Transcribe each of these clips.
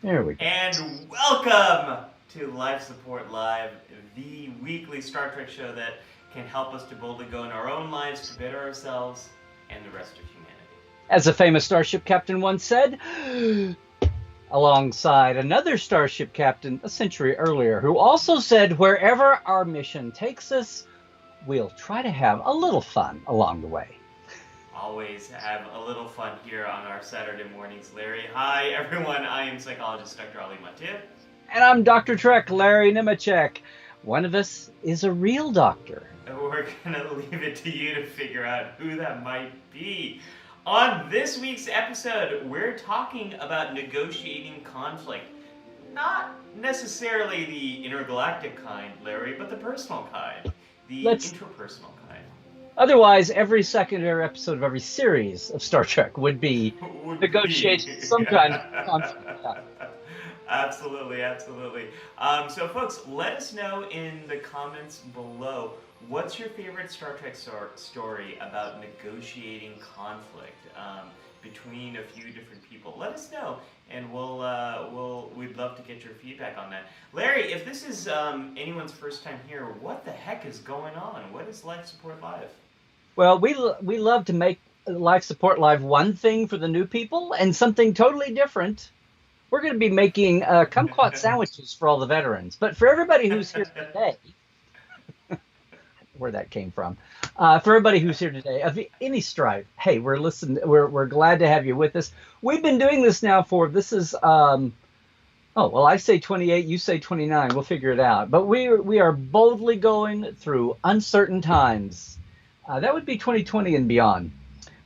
There we go. And welcome to Life Support Live, the weekly Star Trek show that can help us to boldly go in our own lives to better ourselves and the rest of humanity. As a famous starship captain once said, alongside another starship captain a century earlier, who also said, wherever our mission takes us, we'll try to have a little fun along the way. Always have a little fun here on our Saturday mornings, Larry. Hi, everyone. I am psychologist Dr. Ali Mattu. And I'm Dr. Trek, Larry Nemecek. One of us is a real doctor. We're going to leave it to you to figure out who that might be. On this week's episode, we're talking about negotiating conflict. Not necessarily the intergalactic kind, Larry, but the personal kind. The interpersonal kind. Otherwise, every secondary episode of every series of Star Trek would be negotiating some kind of conflict. Absolutely, absolutely. So, folks, let us know in the comments below, what's your favorite Star Trek story about negotiating conflict between a few different people? Let us know, and we'd love to get your feedback on that. Larry, if this is anyone's first time here, what the heck is going on? What is Life Support Live? Well, we love to make Life Support Live one thing for the new people and something totally different. We're going to be making kumquat sandwiches for all the veterans. But for everybody who's here today, where that came from, for everybody who's here today, of any stripe, hey, we're glad to have you with us. We've been doing this now this is, I say 28, you say 29. We'll figure it out. But we are boldly going through uncertain times. That would be 2020 and beyond.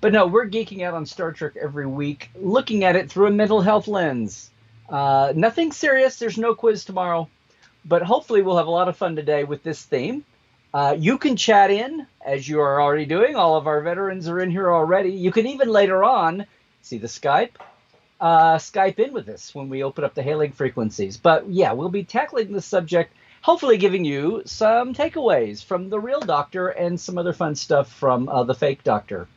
But no, we're geeking out on Star Trek every week, looking at it through a mental health lens. Nothing serious. There's no quiz tomorrow. But hopefully we'll have a lot of fun today with this theme. You can chat in, as you are already doing. All of our veterans are in here already. You can even later on, see the Skype in with us when we open up the hailing frequencies. But yeah, we'll be tackling this subject, hopefully giving you some takeaways from the real doctor and some other fun stuff from the fake doctor.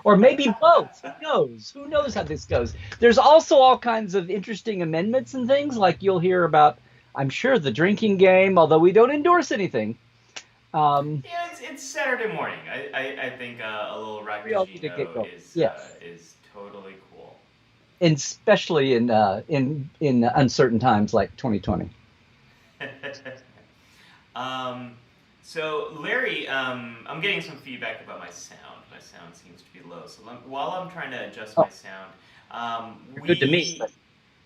Or maybe both. Who knows? Who knows how this goes? There's also all kinds of interesting amendments and things, like you'll hear about, I'm sure, the drinking game, although we don't endorse anything. Yeah, it's Saturday morning. I think a little Raccagino is totally cool. Especially in uncertain times like 2020. So Larry, I'm getting some feedback about my sound. My sound seems to be low. So while I'm trying to adjust my sound, good to me. But...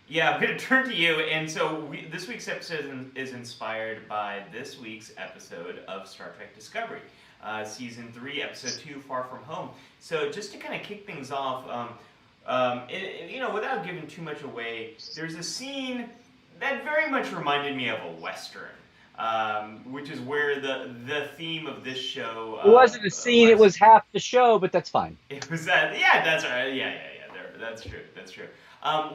yeah, I'm going to turn to you. And so this week's episode is inspired by this week's episode of Star Trek Discovery, Season 3, Episode 2, Far From Home. So just to kind of kick things off, without giving too much away, there's a scene that very much reminded me of a Western. Which is where the theme of this show... it wasn't a scene, it was half the show, but that's fine. It was that, yeah, that's right, yeah, that's true.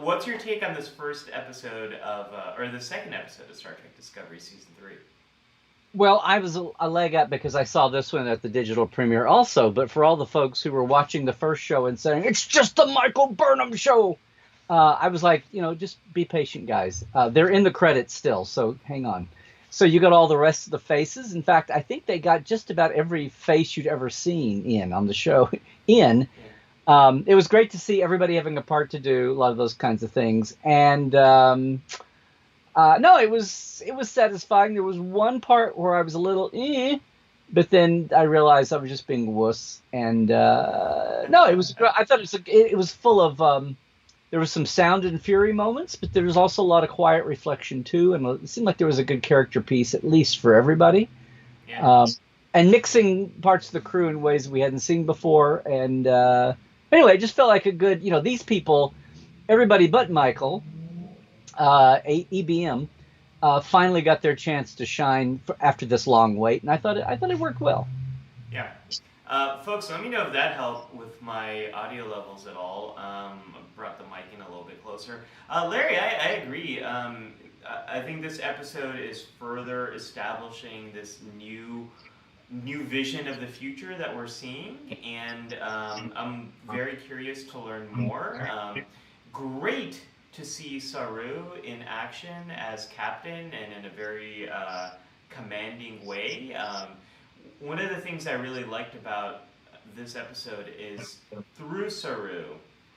What's your take on this first episode or the second episode of Star Trek Discovery Season 3? Well, I was a leg up because I saw this one at the digital premiere also, but for all the folks who were watching the first show and saying, it's just the Michael Burnham show, I was like, just be patient, guys. They're in the credits still, so hang on. So you got all the rest of the faces. In fact, I think they got just about every face you'd ever seen on the show in. It was great to see everybody having a part to do, a lot of those kinds of things. And no, it was satisfying. There was one part where I was a little but then I realized I was just being wuss. And no, it was. I thought it was full of. There was some sound and fury moments, but there was also a lot of quiet reflection too, and it seemed like there was a good character piece, at least for everybody. Yeah. and mixing parts of the crew in ways we hadn't seen before. And anyway, it just felt like a good, these people, everybody but Michael, EBM, finally got their chance to shine after this long wait, and I thought it worked well. Yeah. Folks, let me know if that helped with my audio levels at all. I brought the mic in a little bit closer. Larry, I agree. I think this episode is further establishing this new vision of the future that we're seeing, and I'm very curious to learn more. Great to see Saru in action as captain and in a very commanding way. One of the things I really liked about this episode is through Saru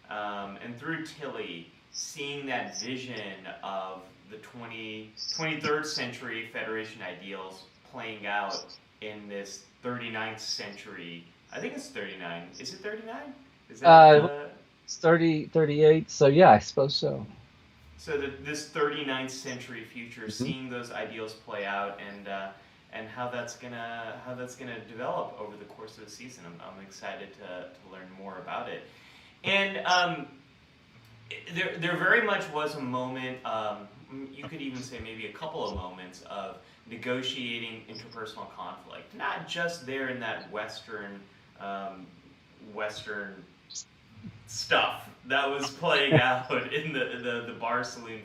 and through Tilly, seeing that vision of the 23rd century Federation ideals playing out in this 39th century. I think it's 39. Is it 39? Is that It's 30, 38. So yeah, I suppose so. so this 39th century future, seeing those ideals play out and how that's gonna develop over the course of the season. I'm excited to learn more about it. And there very much was a moment. You could even say maybe a couple of moments of negotiating interpersonal conflict, not just there in that Western stuff that was playing out in the bar saloon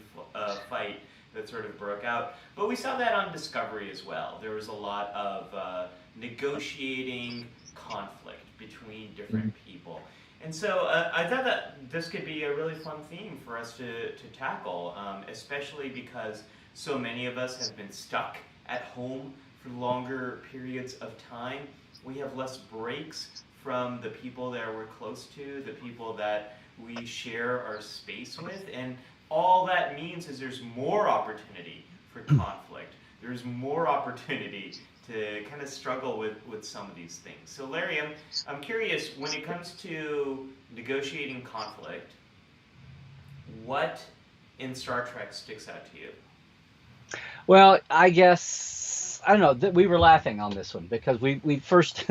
fight that sort of broke out. But we saw that on Discovery as well. There was a lot of negotiating conflict between different people. And so I thought that this could be a really fun theme for us to tackle, especially because so many of us have been stuck at home for longer periods of time. We have less breaks from the people that we're close to, the people that we share our space with, and all that means is there's more opportunity for conflict. There's more opportunity to kind of struggle with some of these things. So Larry, I'm curious, when it comes to negotiating conflict, what in Star Trek sticks out to you? Well, I guess I don't know that we were laughing on this one because we first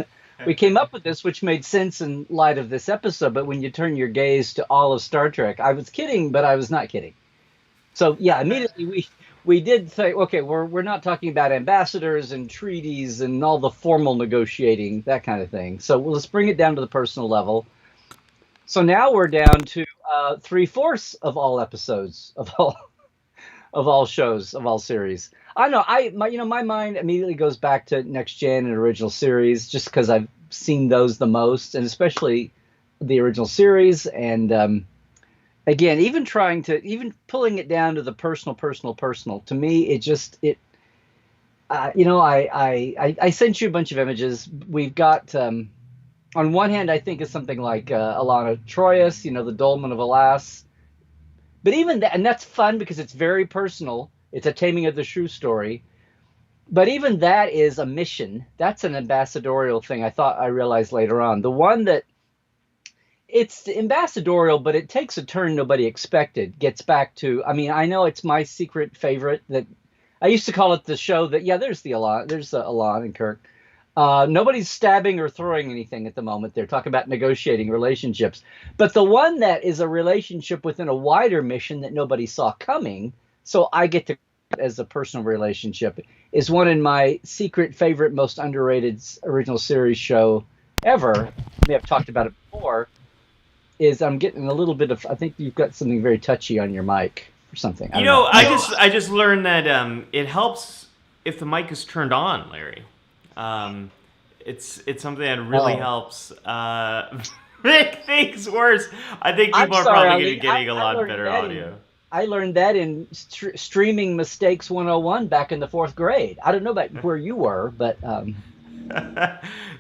we came up with this, which made sense in light of this episode. But when you turn your gaze to all of Star Trek, I was kidding, but I was not kidding. So yeah, immediately we did say, okay, we're not talking about ambassadors and treaties and all the formal negotiating, that kind of thing. So let's bring it down to the personal level. So now we're down to 3/4 of all episodes of all shows of all series. I know my mind immediately goes back to Next Gen and original series just because I've seen those the most, and especially the original series. And again, even pulling it down to the personal. To me, I sent you a bunch of images. We've got on one hand, I think is something like Alana Troyes, the Dolmen of Alas. But even that, and that's fun because it's very personal. It's a Taming of the Shrew story. But even that is a mission. That's an ambassadorial thing. I realized later on. The one that it's ambassadorial, but it takes a turn nobody expected. Gets back to, I know it's my secret favorite that I used to call it the show that, yeah, there's Alon and Kirk. Nobody's stabbing or throwing anything at the moment. They're talking about negotiating relationships. But the one that is a relationship within a wider mission that nobody saw coming, so I get to as a personal relationship, is one in my secret favorite, most underrated original series show ever. I may have talked about it before. Is I'm getting a little bit of, I think you've got something very touchy on your mic or something. I just learned that it helps if the mic is turned on, Larry. It's something that really helps make things worse. I think people are probably going to be getting a lot better audio. I learned that in streaming mistakes 101 back in the 4th grade. I don't know about where you were, but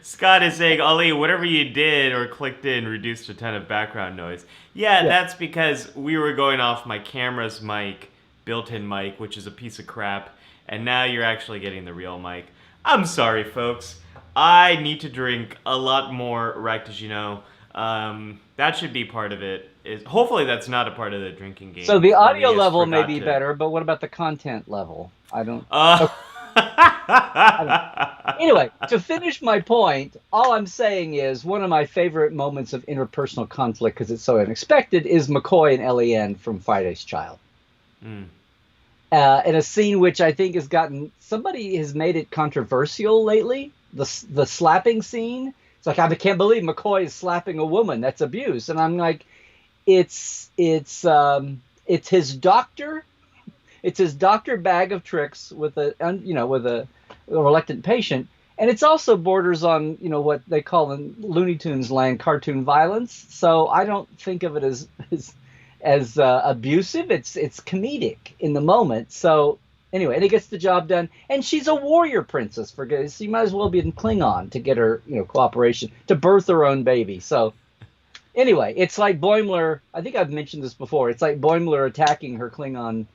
Scott is saying, Ali, whatever you did or clicked in reduced a ton of background noise. Yeah, that's because we were going off my camera's mic, built-in mic, which is a piece of crap, and now you're actually getting the real mic. I'm sorry, folks. I need to drink a lot more Ractigino. That should be part of it. Hopefully that's not a part of the drinking game. So the audio level may be better, but what about the content level? I don't... Anyway, to finish my point, all I'm saying is one of my favorite moments of interpersonal conflict, because it's so unexpected, is McCoy and Ellie from Friday's Child. Mm. In a scene which I think somebody has made it controversial lately, the slapping scene. It's like, I can't believe McCoy is slapping a woman. That's abuse. And I'm like, it's his doctor. It's his doctor bag of tricks with a reluctant patient, and it's also borders on what they call in Looney Tunes land cartoon violence. So I don't think of it as abusive. It's comedic in the moment. So anyway, and it gets the job done. And she's a warrior princess, for goodness. So you might as well be in Klingon to get her cooperation to birth her own baby. So anyway, it's like Boimler. I think I've mentioned this before. It's like Boimler attacking her Klingon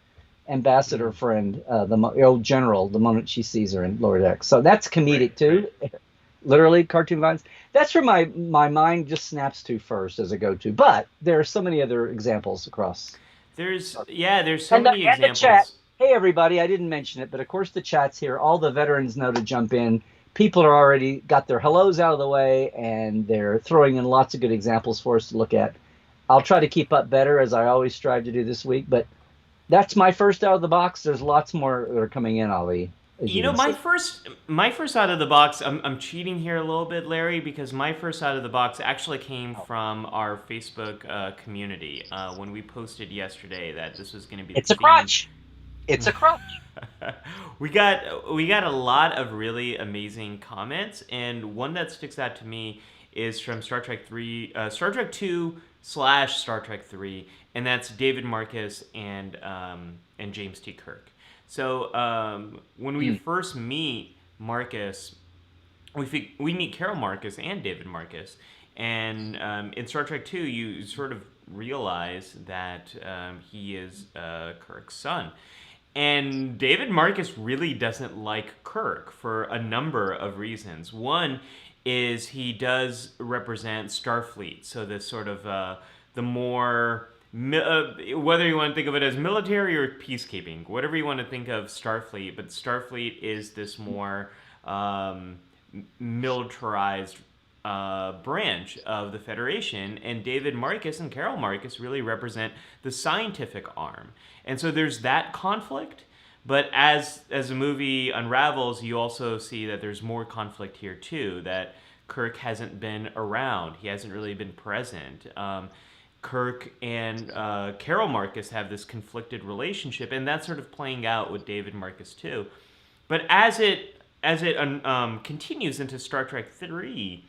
ambassador friend, the old general, the moment she sees her in Lower Decks. So that's comedic too. Right. Literally cartoon violence. That's where my mind just snaps to first as a go-to. But there are so many other examples across. There's so many examples. The chat. Hey everybody, I didn't mention it, but of course the chat's here. All the veterans know to jump in. People are already got their hellos out of the way, and they're throwing in lots of good examples for us to look at. I'll try to keep up better, as I always strive to do this week, but that's my first out of the box. There's lots more that are coming in, Ali. My first out of the box, I'm cheating here a little bit, Larry, because my first out of the box actually came from our Facebook community when we posted yesterday that this was going to be. It's a crutch. It's a crutch. we got a lot of really amazing comments, and one that sticks out to me is from Star Trek 2 / Star Trek 3, and that's David Marcus and James T. Kirk. So when we first meet Marcus, we meet Carol Marcus and David Marcus, and in Star Trek 2, you sort of realize that he is Kirk's son. And David Marcus really doesn't like Kirk for a number of reasons. One is he does represent Starfleet, so this sort of the more whether you want to think of it as military or peacekeeping, whatever you want to think of Starfleet, but Starfleet is this more militarized branch of the Federation, and David Marcus and Carol Marcus really represent the scientific arm. And so there's that conflict, but as the movie unravels, you also see that there's more conflict here too, that Kirk hasn't been around, he hasn't really been present. Kirk and Carol Marcus have this conflicted relationship, and that's sort of playing out with David Marcus too. But as it continues into Star Trek 3,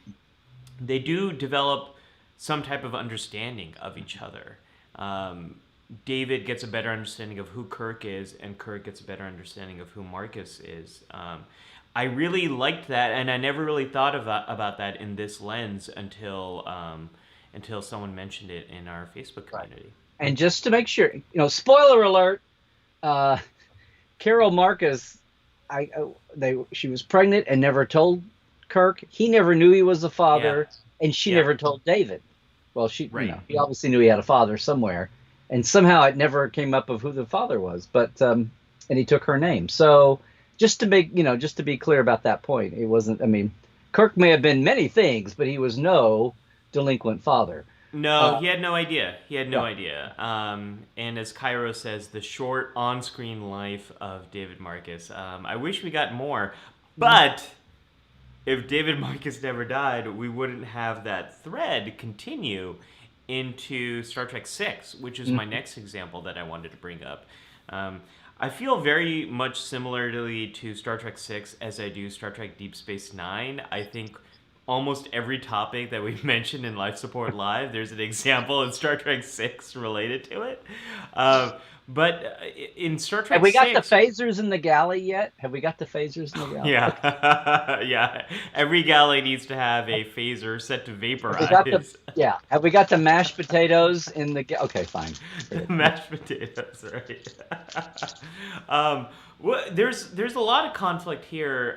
they do develop some type of understanding of each other. David gets a better understanding of who Kirk is, and Kirk gets a better understanding of who Marcus is. I really liked that, and I never really thought about that in this lens until someone mentioned it in our Facebook community. Right. And just to make sure, spoiler alert, Carol Marcus, she was pregnant and never told Kirk. He never knew he was a father, and she never told David. Well, he obviously knew he had a father somewhere, and somehow it never came up of who the father was. But and he took her name. So just to be clear about that point, it wasn't. I mean, Kirk may have been many things, but he was no delinquent father. No, he had no idea. He had no idea. And as Cairo says, the short on-screen life of David Marcus. I wish we got more, but if David Marcus never died, we wouldn't have that thread continue into Star Trek 6, which is my next example that I wanted to bring up. I feel very much similarly to Star Trek 6 as I do Star Trek Deep Space Nine. I think almost every topic that we've mentioned in Life Support Live, there's an example in Star Trek 6 related to it. But in Star Trek 6... Have we got the phasers in the galley yet? Have we got the phasers in the galley? Yeah. Yeah. Every galley needs to have a phaser set to vaporize. Have we got the mashed potatoes in the... Okay, fine. The mashed potatoes, right. There's a lot of conflict here.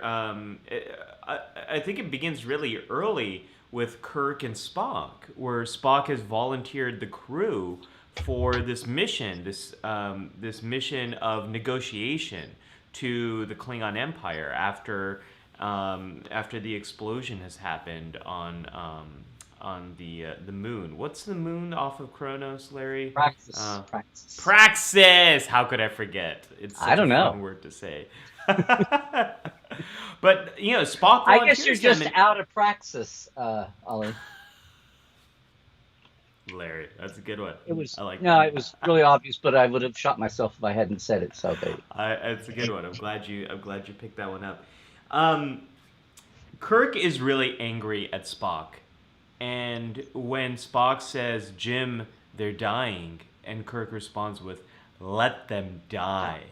I think it begins really early with Kirk and Spock, where Spock has volunteered the crew for this mission, this mission of negotiation to the Klingon Empire after the explosion has happened on the moon. What's the moon off of Kronos, Larry? Praxis. Praxis. How could I forget? It's I such a don't know. fun word to say. But Spock I guess you're volunteers just them. out of praxis, Ollie. Larry, that's a good one. It was I like no, that. it was really obvious, but I would have shot myself if I hadn't said it. So they. It's a good one. I'm glad you picked that one up. Kirk is really angry at Spock, and when Spock says, "Jim, they're dying," and Kirk responds with, "Let them die."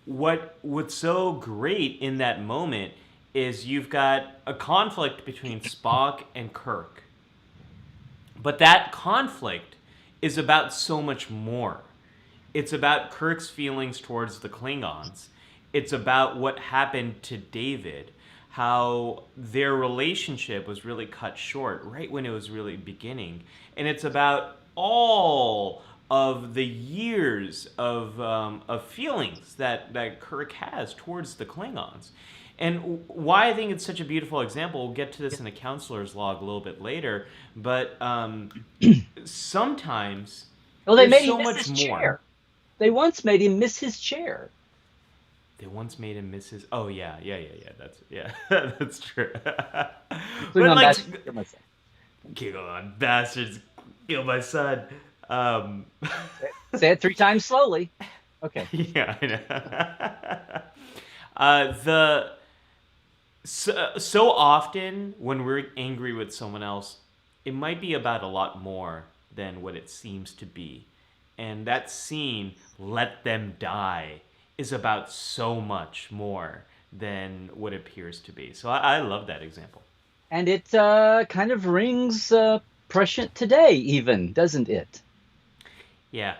What's so great in that moment is you've got a conflict between Spock and Kirk. But that conflict is about so much more. It's about Kirk's feelings towards the Klingons. It's about what happened to David, how their relationship was really cut short right when it was really beginning. And it's about all of the years of feelings that Kirk has towards the Klingons. And why I think it's such a beautiful example, we'll get to this in a counselor's log a little bit later, but sometimes Well, they made so him miss much his more. chair. They once made him miss his chair. They once made him miss his. Oh yeah. That's true. Kill on bastards, kill my son. Say it 3 times slowly. Okay. Yeah, I know. So often when we're angry with someone else, it might be about a lot more than what it seems to be. And that scene, "Let them die," is about so much more than what it appears to be. So I love that example. And it kind of rings prescient today, even, doesn't it? Yeah.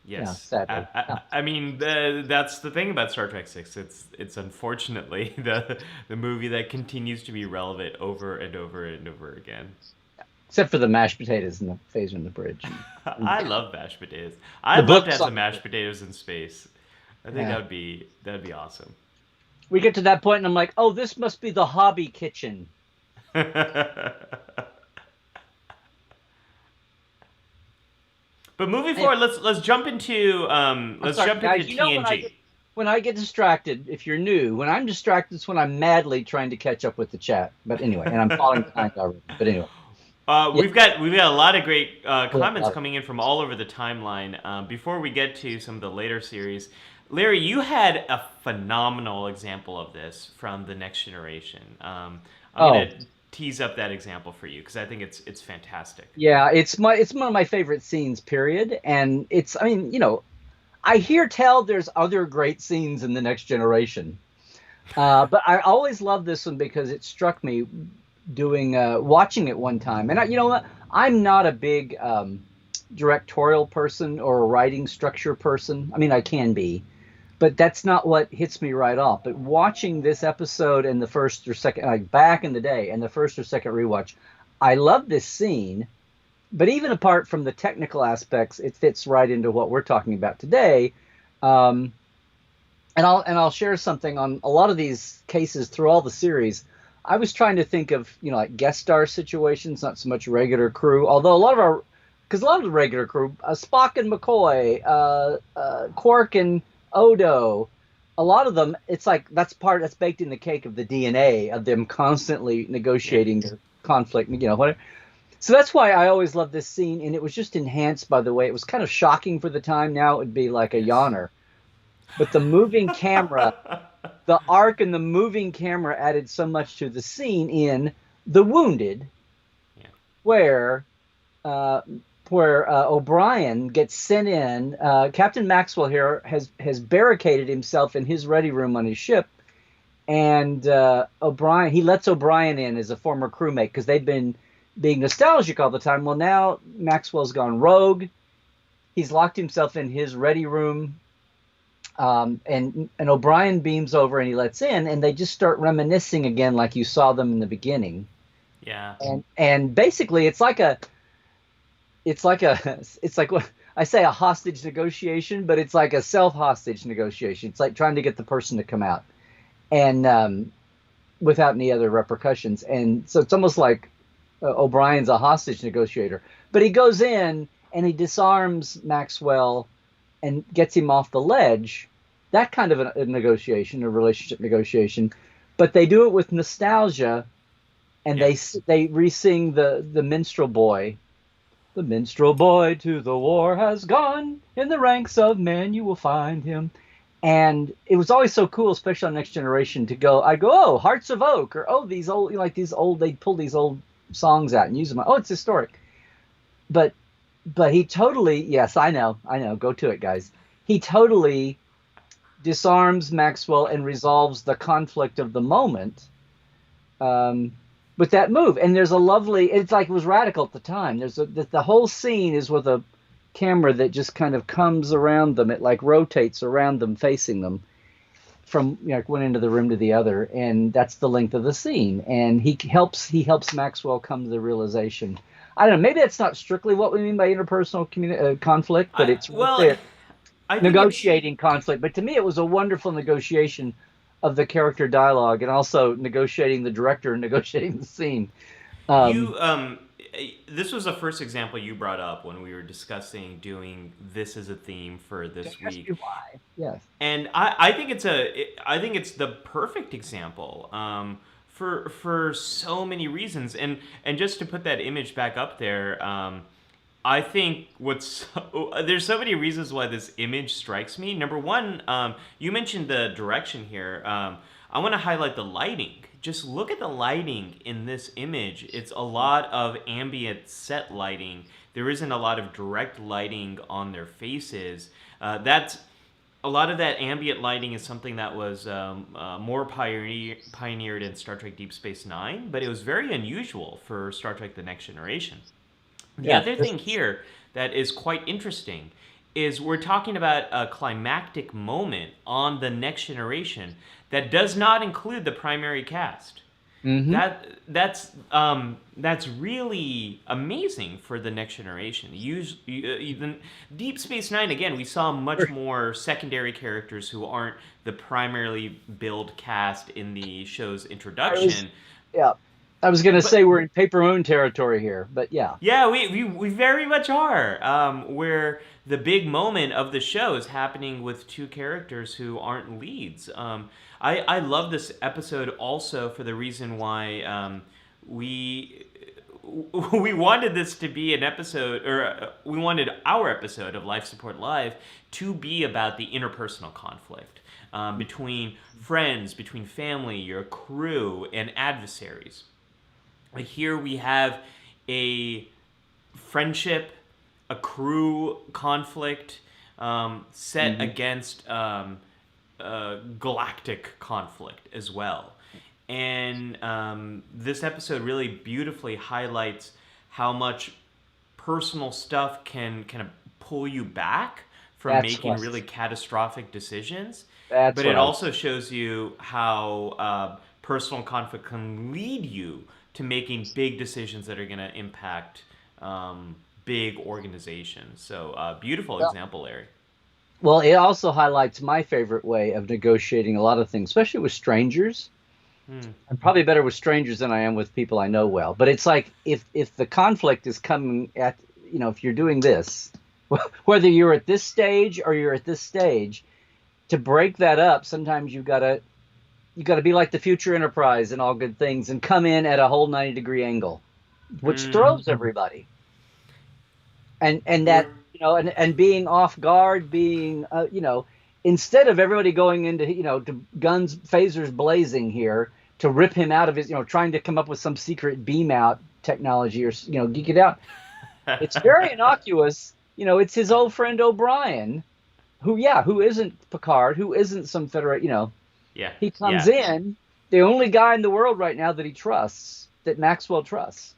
Yes. Yeah, sadly. I mean, that's the thing about Star Trek 6. It's unfortunately the movie that continues to be relevant over and over and over again. Except for the mashed potatoes and the phaser in the bridge. I love mashed potatoes. I'd love to have some mashed potatoes in space. I think that'd be awesome. We get to that point, and I'm like, oh, this must be the hobby kitchen. But moving forward, let's jump into TNG. When I get distracted, if you're new, when I'm distracted, it's when I'm madly trying to catch up with the chat. But anyway, and I'm falling behind already. But anyway. We've got a lot of great comments coming in from all over the timeline. Before we get to some of the later series, Larry, you had a phenomenal example of this from The Next Generation. I'm going to tease up that example for you because I think it's fantastic. Yeah, it's one of my favorite scenes, period. And I hear tell there's other great scenes in The Next Generation. But I always love this one because it struck me watching it one time. And you know what? I'm not a big directorial person or a writing structure person. I mean, I can be, but that's not what hits me right off. But watching this episode and the first or second, like back in the day, and the first or second rewatch, I love this scene. But even apart from the technical aspects, it fits right into what we're talking about today. And I'll share something on a lot of these cases through all the series. I was trying to think of, like guest star situations, not so much regular crew. Although a lot of the regular crew, Spock and McCoy, Quark and Odo, a lot of them, it's like that's baked in the cake of the DNA of them constantly negotiating their conflict, whatever. So that's why I always loved this scene, and it was just enhanced by the way it was kind of shocking for the time. Now it would be like a yawner, but the moving camera. The arc and the moving camera added so much to the scene in The Wounded, where O'Brien gets sent in. Captain Maxwell here has barricaded himself in his ready room on his ship, and he lets O'Brien in as a former crewmate because they've been being nostalgic all the time. Well, now Maxwell's gone rogue. He's locked himself in his ready room. And O'Brien beams over and he lets in, and they just start reminiscing again like you saw them in the beginning. Yeah. And basically it's like I say a hostage negotiation, but it's like a self-hostage negotiation. It's like trying to get the person to come out, and without any other repercussions. And so it's almost like O'Brien's a hostage negotiator, but he goes in and he disarms Maxwell and gets him off the ledge. That kind of a negotiation, a relationship negotiation, but they do it with nostalgia, and they re-sing the minstrel boy. The minstrel boy to the war has gone. In the ranks of men you will find him. And it was always so cool, especially on Next Generation, to go. I go, oh, Hearts of Oak, or oh, these old, like these old. They pull these old songs out and use them. Oh, it's historic. But he totally, yes, I know. Go to it, guys. He totally disarms Maxwell and resolves the conflict of the moment with that move. And there's a lovely. It's like it was radical at the time. The whole scene is with a camera that just kind of comes around them. It like rotates around them, facing them from one end of the room to the other, and that's the length of the scene. And he helps Maxwell come to the realization. I don't know. Maybe that's not strictly what we mean by interpersonal conflict, but it's negotiating conflict. But to me, it was a wonderful negotiation of the character dialogue, and also negotiating the director and negotiating the scene. This was the first example you brought up when we were discussing doing this as a theme for this week. Why? Yes. And I think it's the perfect example for so many reasons. And just to put that image back up there, I think there's so many reasons why this image strikes me. Number one, you mentioned the direction here. I want to highlight the lighting. Just look at the lighting in this image. It's a lot of ambient set lighting. There isn't a lot of direct lighting on their faces. That's a lot of that ambient lighting is something that was more pioneered in Star Trek Deep Space Nine, but it was very unusual for Star Trek The Next Generation. The other thing here that is quite interesting is we're talking about a climactic moment on The Next Generation that does not include the primary cast. Mm-hmm. That's really amazing for The Next Generation. Even Deep Space Nine, again, we saw much more secondary characters who aren't the primarily billed cast in the show's introduction. I was going to say we're in Paper Moon territory here, but yeah. Yeah, we very much are. Where the big moment of the show is happening with two characters who aren't leads. I love this episode also for the reason why we wanted this to be an episode, or we wanted our episode of Life Support Live to be about the interpersonal conflict between friends, between family, your crew, and adversaries. Here we have a friendship, a crew conflict set against galactic conflict as well. And this episode really beautifully highlights how much personal stuff can kind of pull you back from making really catastrophic decisions. But it also shows you how personal conflict can lead you to making big decisions that are going to impact big organizations. So beautiful example, Larry. Well, it also highlights my favorite way of negotiating a lot of things, especially with strangers. I'm probably better with strangers than I am with people I know well. But it's like if the conflict is coming at, if you're doing this, whether you're at this stage or you're at this stage, to break that up, sometimes you got to be like the future Enterprise and All Good Things and come in at a whole 90-degree angle, which throws everybody. And that, and being off guard, being, instead of everybody going into, to guns, phasers blazing here to rip him out of his, trying to come up with some secret beam out technology or, geek it out. It's very innocuous. It's his old friend O'Brien, who isn't Picard, who isn't some Federate, he comes in, the only guy in the world right now that he trusts, that Maxwell trusts.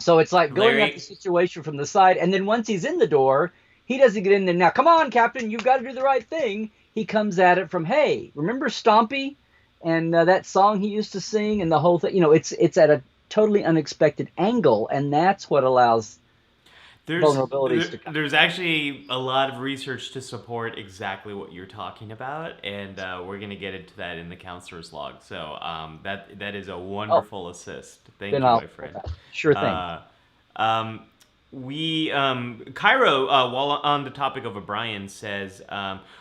So it's like going at the situation from the side, and then once he's in the door, he doesn't get in there. Now, come on, Captain, you've got to do the right thing. He comes at it from, hey, remember Stompy and that song he used to sing and the whole thing? It's at a totally unexpected angle, and that's what allows vulnerabilities to come. There's actually a lot of research to support exactly what you're talking about, and we're gonna get into that in the counselor's log. So that is a Oh, wonderful assist. Thank then you, I'll my friend. sure thing. Uh, um, Cairo, while on the topic of O'Brien, says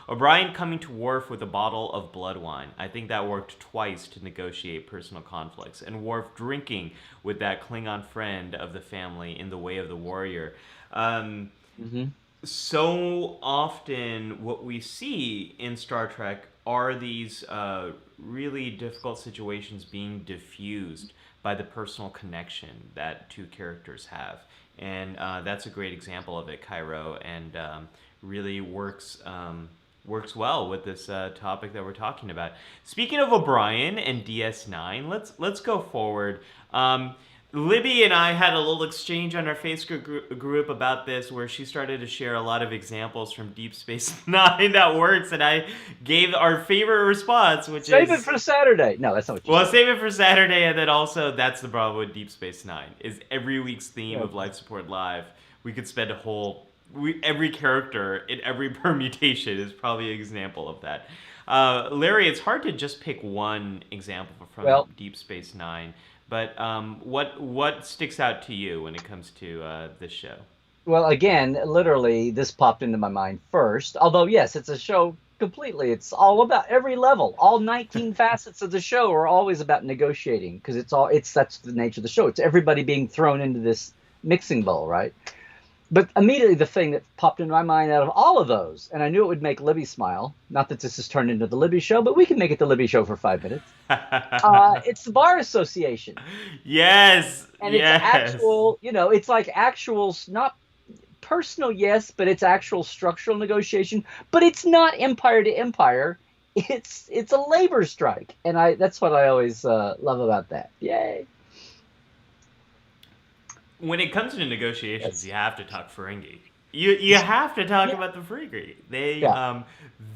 O'Brien coming to Worf with a bottle of blood wine. I think that worked twice to negotiate personal conflicts, and Worf drinking with that Klingon friend of the family in the Way of the Warrior. Um, Hmm. so often, what we see in Star Trek are these really difficult situations being diffused by the personal connection that two characters have. And that's a great example of it, Cairo, and really works well with this topic that we're talking about. Speaking of O'Brien and DS9, let's go forward. Libby and I had a little exchange on our Facebook group about this, where she started to share a lot of examples from Deep Space Nine that works, and I gave our favorite response, which Save it is, for Saturday. No, that's not what you well, said. save it for Saturday, and then also that's the problem with Deep Space Nine is every week's theme Yeah. of Life Support Live. We could spend a whole every character in every permutation is probably an example of that. Larry, it's hard to just pick one example from Well, Deep Space Nine, but what sticks out to you when it comes to this show? well, again, literally, this popped into my mind first. Although, yes, it's a show completely. It's all about every level. All 19 facets of the show are always about negotiating because it's that's the nature of the show. It's everybody being thrown into this mixing bowl, right? But immediately the thing that popped into my mind out of all of those, and I knew it would make Libby smile. Not that this has turned into the Libby show, but we can make it the Libby show for 5 minutes. It's the Bar Association, Yes, and it's yes. actual. It's like actual, not personal, yes, but it's actual structural negotiation. But it's not empire to empire. It's a labor strike, and that's what I always love about that. Yay! When it comes to negotiations, Yes. you have to talk Ferengi. You have to talk Yeah. about the Ferengi. They Yeah.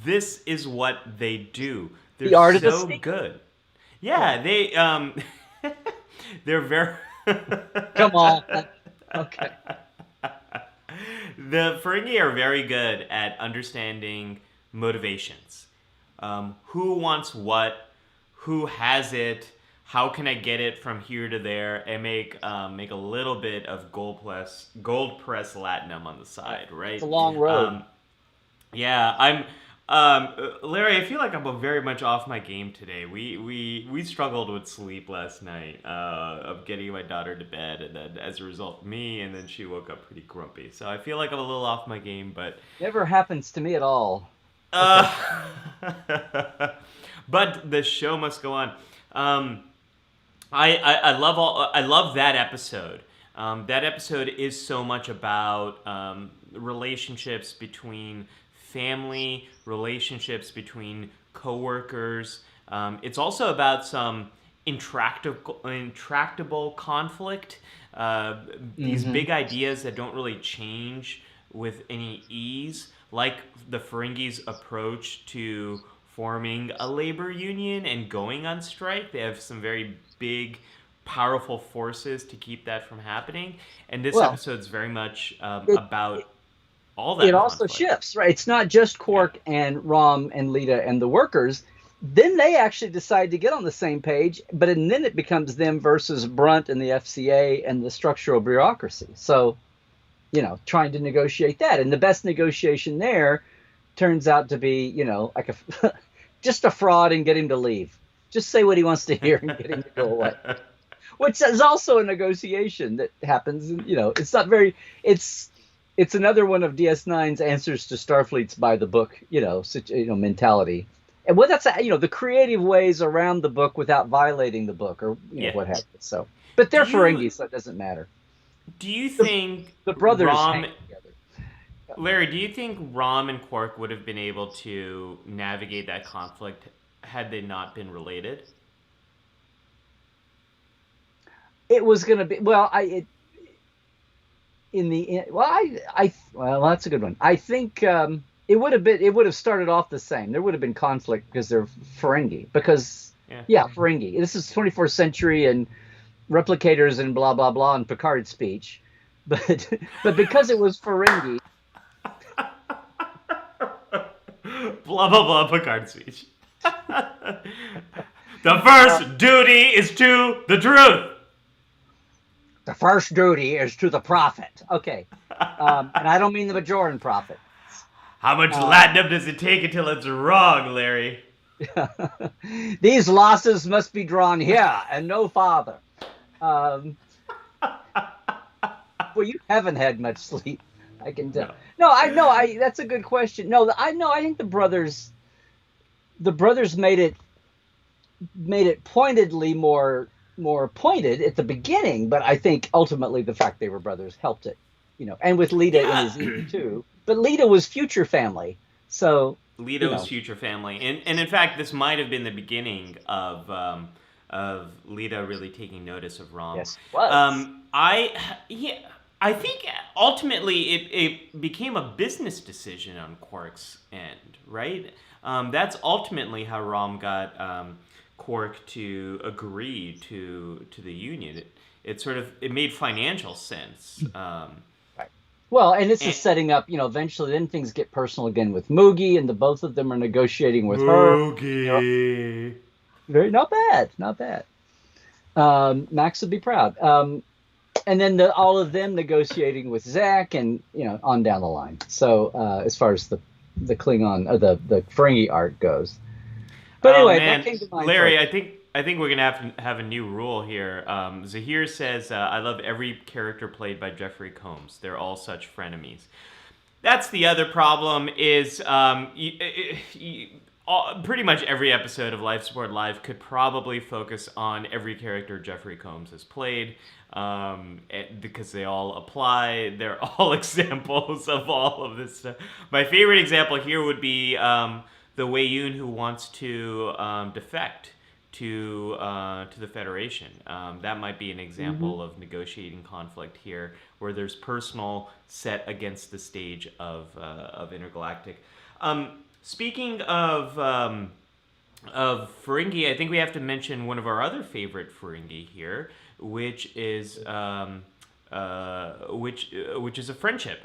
this is what they do. They're The art of the so steal. good. Yeah. Yeah, they they're very Come on. Okay. the Ferengi are very good at understanding motivations. Who wants what? Who has it? How can I get it from here to there and make a little bit of gold press latinum on the Yeah. side, It's right? a long road. Um, yeah, I'm Larry. I feel like I'm very much off my game today. We struggled with sleep last night of getting my daughter to bed, and then as a result, me, and then she woke up pretty grumpy. So I feel like I'm a little off my game, but Never happens to me at all. Okay. uh, but the show must go on. Um, I love that episode. That episode is so much about relationships between family, relationships between coworkers. It's also about some intractable conflict. These Hmm. big ideas that don't really change with any ease, like the Ferengis' approach to forming a labor union and going on strike. They have some very big, powerful forces to keep that from happening. And this Well, episode's very much it, about all it that also conflict. shifts, right? It's not just Yeah. Quark and Rom and Lita and the workers. Then they actually decide to get on the same page, but then it becomes them versus Brunt and the FCA and the structural bureaucracy. So, trying to negotiate that. And the best negotiation there turns out to be, like just a fraud and get him to leave. Just say what he wants to hear and get him to go away. Which is also a negotiation that happens. And, it's not very. It's another one of DS9's answers to Starfleet's by the book, mentality. And what that's the creative ways around the book without violating the book, or Yeah. what have you. So, but Do they're you Ferengi, so it doesn't matter. do you The, think the brothers Rom hang together. Larry, do you think Rom and Quark would have been able to navigate that conflict had they not been related? It was going to be well. In the well, well, that's a good one. I think it would have started off the same. There would have been conflict because they're Ferengi. Because Yeah. yeah, Ferengi. This is 24th century and replicators and blah blah blah and Picard speech. but because it was Ferengi, Blah blah blah. Picard speech. The first duty is to the truth. the first duty is to the prophet. Okay, and I don't mean the Bajoran prophet. How much latinum does it take until it's wrong, Larry? These losses must be drawn here and no farther. Well, you haven't had much sleep, I can tell. No, I know. That's a good question. No, I know. I think the brothers made it pointedly more pointed at the beginning, but I think ultimately the fact they were brothers helped it, and with Lita in his ear too. But Lita was future family, so Lita was future family, and in fact, this might have been the beginning of Lita really taking notice of Rom. Yes, it was. I think ultimately it became a business decision on Quark's end, right? That's ultimately how Rom got Quark to agree to the union. It made financial sense. Right. Well, and this is setting up, eventually then things get personal again with Moogie, and the both of them are negotiating with Moogie. Very not bad. Max would be proud. And then all of them negotiating with Zach, and on down the line. So as far as the Klingon or the Ferengi art goes. But anyway, that came to mind. Larry, first. I think we're gonna have a new rule here. Zahir says, "I love every character played by Jeffrey Combs. They're all such frenemies." That's the other problem. Is pretty much every episode of Life Support Live could probably focus on every character Jeffrey Combs has played, because they all apply. They're all examples of all of this stuff. My favorite example here would be the Wei Yun who wants to defect to the Federation. That might be an example of negotiating conflict here, where there's personal set against the stage of intergalactic. Speaking of Ferengi, I think we have to mention one of our other favorite Ferengi here, which is which is a friendship,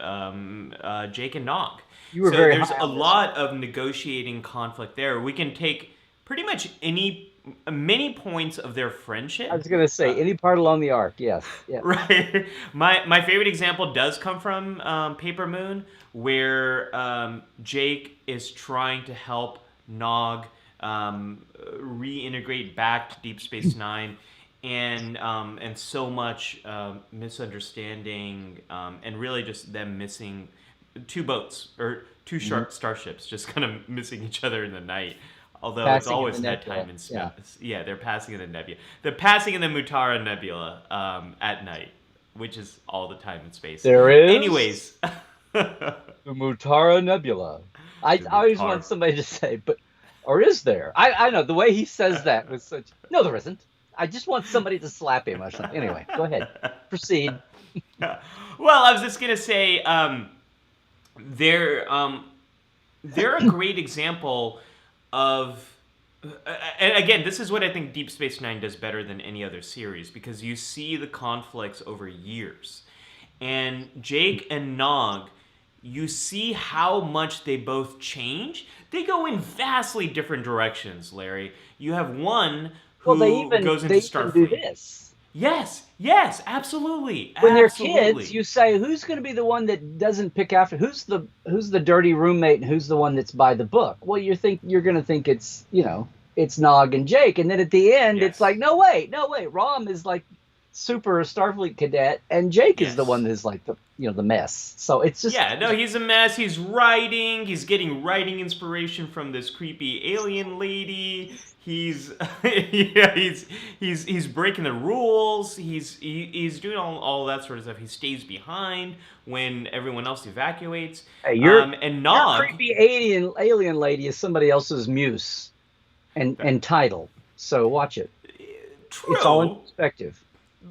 Jake and Nog. You were very there's high a on this lot of negotiating conflict there. We can take pretty much many points of their friendship. I was going to say any part along the arc, yes. Yeah. Right. My favorite example does come from Paper Moon, where Jake is trying to help Nog reintegrate back to Deep Space Nine, and so much misunderstanding, and really just them missing two boats or two starships, just kind of missing each other in the night. Although it's always nighttime in space. Yeah, they're passing in the nebula. They're passing in the Mutara Nebula at night, which is all the time in space. There is. Anyways. The Mutara Nebula. I always want somebody to say, or is there? I know, the way he says that was such... No, there isn't. I just want somebody to slap him or something. Anyway, go ahead. Proceed. Well, I was just going to say, they're a great example of... And again, this is what I think Deep Space Nine does better than any other series, because you see the conflicts over years. And Jake and Nog, you see how much they both change. They go in vastly different directions, Larry. You have one who goes into Starfleet. Do this. Yes, absolutely. When they're kids, you say, who's going to be the one that doesn't pick after? Who's the dirty roommate and who's the one that's by the book? Well, you're going to think it's, it's Nog and Jake. And then at the end, It's like, no, wait. Rom is like super Starfleet cadet, and Jake is the one that's like the mess. So it's just... Yeah, no, he's a mess. He's getting writing inspiration from this creepy alien lady. He's he's breaking the rules. He's doing all that sort of stuff. He stays behind when everyone else evacuates. Hey, and Nog, your creepy alien lady is somebody else's muse and title. So watch it. True. It's all in perspective.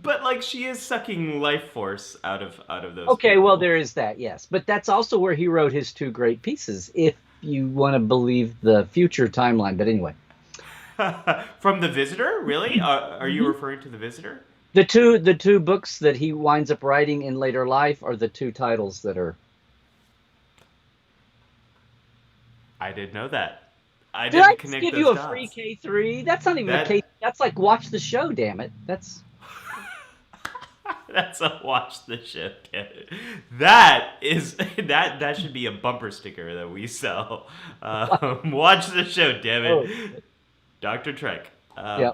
But like, she is sucking life force out of those. Okay, people. Well, there is that, yes, but that's also where he wrote his two great pieces, if you want to believe the future timeline. But anyway. From The Visitor, really? Are you referring to The Visitor? The two books that he winds up writing in later life are the two titles that are. I didn't know that. I Did I didn't just connect give you those a free dots. K3? That's not even a K. That That's like watch the show. Damn it. That's that's a watch the show. That is that should be a bumper sticker that we sell. Watch the show, damn oh it, Dr. Trek. yeah.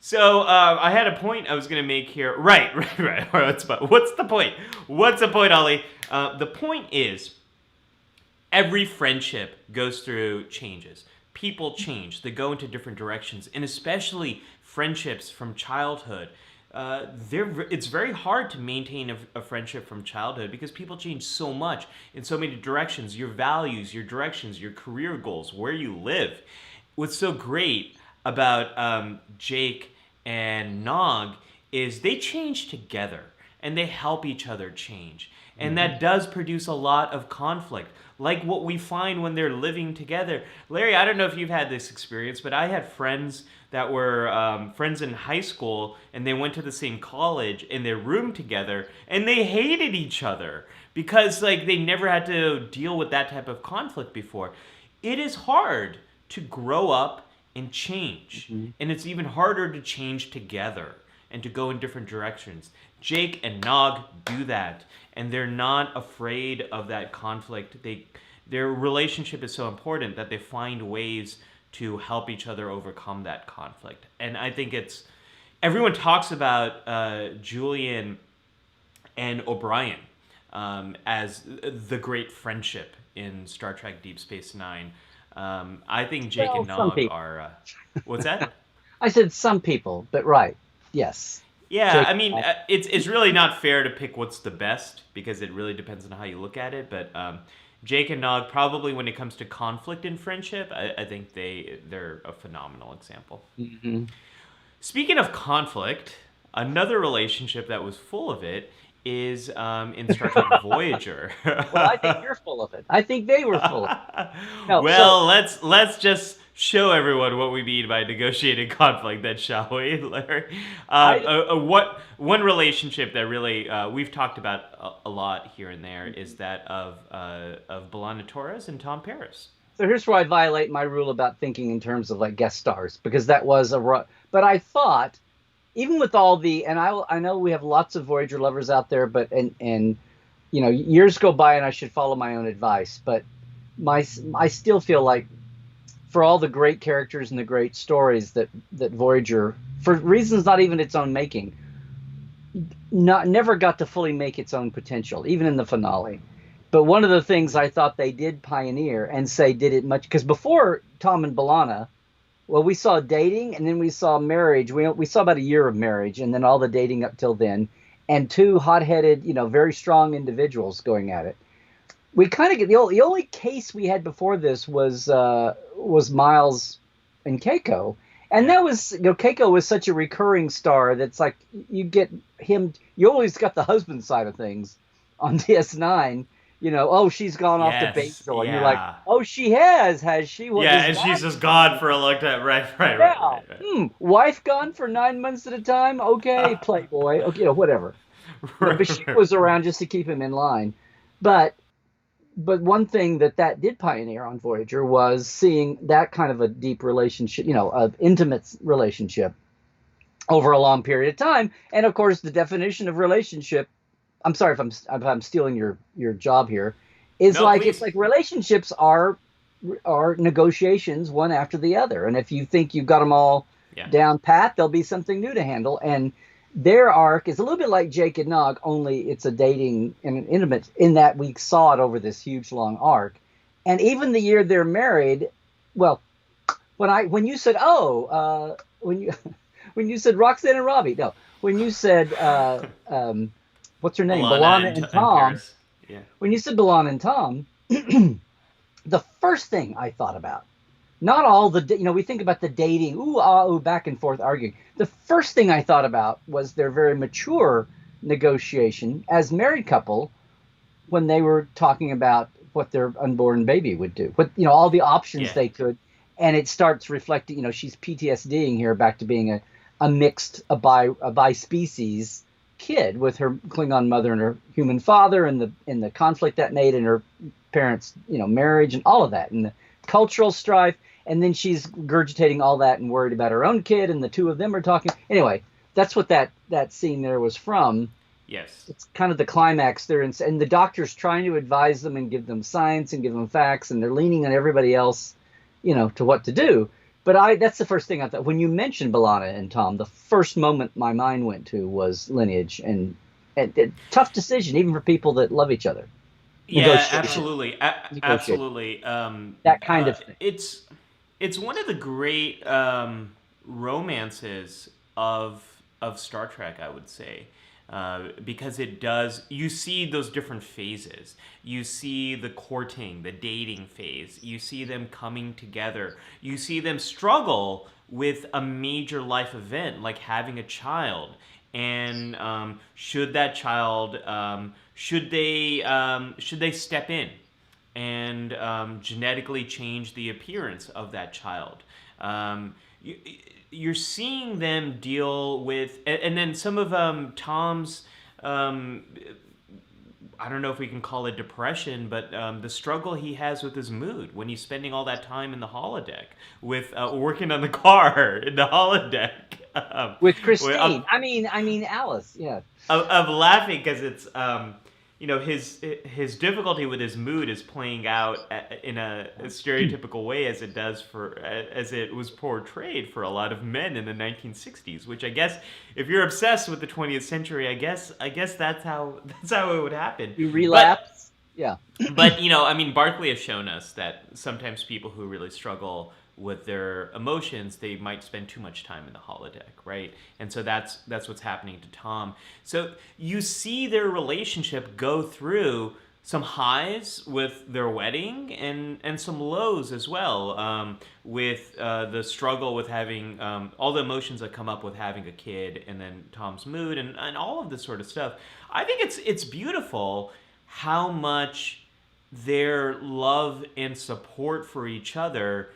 So I had a point I was going to make here. Right, right, right. What's the point? What's the point, Ollie? The point is every friendship goes through changes. People change. They go into different directions, and especially friendships from childhood. It's very hard to maintain a friendship from childhood because people change so much in so many directions. Your values, your directions, your career goals, where you live. What's so great about Jake and Nog is they change together and they help each other change. And Mhm. that does produce a lot of conflict, like what we find when they're living together. Larry, I don't know if you've had this experience, but I had friends that were friends in high school and they went to the same college and they roomed together and they hated each other because like they never had to deal with that type of conflict before. It is hard to grow up and change. Mhm. And it's even harder to change together and to go in different directions. Jake and Nog do that, and they're not afraid of that conflict. Their relationship is so important that they find ways to help each other overcome that conflict. And I think it's everyone talks about Julian and O'Brien as the great friendship in Star Trek Deep Space Nine. I think Jake Well, and some Nog people. are. What's that? I said some people, but right. Yes. Yeah, Jake. I mean, it's really not fair to pick what's the best because it really depends on how you look at it. But Jake and Nog, probably when it comes to conflict in friendship, I think they're a phenomenal example. Mhm. Speaking of conflict, another relationship that was full of it is in Star Trek Voyager. Well, I think you're full of it. I think they were full of it. No, so Well, let's just show everyone what we mean by negotiating conflict, then, shall we, Larry? I What one relationship that really we've talked about a lot here and there is that of Belana Torres and Tom Paris. so here's where I violate my rule about thinking in terms of like guest stars because that was but I thought even with all the and I know we have lots of Voyager lovers out there, but and years go by and I should follow my own advice, but my I still feel like for all the great characters and the great stories that Voyager, for reasons not even its own making, not never got to fully make its own potential, even in the finale. But one of the things I thought they did pioneer and say did it much because before Tom and Balana, well, we saw dating and then we saw marriage. We saw about a year of marriage and then all the dating up till then, and two hot-headed, very strong individuals going at it. We kind of get the only case we had before this was Miles and Keiko, and Yeah. that was Keiko was such a recurring star that's like you get him. You always got the husband side of things on DS9. Oh, she's gone off to Yes. Batesville, and you're like, Yeah. oh, she has she? What Yeah, is and that? she's just gone for a long time. Right. Right. Right. Yeah. Right. Wife gone for 9 months at a time. Okay, Playboy. Okay, whatever. But she Right. was around just to keep him in line. But but one thing that did pioneer on Voyager was seeing that kind of a deep relationship, of intimate relationship over a long period of time. And of course, the definition of relationship. I'm sorry if I'm stealing your job here. Is No, like it's please. like relationships are negotiations one after the other. And if you think you've got them all Yeah. down pat, there'll be something new to handle. And their arc is a little bit like Jake and Nog, only it's a dating and an intimate in that we saw it over this huge long arc. And even the year they're married, well, when you said when you when you said Roxanne and Robbie, no, when you said what's her name, Alana Balana and and Tom, Paris. Yeah. when you said Balana and Tom, the first thing I thought about, not all we think about the dating, back and forth arguing. The first thing I thought about was their very mature negotiation as married couple when they were talking about what their unborn baby would do, all the options Yeah. they could, and it starts reflecting. She's PTSDing here back to being a bi species kid with her Klingon mother and her human father, and the conflict that made, and her parents, marriage and all of that, and the cultural strife. And then she's regurgitating all that and worried about her own kid, and the two of them are talking. Anyway, that's what that scene there was from. Yes. It's kind of the climax there, and the doctor's trying to advise them and give them science and give them facts, and they're leaning on everybody else, to what to do. But that's the first thing I thought when you mentioned B'Elanna and Tom. The first moment my mind went to was lineage, and tough decision even for people that love each other. Yeah, absolutely, absolutely. That kind of thing. It's one of the great romances of Star Trek, I would say. Because it does, you see those different phases. You see the courting, the dating phase. You see them coming together. You see them struggle with a major life event like having a child. And should that child, should they step in and genetically change the appearance of that child? You're seeing them deal with, and then some of Tom's, I don't know if we can call it depression, but the struggle he has with his mood when he's spending all that time in the holodeck with working on the car in the holodeck with Christine. I mean Alice. Yeah. Of laughing because it's his difficulty with his mood is playing out in a stereotypical way as it was portrayed for a lot of men in the 1960s. Which I guess, if you're obsessed with the 20th century, I guess that's how it would happen. You relapse. Yeah. But Barclay has shown us that sometimes people who really struggle with their emotions, they might spend too much time in the holodeck, right? And so that's what's happening to Tom. So you see their relationship go through some highs with their wedding and some lows as well, with the struggle with having all the emotions that come up with having a kid, and then Tom's mood and all of this sort of stuff. I think it's beautiful how much their love and support for each other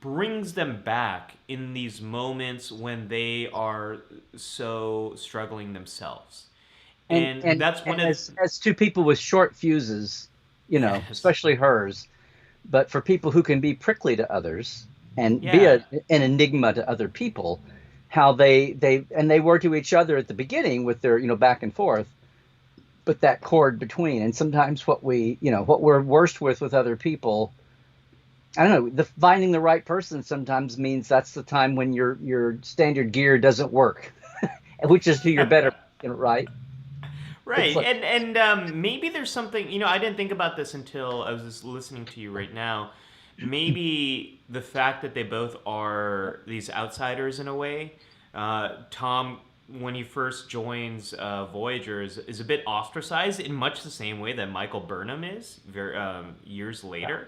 brings them back in these moments when they are so struggling themselves. And that's one as two people with short fuses, Yes. especially hers, but for people who can be prickly to others and be an enigma to other people, how they were to each other at the beginning with their, back and forth, but that chord between. And sometimes what we're worst with other people, I don't know, finding the right person sometimes means that's the time when your standard gear doesn't work, which is to your better, right? Right. And maybe there's something, I didn't think about this until I was just listening to you right now. Maybe the fact that they both are these outsiders in a way. Tom, when he first joins Voyager, is a bit ostracized in much the same way that Michael Burnham is years later.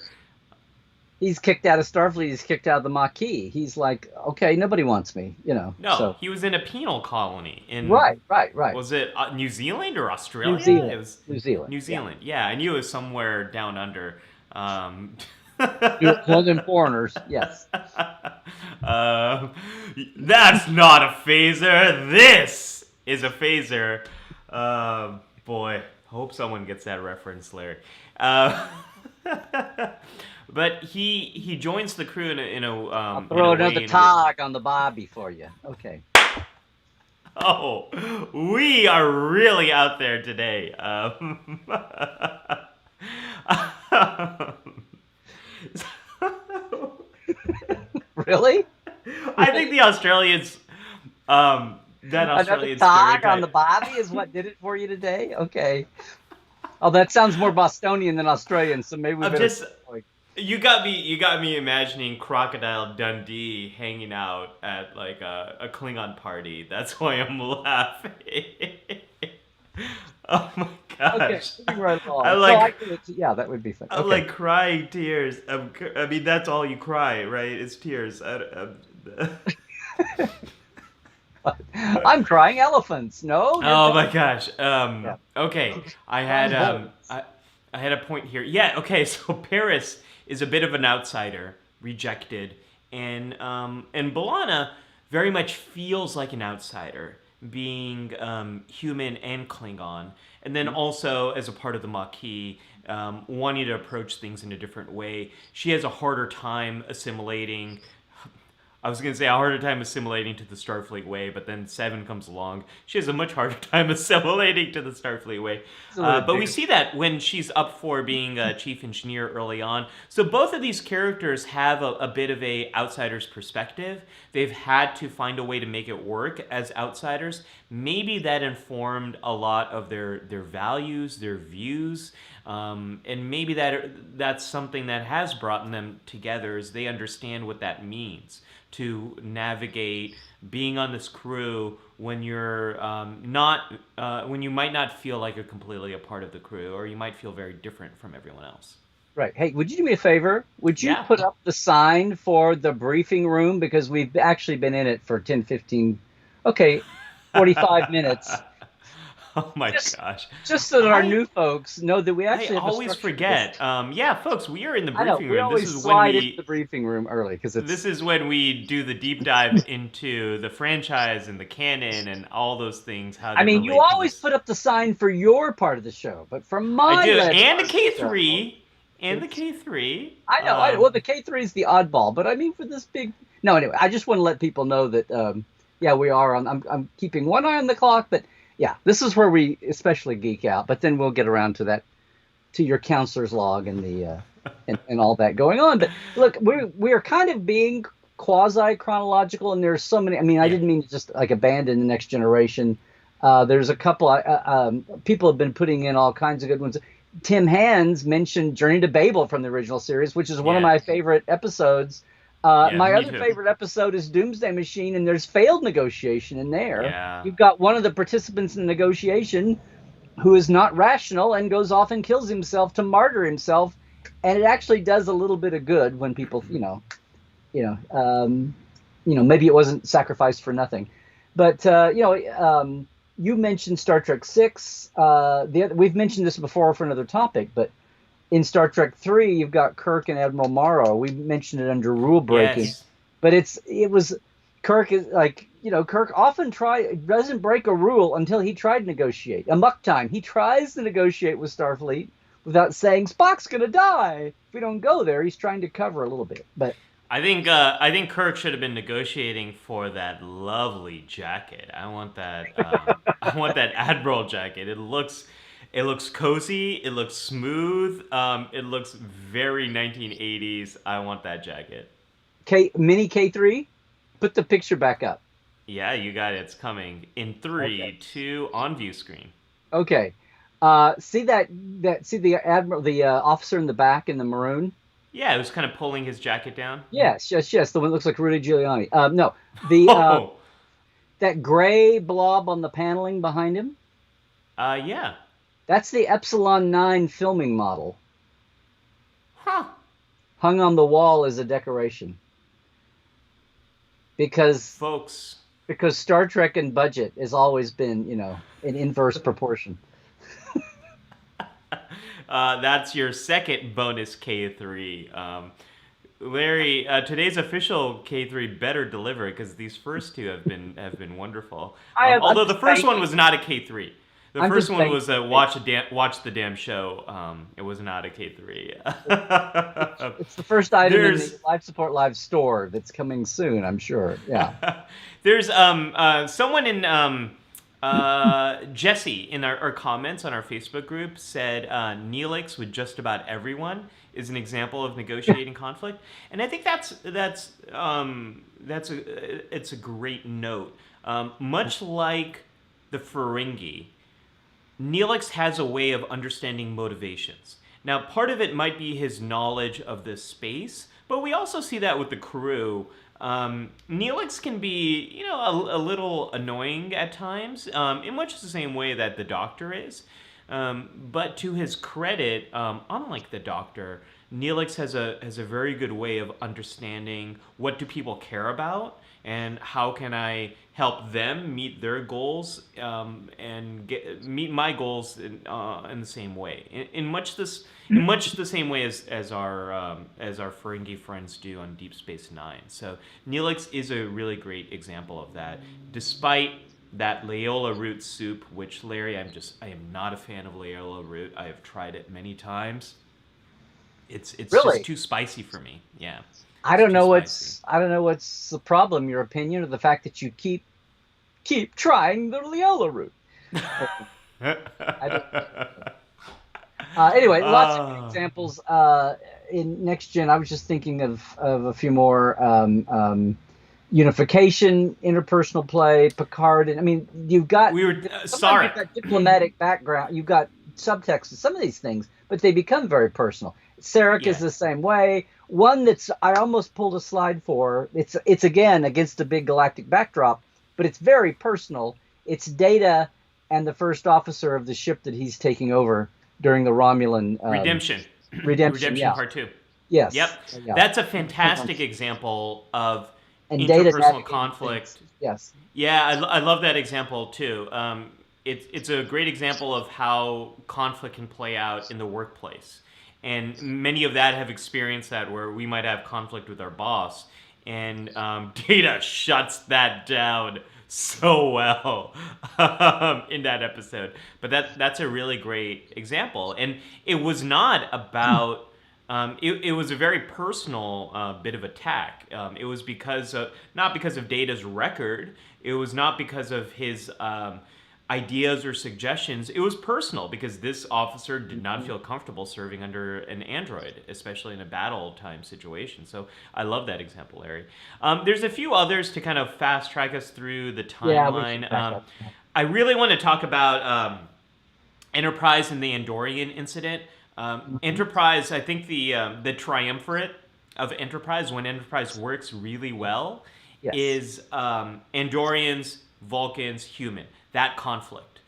He's kicked out of Starfleet. He's kicked out of the Maquis. He's like, okay, nobody wants me, No, so. He was in a penal colony in. Right. Was it New Zealand or Australia? New Zealand. It was New Zealand. New Zealand. Yeah, I knew it was somewhere down under. London foreigners. Yes. That's not a phaser. This is a phaser. Boy, hope someone gets that reference, Larry. But he joins the crew in a I'll throw another tog on the bobby for you. Okay. Oh, we are really out there today. Really? I think the Australians, that Australian another tog stereotype on the bobby is what did it for you today. Okay. Oh, that sounds more Bostonian than Australian, so maybe we better. You got me imagining Crocodile Dundee hanging out at like a Klingon party. That's why I'm laughing. Oh my gosh! Okay, right along. Yeah, that would be fun. I'm like crying tears. I mean, that's all you cry, right? It's tears. I'm crying elephants. No. Oh my gosh. Yeah. Okay, I had a point here. Yeah. Okay. So Paris is a bit of an outsider, rejected, and B'Elanna very much feels like an outsider, being human and Klingon, and then also as a part of the Maquis, wanting to approach things in a different way. She has a harder time assimilating. I was going to say a harder time assimilating to the Starfleet way, but then Seven comes along. She has a much harder time assimilating to the Starfleet way. But we see that when she's up for being a chief engineer early on. So both of these characters have a bit of a outsider's perspective. They've had to find a way to make it work as outsiders. Maybe that informed a lot of their values, their views. And maybe that's something that has brought them together, is they understand what that means to navigate being on this crew when you're not when you might not feel like you're completely a part of the crew, or you might feel very different from everyone else. Right. Hey, would you do me a favor? Would you Yeah. put up the sign for the briefing room? Because we've actually been in it for 10, 15, okay, 45 minutes. Oh my Just, gosh. just so that our I new folks know that we I actually have a always structure to this. forget. Yeah, folks, we are in the I know, briefing we room. This always is when slide into the we briefing room early because it's, this is when we do the deep dive into the franchise and the canon and all those things, how I they mean, you relate to always this. put up the sign for your part of the show, but for I my do, last and the part of the show, K3, and the it's, K3. I know. Well, the K3 is the oddball, but I mean, for this big, no, anyway, I just want to let people know that, yeah, we are on, I'm keeping one eye on the clock, but yeah, this is where we especially geek out, but then we'll get around to that, to your counselor's log and the, and all that going on. But look, we're kind of being quasi chronological, and there's so many. I mean, I Yeah. didn't mean to just like abandon the next generation. There's a couple. People have been putting in all kinds of good ones. Tim Hands mentioned Journey to Babel from the original series, which is one of Yeah. my favorite episodes. Yeah, My me other too. favorite episode is Doomsday Machine, and there's failed negotiation in there. Yeah. You've got one of the participants in the negotiation who is not rational and goes off and kills himself to martyr himself, and it actually does a little bit of good when people, you know, maybe it wasn't sacrificed for nothing. But you mentioned Star Trek Six. We've mentioned this before for another topic, but in Star Trek Three, you've got Kirk and Admiral Morrow. We mentioned it under rule breaking, Yes. but it was Kirk is like, Kirk often doesn't break a rule until he tried to negotiate. A muck time, he tries to negotiate with Starfleet without saying Spock's gonna die. If we don't go there, he's trying to cover a little bit, but. I think Kirk should have been negotiating for that lovely jacket. I want that. I want that Admiral jacket. It looks cozy. It looks smooth. It looks very 1980s. I want that jacket. Mini K3, put the picture back up. Yeah, you got it. It's coming in three, Okay. two, on view screen. Okay. See see the admiral, the officer in the back in the maroon. Yeah, it was kind of pulling his jacket down. Yes, yes, yes. The one that looks like Rudy Giuliani. No, the Oh, that gray blob on the paneling behind him. yeah. That's the Epsilon 9 filming model, Huh. hung on the wall as a decoration. Because Folks, Star Trek and budget has always been, in inverse proportion. that's your second bonus K3. Larry, today's official K3 better deliver, because these first two have been wonderful. I'm Although the just first one thanking- was not a K3. The I'm first just one was thanking- watch the damn show. It was not a K3. It's the first item in There's- the Life Support Live store that's coming soon, I'm sure. Yeah. There's someone in Jesse in our comments on our Facebook group said Neelix with just about everyone is an example of negotiating conflict, and I think it's a great note. Much like the Ferengi, Neelix has a way of understanding motivations. Now, part of it might be his knowledge of this space, but we also see that with the crew. Neelix can be, a little annoying at times, in much the same way that the Doctor is. But to his credit, unlike the Doctor, Neelix has a very good way of understanding what do people care about and how can I help them meet their goals, and meet my goals in the same way, in much the same way as our Ferengi friends do on Deep Space Nine. So Neelix is a really great example of that, despite that Leola root soup, which Larry, I am not a fan of Leola root. I have tried it many times. It's just Really? too spicy for me. Yeah, I it's don't too know spicy. what's I don't know what's the problem. Your opinion, or the fact that you keep trying the Leola route. I don't. Anyway, lots of good uh, examples. In next gen, I was just thinking of a few more. Unification, interpersonal play, Picard, and I mean, you've got we were sometimes Sarek. you've got diplomatic background, you've got subtext to some of these things, but they become very personal. Sarek is Yeah, the same way. One that's I almost pulled a slide for. It's again against a big galactic backdrop, but it's very personal. It's Data and the first officer of the ship that he's taking over during the Romulan Redemption, redemption. Redemption Yeah. Part Two. Yes. Yep, Yeah. that's a fantastic example of And Data's interpersonal navigating things. conflict. Yes. Yeah, I love that example too. It's a great example of how conflict can play out in the workplace. And many of that have experienced that where we might have conflict with our boss, and Data shuts that down so well in that episode. But that's a really great example. And it was not about it was a very personal bit of attack. It was because not because of Data's record. It was not because of his ideas or suggestions. It was personal because this officer did not feel comfortable serving under an android, especially in a battle time situation. So I love that example, Larry. There's a few others to kind of fast track us through the Yeah, we should timeline. back up. I really want to talk about Enterprise and the Andorian incident. Mhm. Enterprise, I think the triumvirate of Enterprise, when Enterprise works really well, Yes. is Andorians, Vulcans, human. That conflict.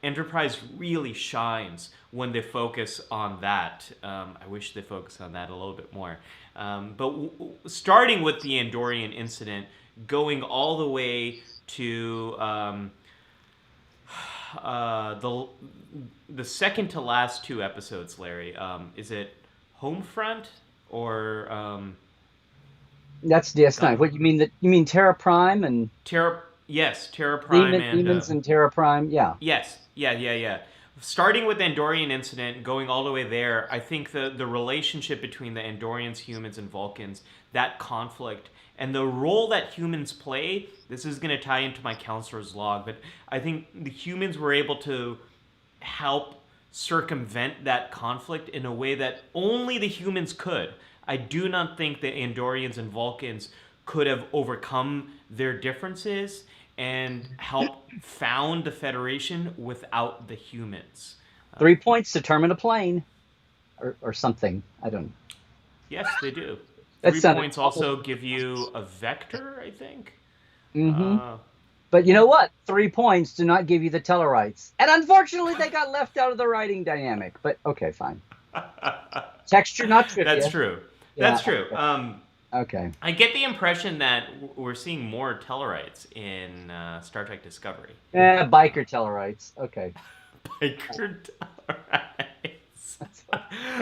Enterprise really shines when they focus on that. I wish they focused on that a little bit more. Starting with the Andorian incident, going all the way to the second to last two episodes, Larry. Is it Homefront or That's DS9. God, What you mean that you mean Terra Prime and Terra? Yes, Terra Prime and Demons and Terra Prime? Yeah. yes, yeah. Starting with the Andorian incident, going all the way there, I think the relationship between the Andorians, humans, and Vulcans, that conflict, and the role that humans play. This is going to tie into my counselor's log, but I think the humans were able to help circumvent that conflict in a way that only the humans could. I do not think the Andorians and Vulcans could have overcome their differences and help found the Federation without the humans. 3 points determine a plane or something. I don't know. Yes, they do. That Three sounded points almost. also give you a vector, I think. Mm-hmm. Uh, But you know what? 3 points do not give you the Tellarites. And unfortunately, they got left out of the writing dynamic. But okay, fine. Texture, not that's trivia. true. Yeah. That's true. Okay. Okay. I get the impression that we're seeing more Tellarites in Star Trek Discovery. Biker Tellarites. Okay. Biker Tellarites.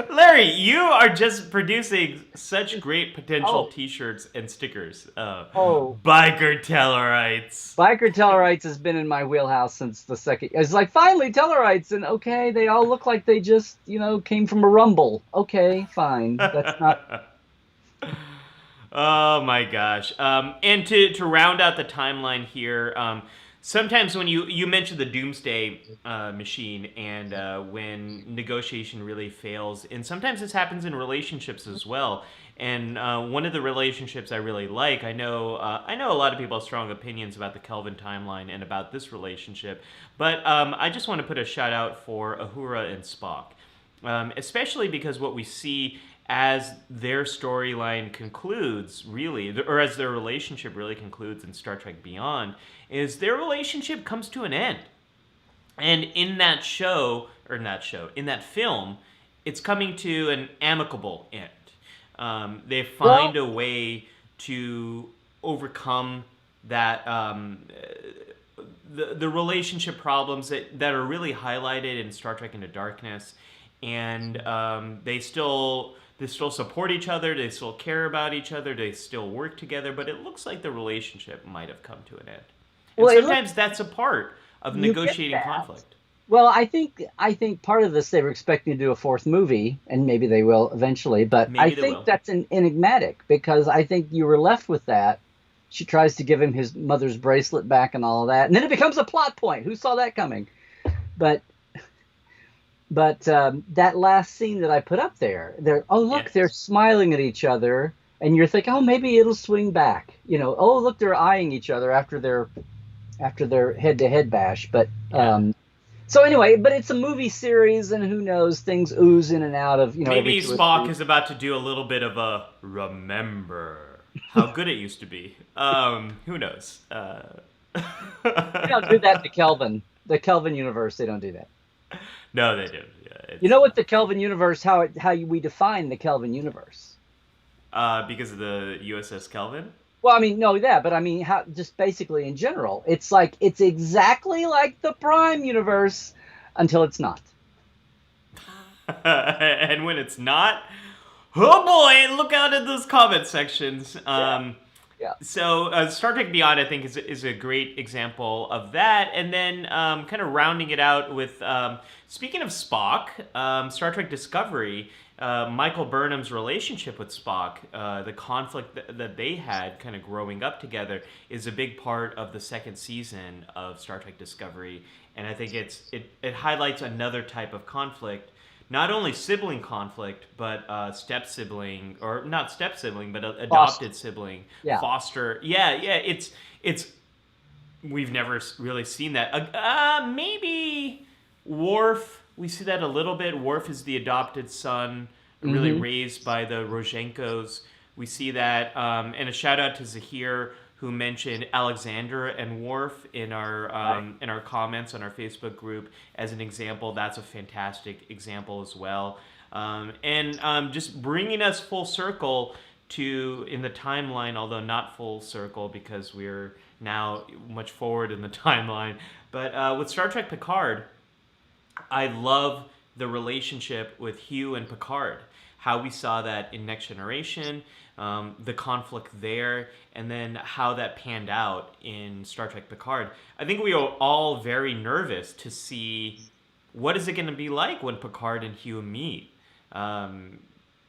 Larry, you are just producing such great potential Oh, T-shirts and stickers. oh. Biker Tellarites. Biker Tellarites has been in my wheelhouse since the second. It's like finally Tellarites, and okay, they all look like they just came from a rumble. Okay, fine. That's not. Oh my gosh. And to round out the timeline here, sometimes when you mentioned the Doomsday machine and when negotiation really fails, and sometimes this happens in relationships as well. And one of the relationships I really like, I know a lot of people have strong opinions about the Kelvin timeline and about this relationship, but I just want to put a shout out for Uhura and Spock, especially because what we see as their storyline concludes, really, or as their relationship really concludes in Star Trek Beyond, is their relationship comes to an end. And in that show, in that film, it's coming to an amicable end. They Well, find a way to overcome that the relationship problems that are really highlighted in Star Trek Into Darkness, and they still support each other, they still care about each other, they still work together, but it looks like the relationship might have come to an end, and well, it looks sometimes that's a part of you get negotiating that. conflict. Well, I think part of this they were expecting to do a fourth movie, and maybe they will eventually. But I Maybe they think will. that's enigmatic because I think you were left with that. She tries to give him his mother's bracelet back and all of that, and then it becomes a plot point. Who saw that coming? But that last scene that I put up there, they're oh Yeah. look, they're smiling at each other, and you're thinking, oh maybe it'll swing back. Oh look, they're eyeing each other after their head-to-head bash. But Yeah. so anyway, but it's a movie series, and who knows? Things ooze in and out of every Maybe 2 or 3. Spock is about to do a little bit of a remember how good it used to be. Who knows? They don't do that to Kelvin. The Kelvin universe, they don't do that. No, they do. Yeah, You it's know what the Kelvin universe? How we define the Kelvin universe? because of the USS Kelvin. Well, I mean, no, that, but I mean, how just basically in general, it's like it's exactly like the Prime universe until it's not. And when it's not, oh boy, look out at those comment sections. Yeah, yeah, So Star Trek Beyond, I think, is a great example of that. And then kind of rounding it out with, speaking of Spock, Star Trek Discovery, Michael Burnham's relationship with Spock, the conflict that they had kind of growing up together, is a big part of the second season of Star Trek Discovery. And I think it highlights another type of conflict, not only sibling conflict, but step sibling, or not step sibling, but Foster. adopted sibling, Yeah, foster. Yeah, yeah. It's we've never really seen that. Maybe Worf. We see that a little bit. Worf is the adopted son, really hmm raised by the Rozhenkos. We see that, and a shout out to Zahir who mentioned Alexander and Worf right. in our comments on our Facebook group as an example. That's a fantastic example as well, and just bringing us full circle to in the timeline, although not full circle because we're now much forward in the timeline. But with Star Trek Picard, I love the relationship with Hugh and Picard. How we saw that in Next Generation, the conflict there, and then how that panned out in Star Trek Picard. I think we are all very nervous to see what is it going to be like when Picard and Hugh meet. Um,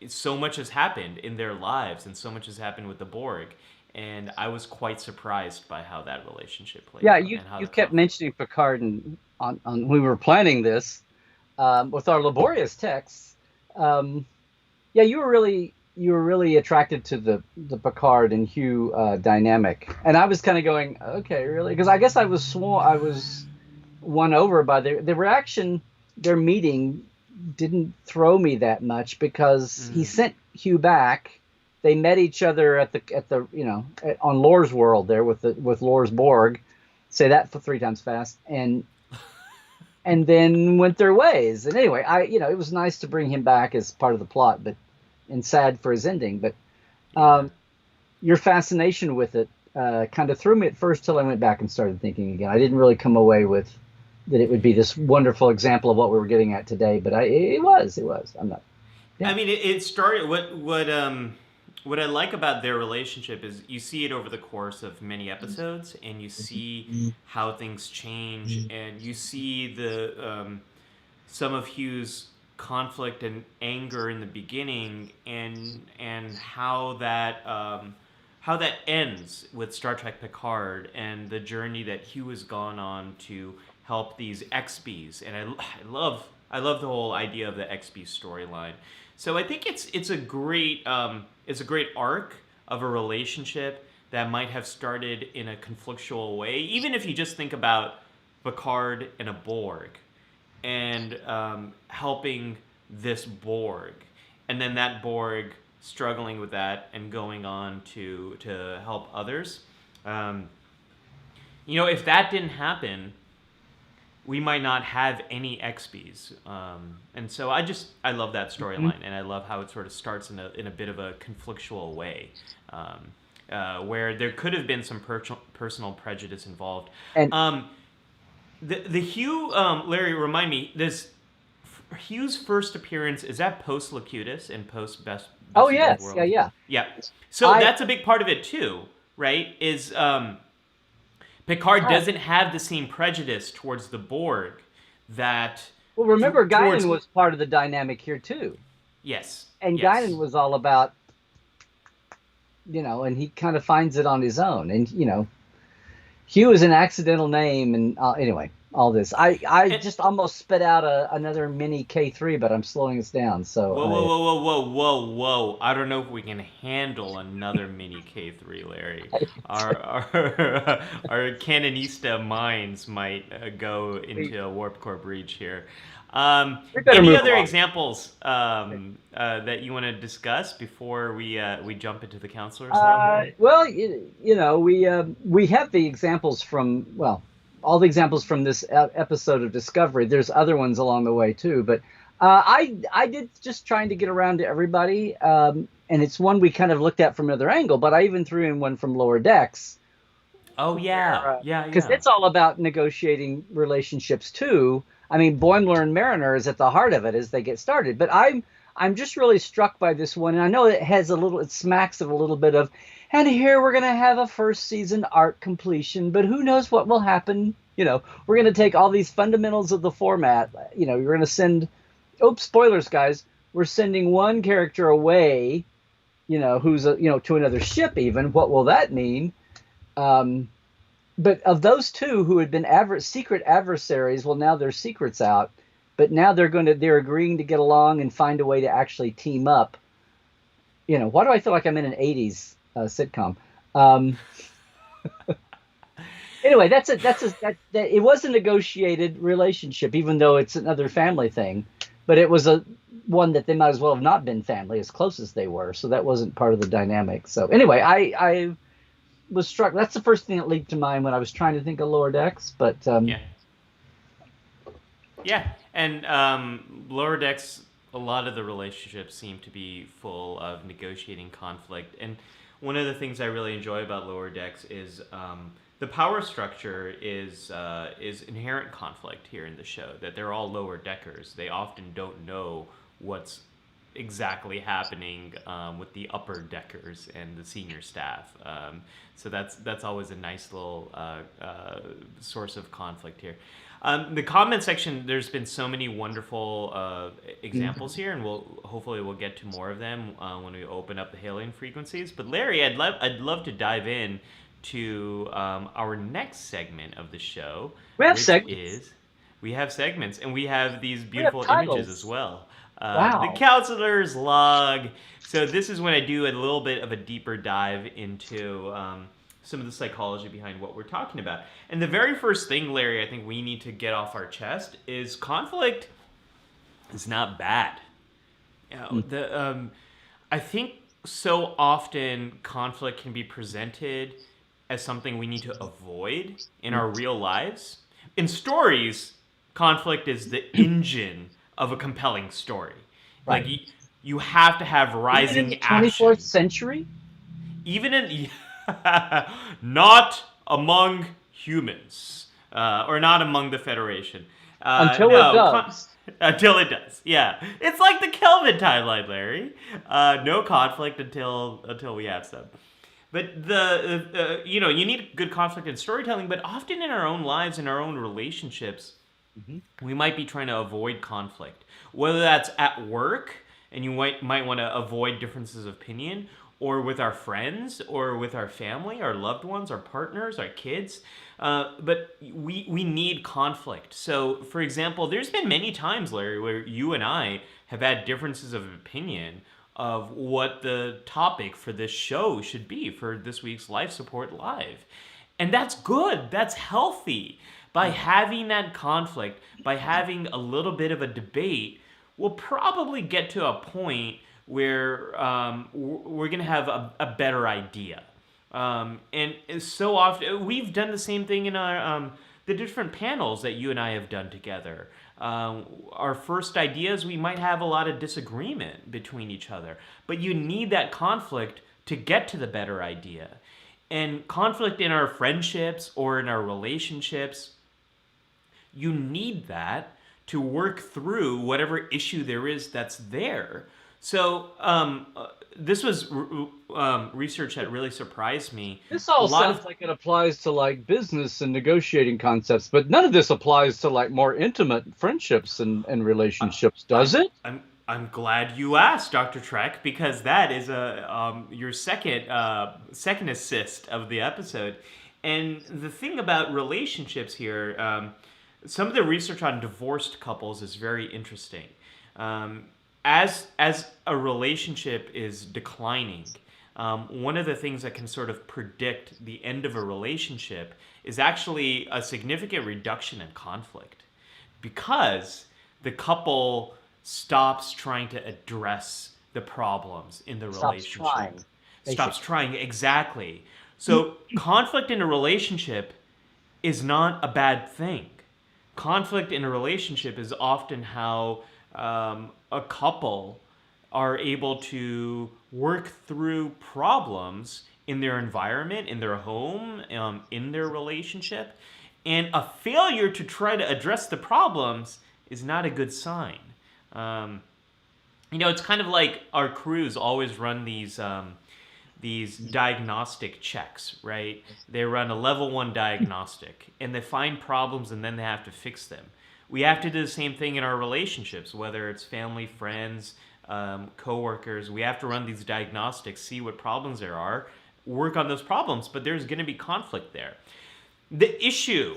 so much has happened in their lives, and so much has happened with the Borg. And I was quite surprised by how that relationship played Yeah, out you and how you the kept conflict. mentioning Picard, and on we were planning this with our laborious texts. Um, yeah, you were really attracted to the Picard and Hugh dynamic, and I was kind of going, okay, really, because I guess I was won over by the reaction. Their meeting didn't throw me that much because he Mm. sent Hugh back. They met each other at the on Lore's world there with Lore's Borg. Say that for 3 times fast, and then went their ways. And anyway, it was nice to bring him back as part of the plot, but and sad for his ending. But Yeah. um, your fascination with it kind of threw me at first till I went back and started thinking again. I didn't really come away with that it would be this wonderful example of what we were getting at today, but it was. I'm not. Yeah. I mean, it started. What I like about their relationship is you see it over the course of many episodes, and you see how things change, and you see the some of Hugh's conflict and anger in the beginning, and how that ends with Star Trek Picard and the journey that Hugh has gone on to help these XBs, and I love the whole idea of the XB storyline. So I think it's a great arc of a relationship that might have started in a conflictual way, even if you just think about Picard and a Borg and helping this Borg, and then that Borg struggling with that and going on to help others. Um, if that didn't happen, we might not have any XPs. And so I love that storyline, and I love how it sort of starts in a bit of a conflictual way, where there could have been some personal prejudice involved. And The Hugh, Larry, remind me, this Hugh's first appearance, is that post Locutus and post Best oh of Both yes, yeah, Worlds? yeah. Yeah. So I that's a big part of it too, right? Is Picard I doesn't have the same prejudice towards the Borg that well remember towards Guinan was part of the dynamic here too, yes, and Guinan yes. was all about and he kind of finds it on his own, and Hugh is an accidental name, and anyway, all this. I And just almost spit out another mini K3, but I'm slowing us down. So whoa, whoa, whoa, whoa, whoa, whoa, whoa! I don't know if we can handle another mini K3, Larry. Our canonista minds might go into a warp core breach here. we better Any move other along. examples that you want to discuss before we jump into the counselor's log, Larry? Well, we have the examples from all the examples from this episode of Discovery. There's other ones along the way too, but I did just trying to get around to everybody, and it's one we kind of looked at from another angle. But I even threw in one from Lower Decks, Oh yeah, yeah, because yeah. it's all about negotiating relationships too. I mean, Boimler and Mariner is at the heart of it as they get started. But I'm just really struck by this one, and I know it smacks of a little bit of, and here we're gonna have a first season arc completion, but who knows what will happen? We're gonna take all these fundamentals of the format. You're gonna send, oops, spoilers, guys. We're sending one character away, who's to another ship. Even what will that mean? Um, but of those two who had been secret adversaries, well, now their secret's out. But now they're agreeing to get along and find a way to actually team up. Why do I feel like I'm in an '80s sitcom? Um, anyway, it was a negotiated relationship, even though it's another family thing. But it was a one that they might as well have not been family, as close as they were. So that wasn't part of the dynamic. So anyway, I was struck. That's the first thing that leaped to mind when I was trying to think of Lower Decks. But Yeah. Yeah, and Lower Decks, a lot of the relationships seem to be full of negotiating conflict. And one of the things I really enjoy about Lower Decks is the power structure is inherent conflict here in the show. That they're all lower deckers. They often don't know what's exactly happening with the upper deckers and the senior staff. So that's always a nice little source of conflict here. The comment section, there's been so many wonderful examples here, and hopefully we'll get to more of them when we open up the hailing frequencies. But Larry, I'd love to dive in to our next segment of the show, we have which segments. is we have segments, and we have these We have beautiful images as titles. well. The Wow. counselor's log. So this is when I do a little bit of a deeper dive into some of the psychology behind what we're talking about. And the very first thing, Larry, I think we need to get off our chest is conflict is not bad. I think so often conflict can be presented as something we need to avoid in our real lives. In stories, conflict is the engine of a compelling story. Like Right. you have to have Even in the rising 24th action. century? Even in not among humans, or not among the Federation. Until it No, does. until it does. Yeah, it's like the Kelvin timeline, Larry. No conflict until we have some. But you need good conflict in storytelling. But often in our own lives, in our own relationships, Mhm. we might be trying to avoid conflict, whether that's at work and you might want to avoid differences of opinion, or with our friends, or with our family, our loved ones, our partners, our kids. But we need conflict. So, for example, there's been many times, Larry, where you and I have had differences of opinion of what the topic for this show should be for this week's Life Support Live. And that's good. That's healthy. By having that conflict, by having a little bit of a debate, we'll probably get to a point where we're going to have a better idea. And so often, we've done the same thing in our the different panels that you and I have done together. Our first ideas, we might have a lot of disagreement between each other, but you need that conflict to get to the better idea. And conflict in our friendships or in our relationships, you need that to work through whatever issue there is that's there. So this was research that really surprised me. This A all lot sounds of like it applies to like business and negotiating concepts, but none of this applies to like more intimate friendships and relationships, does I'm it? I'm glad you asked, Dr. Trek, because that is your second assist of the episode. And the thing about relationships here, some of the research on divorced couples is very interesting. Um, as a relationship is declining, one of the things that can sort of predict the end of a relationship is actually a significant reduction in conflict, because the couple stops trying to address the problems in the Stops relationship. trying, Stops basically. trying, exactly. So, conflict in a relationship is not a bad thing. Conflict in a relationship is often how a couple are able to work through problems in their environment, in their home, in their relationship. And a failure to try to address the problems is not a good sign. Um, it's kind of like our crews always run these diagnostic checks, right? They run a level 1 diagnostic and they find problems and then they have to fix them. We have to do the same thing in our relationships, whether it's family, friends, coworkers. We have to run these diagnostics, see what problems there are, work on those problems, but there's going to be conflict there. The issue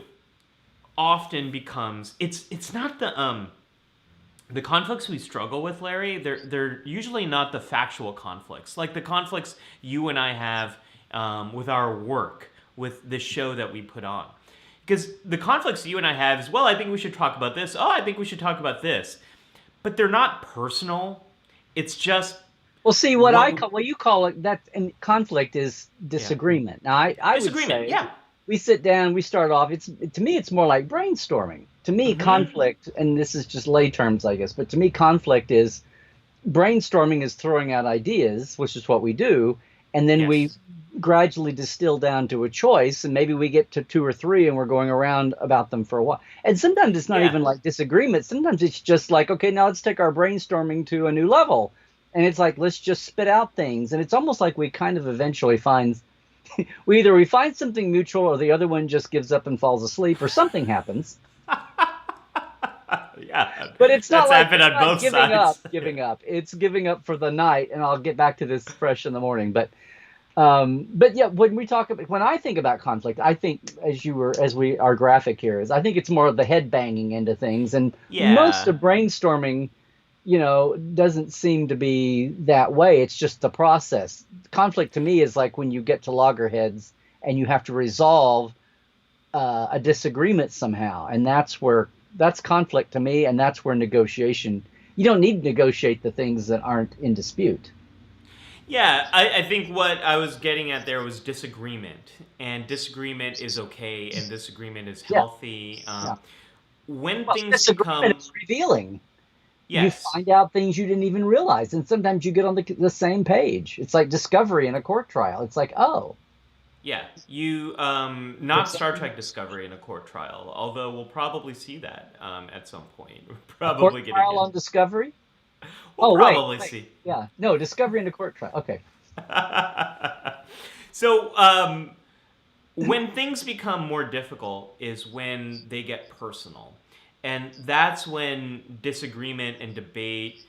often becomes it's not the conflicts we struggle with, Larry. They're usually not the factual conflicts, like the conflicts you and I have with our work, with this show that we put on. Because the conflicts you and I have is, well, I think we should talk about this. Oh, I think we should talk about this. But they're not personal. It's just Well, see, what. what you call it, that and conflict is Yeah, disagreement. Now, I would disagreement. say Yeah. we sit down, we start off. To me, it's more like brainstorming. To me, Mm-hmm. conflict, and this is just lay terms, I guess, but to me, conflict is brainstorming is throwing out ideas, which is what we do, and then we Yes. gradually distill down to a choice, and maybe we get to two or three, and we're going around about them for a while. And sometimes it's not Yeah. even like disagreement. Sometimes it's just like, okay, now let's take our brainstorming to a new level, and it's like let's just spit out things, and it's almost like we kind of eventually find we find something mutual, or the other one just gives up and falls asleep, or something happens. Yeah. But it's not That's like happened it's on not both sides. giving up. It's giving up for the night, and I'll get back to this fresh in the morning. But yeah, when I think about conflict, I think as we our graphic here is, I think it's more of the head banging into things, and most Yeah. of brainstorming, doesn't seem to be that way. It's just the process. Conflict to me is like when you get to loggerheads and you have to resolve a disagreement somehow, and that's conflict to me, and that's where negotiation. You don't need to negotiate the things that aren't in dispute. Yeah, I think what I was getting at there was disagreement, and disagreement is okay, and disagreement is Yeah, healthy. yeah. When Well, things disagreement become, is revealing. You yes, find out things you didn't even realize, and sometimes you get on the same page. It's like discovery in a court trial. It's like, oh, yeah, you not Star Trek Discovery in a court trial, although we'll probably see that at some point. We're a court probably gonna trial get, on discovery. we'll Oh, probably wait, see. yeah, no, discovery in a court trial. Okay, So when things become more difficult is when they get personal. And that's when disagreement and debate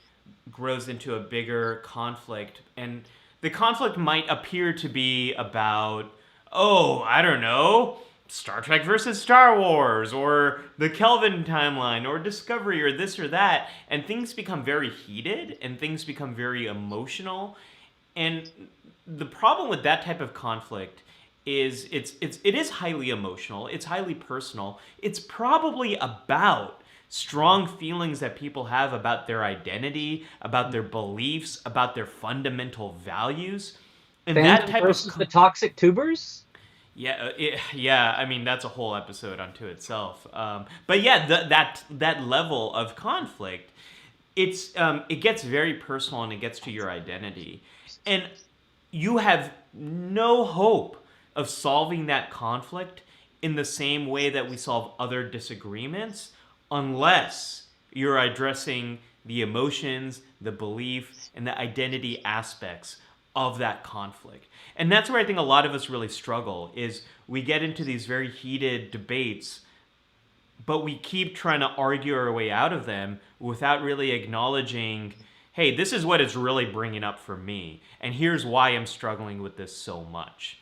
grows into a bigger conflict. And the conflict might appear to be about, oh, I don't know, Star Trek versus Star Wars, or the Kelvin timeline, or Discovery, or this or that. And things become very heated and things become very emotional. And the problem with that type of conflict is it is highly emotional, it's highly personal, it's probably about strong feelings that people have about their identity, about their beliefs, about their fundamental values. And that fandom type of versus the toxic tubers. Yeah. I mean, that's a whole episode unto itself. But yeah, that level of conflict, it gets very personal and it gets to your identity, and you have no hope of solving that conflict in the same way that we solve other disagreements unless you're addressing the emotions, the belief, and the identity aspects of that conflict. And that's where I think a lot of us really struggle is we get into these very heated debates, but we keep trying to argue our way out of them without really acknowledging, hey, this is what it's really bringing up for me, and here's why I'm struggling with this so much.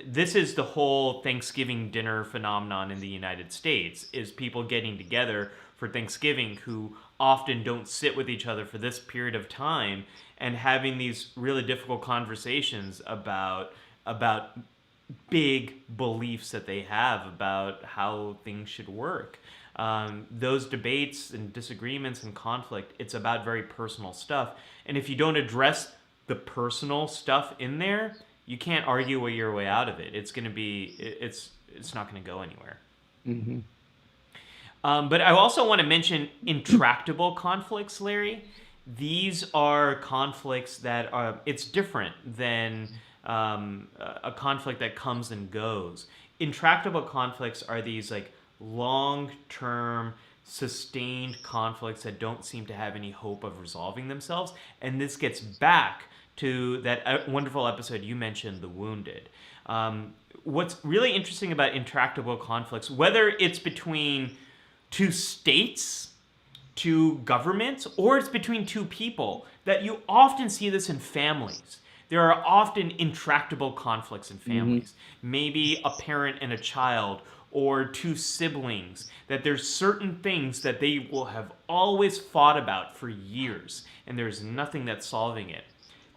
This is the whole Thanksgiving dinner phenomenon in the United States, is people getting together for Thanksgiving who often don't sit with each other for this period of time and having these really difficult conversations about big beliefs that they have about how things should work. Those debates and disagreements and conflict, it's about very personal stuff. And if you don't address the personal stuff in there, you can't argue your way out of it. It's not going to go anywhere. Mm-hmm. But I also want to mention intractable conflicts, Larry. These are conflicts that are, it's different than a conflict that comes and goes. Intractable conflicts are these like long-term, sustained conflicts that don't seem to have any hope of resolving themselves. And this gets back to that wonderful episode you mentioned, The Wounded. What's really interesting about intractable conflicts, whether it's between two states, two governments, or it's between two people, that you often see this in families. There are often intractable conflicts in families. Maybe a parent and a child, or two siblings, that there's certain things that they will have always fought about for years, and there's nothing that's solving it.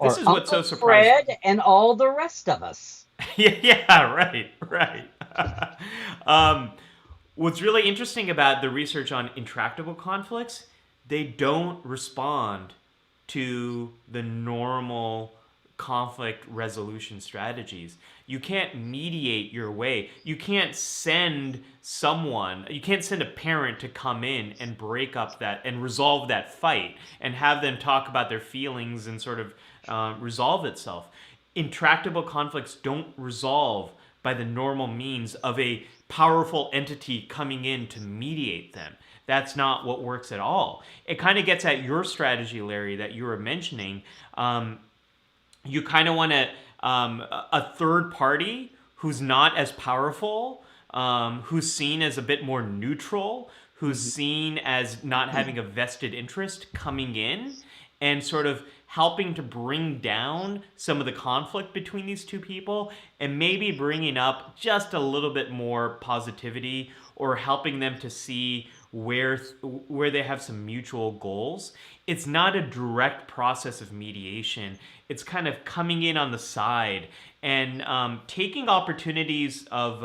This Or is what's so Uncle surprising. Fred and all the rest of us. Yeah, right. What's really interesting about the research on intractable conflicts, they don't respond to the normal conflict resolution strategies. You can't mediate your way. You can't send a parent to come in and break up that and resolve that fight and have them talk about their feelings and sort of resolve itself. Intractable conflicts don't resolve by the normal means of a powerful entity coming in to mediate them. That's not what works at all. It kind of gets at your strategy, Larry, that you were mentioning. You kind of want a third party who's not as powerful, who's seen as a bit more neutral, who's seen as not having a vested interest coming in and sort of helping to bring down some of the conflict between these two people and maybe bringing up just a little bit more positivity or helping them to see where they have some mutual goals. It's not a direct process of mediation. It's kind of coming in on the side and taking opportunities of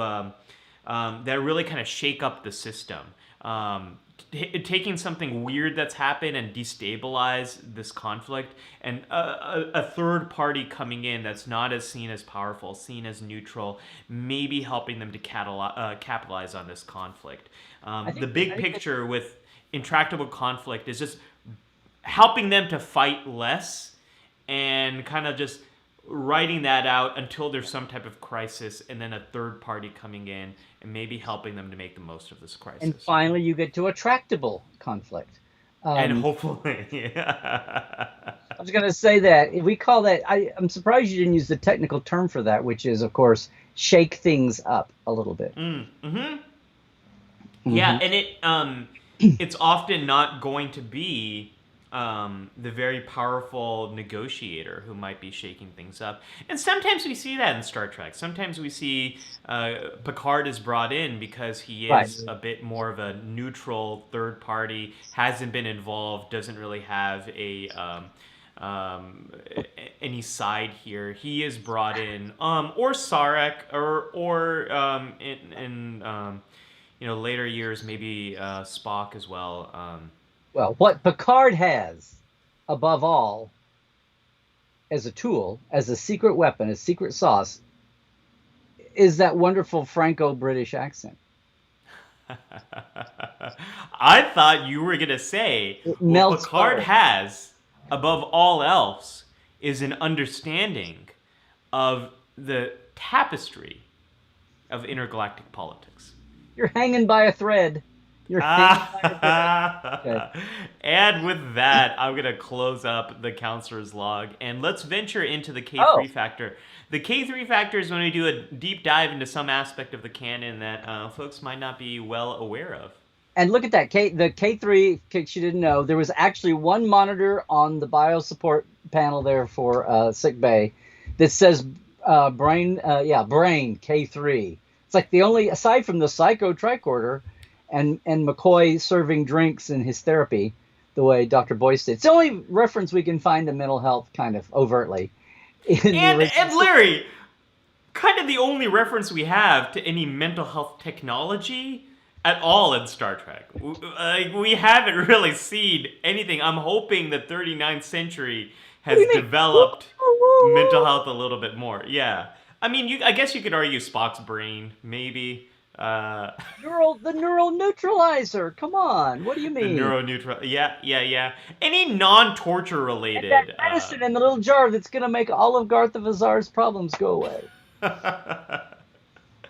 that really kind of shake up the system. Taking something weird that's happened and destabilize this conflict, and a third party coming in that's not as seen as powerful, seen as neutral, maybe helping them to capitalize on this conflict. The big picture with intractable conflict is just helping them to fight less and kind of just writing that out until there's some type of crisis, and then a third party coming in and maybe helping them to make the most of this crisis. And finally, you get to a tractable conflict. And hopefully, yeah. I was going to say that we call that. I'm surprised you didn't use the technical term for that, which is, of course, shake things up a little bit. Yeah, and it's often not going to be the very powerful negotiator who might be shaking things up. And sometimes we see that in Star Trek. Sometimes we see Picard is brought in because he is a bit more of a neutral third party, hasn't been involved, doesn't really have any side here. He is brought in, or Sarek, or in later years maybe Spock as well. Well, what Picard has, above all, as a tool, as a secret weapon, a secret sauce, is that wonderful Franco-British accent. I thought you were gonna say It what melts Picard butter. has above all else is an understanding of the tapestry of intergalactic politics. You're hanging by a thread. You're hanging by a thread. Okay. And with that, I'm going to close up the counselor's log and let's venture into the Oh, K3 factor. The K3 factor is when we do a deep dive into some aspect of the canon that folks might not be well aware of. and look at that. The K3, in case you didn't know, there was actually one monitor on the bio support panel there for sick bay that says brain K3. It's like the only, aside from the psycho tricorder and McCoy serving drinks in his therapy, the way Dr. Boyce did. It's the only reference we can find to mental health kind of overtly in the original. And Larry, kind of the only reference we have to any mental health technology at all in Star Trek. We haven't really seen anything. I'm hoping the 39th century has developed mental health a little bit more. Yeah. I mean, I guess you could argue Spock's brain, maybe. The neural neutralizer. Come on. What do you mean? The neuroneutral. Yeah. Any non-torture related. And that medicine in the little jar that's going to make all of Garth of Azar's problems go away. The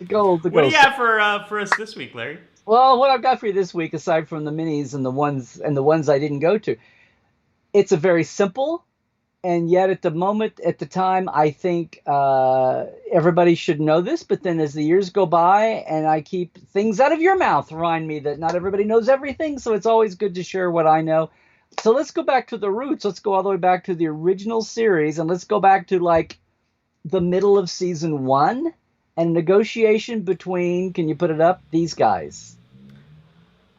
gold. What do you have for us this week, Larry? Well, what I've got for you this week, aside from the minis and the ones I didn't go to, it's a very simple, and yet at the time, I think everybody should know this. But then as the years go by, and I keep things out of your mouth, remind me that not everybody knows everything. So it's always good to share what I know. So let's go back to the roots. Let's go all the way back to the original series, and let's go back to like the middle of season 1 and negotiation between, can you put it up, these guys.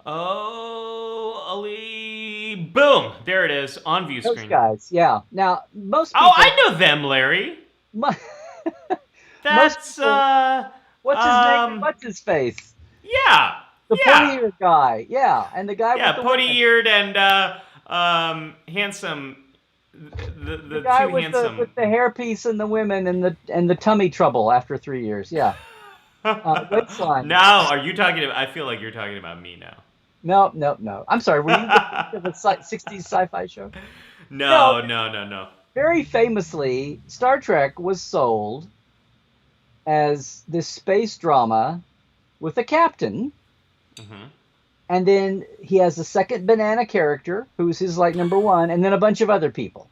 Oh, Ali. Boom. There it is on view Those screen. guys, yeah. Now, most people... Oh, I know them, Larry. That's, What's his name? What's his face? Yeah. The pointy-eared guy, yeah. And the guy with the... pointy-eared and handsome... The guy two with handsome... with the hairpiece and the women and the tummy trouble after 3 years, yeah. Waistline. Now, are you talking about... I feel like you're talking about me now. No. I'm sorry, were you the 60s sci-fi show? No. Very famously, Star Trek was sold as this space drama with a captain, and then he has a second banana character, who's his like number 1, and then a bunch of other people.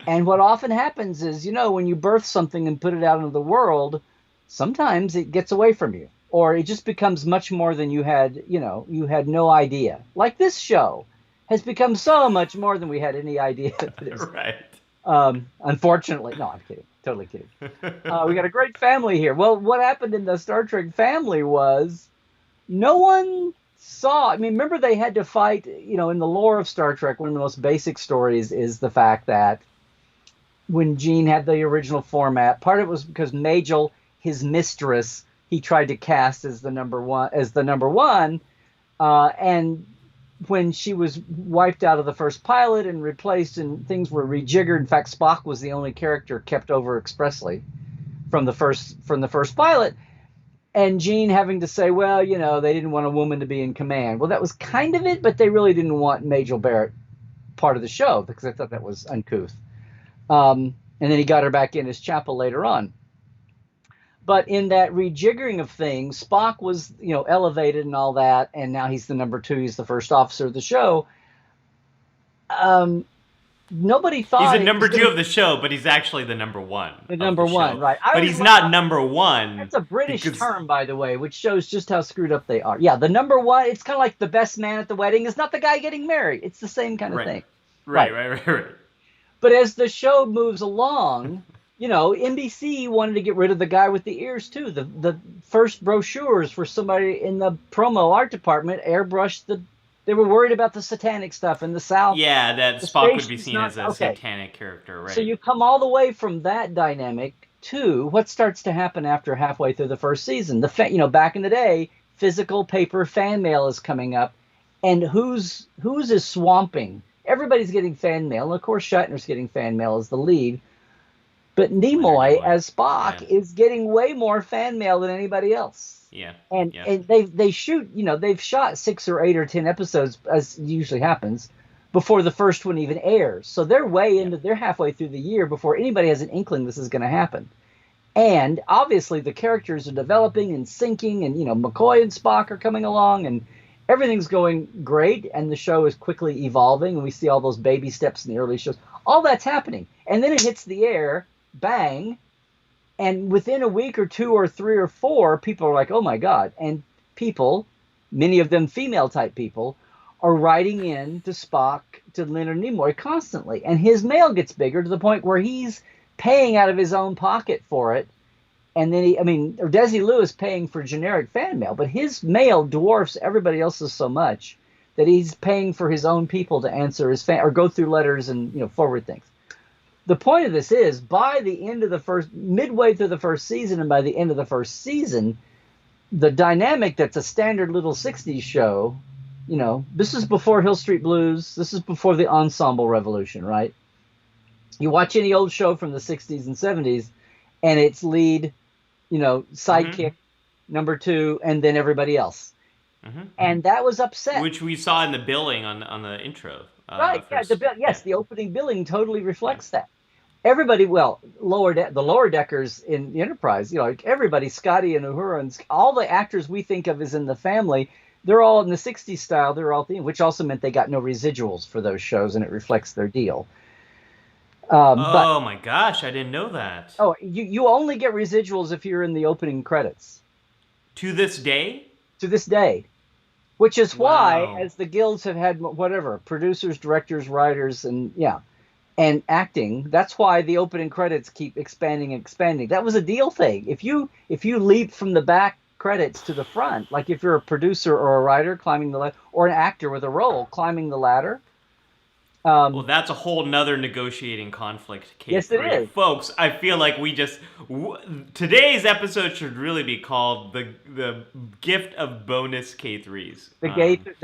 And what often happens is, when you birth something and put it out into the world, sometimes it gets away from you. Or it just becomes much more than you had no idea. Like this show has become so much more than we had any idea that it is. Right. Unfortunately. No, I'm kidding. Totally kidding. We got a great family here. Well, what happened in the Star Trek family was no one saw... I mean, remember they had to fight, in the lore of Star Trek, one of the most basic stories is the fact that when Gene had the original format, part of it was because Majel, his mistress, he tried to cast as the number one, and when she was wiped out of the first pilot and replaced, and things were rejiggered. In fact, Spock was the only character kept over expressly from the first pilot, and Gene having to say, well, they didn't want a woman to be in command. Well, that was kind of it, but they really didn't want Majel Barrett part of the show because I thought that was uncouth. And then he got her back in as Chapel later on. But in that rejiggering of things, Spock was, elevated and all that, and now he's the number 2. He's the first officer of the show. Nobody thought he's the number 2 of the show, but he's actually the number 1. The number 1, show. right? But he's not number 1. That's a British term, by the way, which shows just how screwed up they are. Yeah, the number 1. It's kind of like the best man at the wedding is not the guy getting married. It's the same kind of thing. Right. But as the show moves along. NBC wanted to get rid of the guy with the ears, too. The first brochures for somebody in the promo art department airbrushed they were worried about the satanic stuff in the South. Yeah, that Spock would be seen as a satanic character, right? So you come all the way from that dynamic to what starts to happen after halfway through the first season. Back in the day, physical paper fan mail is coming up, and who's is swamping? Everybody's getting fan mail, and of course Shatner's getting fan mail as the lead. But Leonard Nimoy Nimoy. as Spock Yeah. is getting way more fan mail than anybody else. Yeah. And Yeah. and they shoot, they've shot 6 or 8 or 10 episodes, as usually happens, before the first one even airs. So they're halfway through the year before anybody has an inkling this is going to happen. And obviously the characters are developing and sinking, and McCoy and Spock are coming along, and everything's going great, and the show is quickly evolving, and we see all those baby steps in the early shows. All that's happening. And then it hits the air, bang, and within a week or 2 or 3 or 4, people are like, oh my God. And people, many of them female type people, are writing in to Spock, to Leonard Nimoy constantly. And his mail gets bigger to the point where he's paying out of his own pocket for it. And then Desi Lewis paying for generic fan mail, but his mail dwarfs everybody else's so much that he's paying for his own people to answer his fan or go through letters and forward things. The point of this is, by the end of midway through the first season, and by the end of the first season, the dynamic that's a standard little 60s show, this is before Hill Street Blues, this is before the ensemble revolution, right? You watch any old show from the 60s and 70s, and it's lead, sidekick, number 2, and then everybody else. And that was upset. Which we saw in the billing on the intro. Right, the opening billing totally reflects that. Everybody, the lower deckers in the Enterprise, everybody, Scotty and Uhura, and all the actors we think of as in the family, they're all in the 60s style, they're all which also meant they got no residuals for those shows, and it reflects their deal. Oh my gosh, I didn't know that. Oh, you only get residuals if you're in the opening credits. To this day? To this day. Which is why, as the guilds have had producers, directors, writers, and acting, that's why the opening credits keep expanding and expanding. That was a deal thing. If you leap from the back credits to the front, like if you're a producer or a writer climbing the ladder, or an actor with a role climbing the ladder. Well, that's a whole nother negotiating conflict case. Yes, it is. Folks, I feel like today's episode should really be called the gift of bonus K3s. The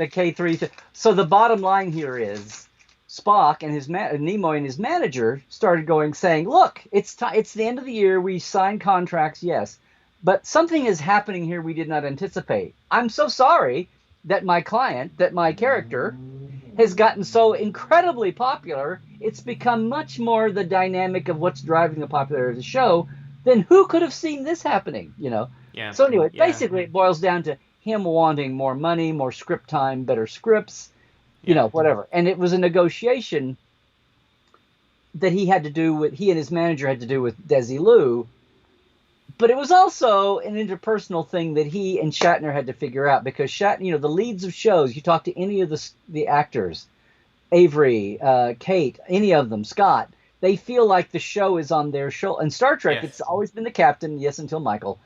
K3s. So the bottom line here is Spock and Nimoy and his manager started saying, look, it's the end of the year. We signed contracts, yes, but something is happening here we did not anticipate. I'm so sorry that my character has gotten so incredibly popular. It's become much more the dynamic of what's driving the popularity of the show than who could have seen this happening, Yeah. So anyway, basically it boils down to him wanting more money, more script time, better scripts, whatever. And it was a negotiation that he and his manager had to do with Desi Lu. But it was also an interpersonal thing that he and Shatner had to figure out, because Shatner, the leads of shows, you talk to any of the actors, Avery, Kate, any of them, Scott, they feel like the show is on their shoulder. In Star Trek, It's always been the captain, yes, until Michael.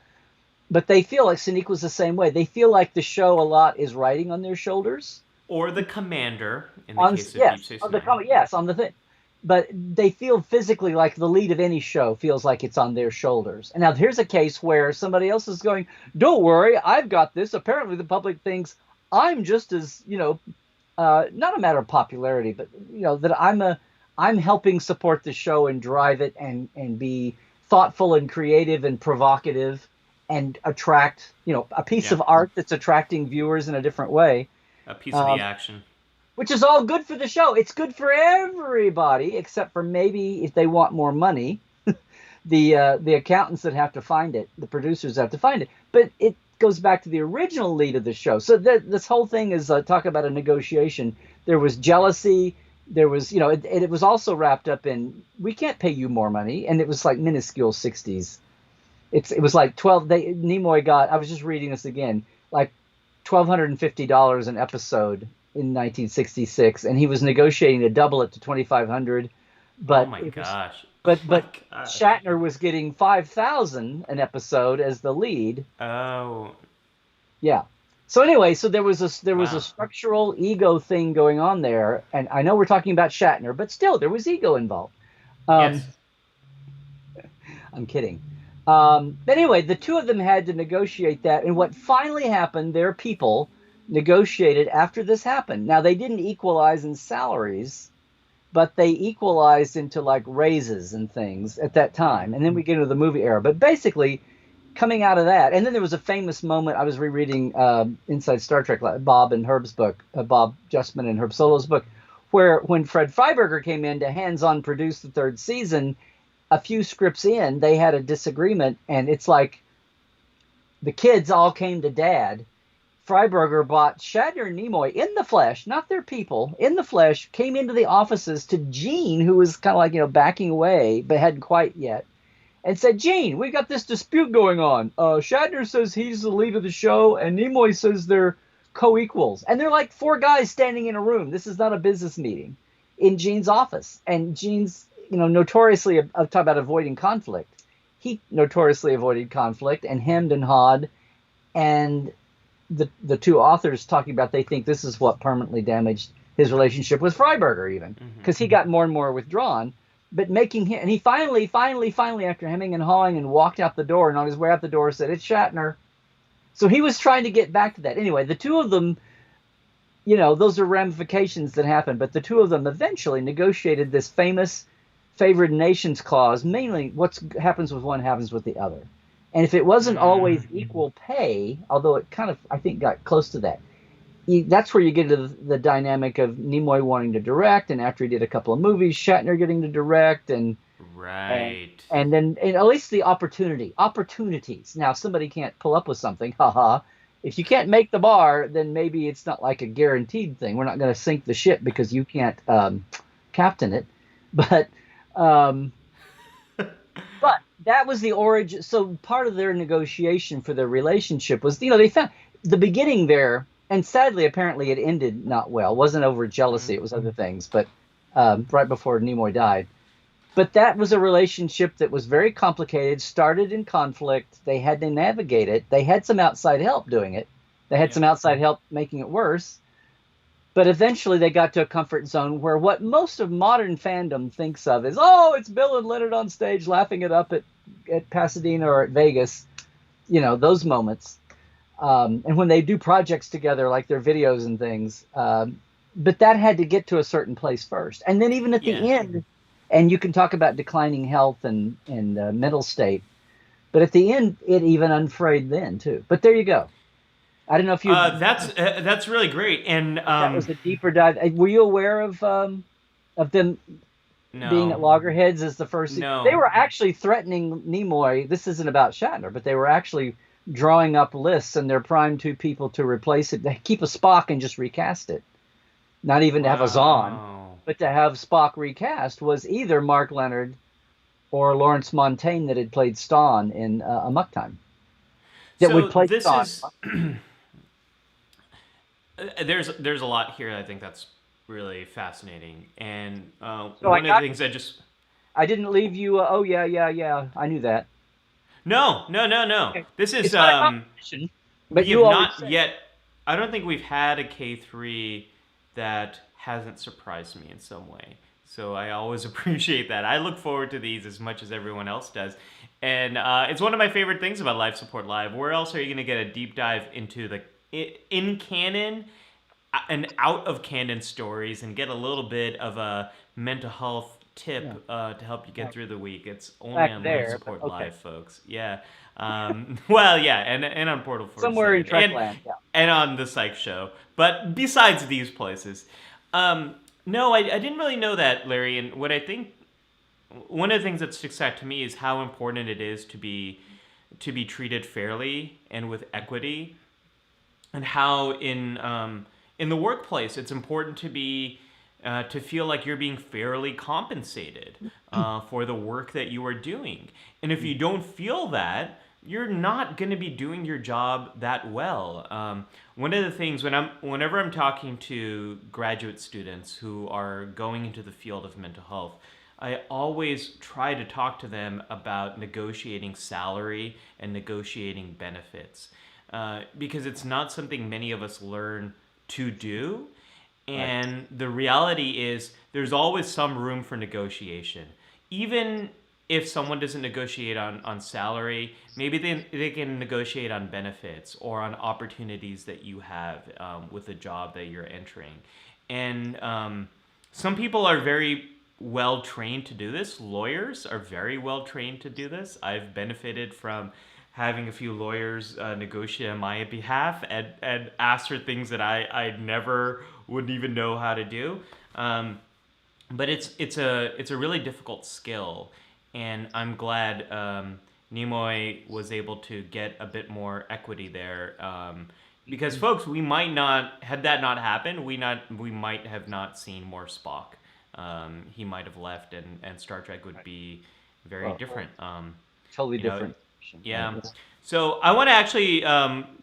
But they feel like Sonequa the same way. They feel like the show a lot is riding on their shoulders. Or the commander, in the case of Deep Space Nine. Yes, on the thing. But they feel physically like the lead of any show feels like it's on their shoulders. And now here's a case where somebody else is going, don't worry, I've got this. Apparently the public thinks I'm just as, not a matter of popularity, but, that I'm helping support the show and drive it and be thoughtful and creative and provocative and attract, a piece of art that's attracting viewers in a different way. A piece of the action. Which is all good for the show. It's good for everybody, except for maybe if they want more money, the accountants that have to find it, the producers have to find it. But it goes back to the original lead of the show. So this whole thing is talk about a negotiation. There was jealousy. There was, it was also wrapped up in, we can't pay you more money. And it was like minuscule 60s. It was like Nimoy got, I was just reading this again, like $1,250 an episode in 1966, and he was negotiating to double it to $2,500. But oh my gosh! But Shatner was getting $5,000 an episode as the lead. Oh, yeah. So anyway, there was a structural ego thing going on there, and I know we're talking about Shatner, but still there was ego involved. Yes. I'm kidding. But anyway, the two of them had to negotiate that, and what finally happened, their people negotiated after this happened. Now, they didn't equalize in salaries, but they equalized into like raises and things at that time. And then we get into the movie era. But basically, coming out of that, and then there was a famous moment. I was rereading Inside Star Trek, Bob and Herb's book, Bob Justman and Herb Solo's book, where when Fred Freiberger came in to hands-on produce the third season, a few scripts in, they had a disagreement, and it's like the kids all came to Dad. Freiberger bought Shatner and Nimoy in the flesh, not their people, in the flesh, came into the offices to Gene, who was kind of like, backing away, but hadn't quite yet, and said, Gene, we got this dispute going on. Shatner says he's the lead of the show, and Nimoy says they're co-equals. And they're like four guys standing in a room. This is not a business meeting in Gene's office. And Gene's, notoriously, I've talked about avoiding conflict. He notoriously avoided conflict and hemmed and hawed. And the two authors talking about they think this is what permanently damaged his relationship with Freiberger, even, because he got more and more withdrawn. But making him, and he finally, after hemming and hawing, and walked out the door, and on his way out the door said, "It's Shatner." So he was trying to get back to that. Anyway, the two of them, those are ramifications that happen, but the two of them eventually negotiated this famous favored nations clause. Mainly what happens with one happens with the other. And if it wasn't always equal pay, although it kind of, I think, got close to that, that's where you get into the dynamic of Nimoy wanting to direct, and after he did a couple of movies, Shatner getting to direct, and then at least the opportunities. Now, somebody can't pull up with something, haha. If you can't make the bar, then maybe it's not like a guaranteed thing. We're not going to sink the ship because you can't captain it, but that was the origin. So part of their negotiation for their relationship was, they found the beginning there. And sadly, apparently, it ended not well. It wasn't over jealousy. It was other things. But right before Nimoy died. But that was a relationship that was very complicated, started in conflict. They had to navigate it. They had some outside help doing it. They had some outside help making it worse. But eventually, they got to a comfort zone where what most of modern fandom thinks of is, it's Bill and Leonard on stage laughing it up at Pasadena or at Vegas. Those moments. And when they do projects together, like their videos and things, but that had to get to a certain place first. And then even at the end, and you can talk about declining health and mental state, but at the end, it even unfrayed then too. But there you go. I don't know if you. That's really great, and that was a deeper dive. Were you aware of them being at loggerheads as the first? No. They were actually threatening Nimoy. This isn't about Shatner, but they were actually drawing up lists, and they're prime two people to replace it. They keep a Spock and just recast it. Not even to have a Zahn, but to have Spock recast was either Mark Leonard or Lawrence Montaigne that had played Stonn in Amok Time. That would play Stonn. There's a lot here I think that's really fascinating, and one of the things I didn't leave you. Yeah. I knew that. No. Okay. This is but you have not yet. I don't think we've had a K3 that hasn't surprised me in some way. So I always appreciate that. I look forward to these as much as everyone else does. And it's one of my favorite things about Life Support Live. Where else are you going to get a deep dive into the in canon and out of canon stories and get a little bit of a mental health tip to help you get through the week? It's only on Life Support Live, folks. Yeah. And on Portal 47. Somewhere in Trekland, and on the Psych Show. But besides these places, no, I didn't really know that, Larry. And what I think, one of the things that sticks out to me is how important it is to be treated fairly and with equity, and how in the workplace it's important to be to feel like you're being fairly compensated for the work that you are doing. And if you don't feel that, you're not going to be doing your job that well. One of the things whenever I'm talking to graduate students who are going into the field of mental health, I always try to talk to them about negotiating salary and negotiating benefits, because it's not something many of us learn to do. And the reality is there's always some room for negotiation. Even if someone doesn't negotiate on salary, maybe they can negotiate on benefits or on opportunities that you have with the job that you're entering. And Some people are very well trained to do this. Lawyers are very well trained to do this. I've benefited from having a few lawyers negotiate on my behalf and ask for things that I never would even know how to do. But it's a really difficult skill, and I'm glad Nimoy was able to get a bit more equity there. Because folks, we might not, had that not happened, we might have not seen more Spock. He might have left, and Star Trek would be very different. Totally You know, different. yeah. So I want to actually,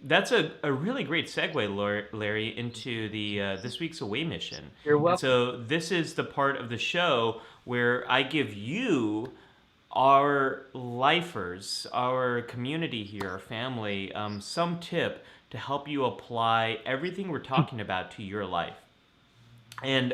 that's a really great segue, Larry, into the this week's away mission. You're And welcome. so this is the part of the show where I give you, our lifers, our community here, our family, some tip to help you apply everything we're talking about to your life. And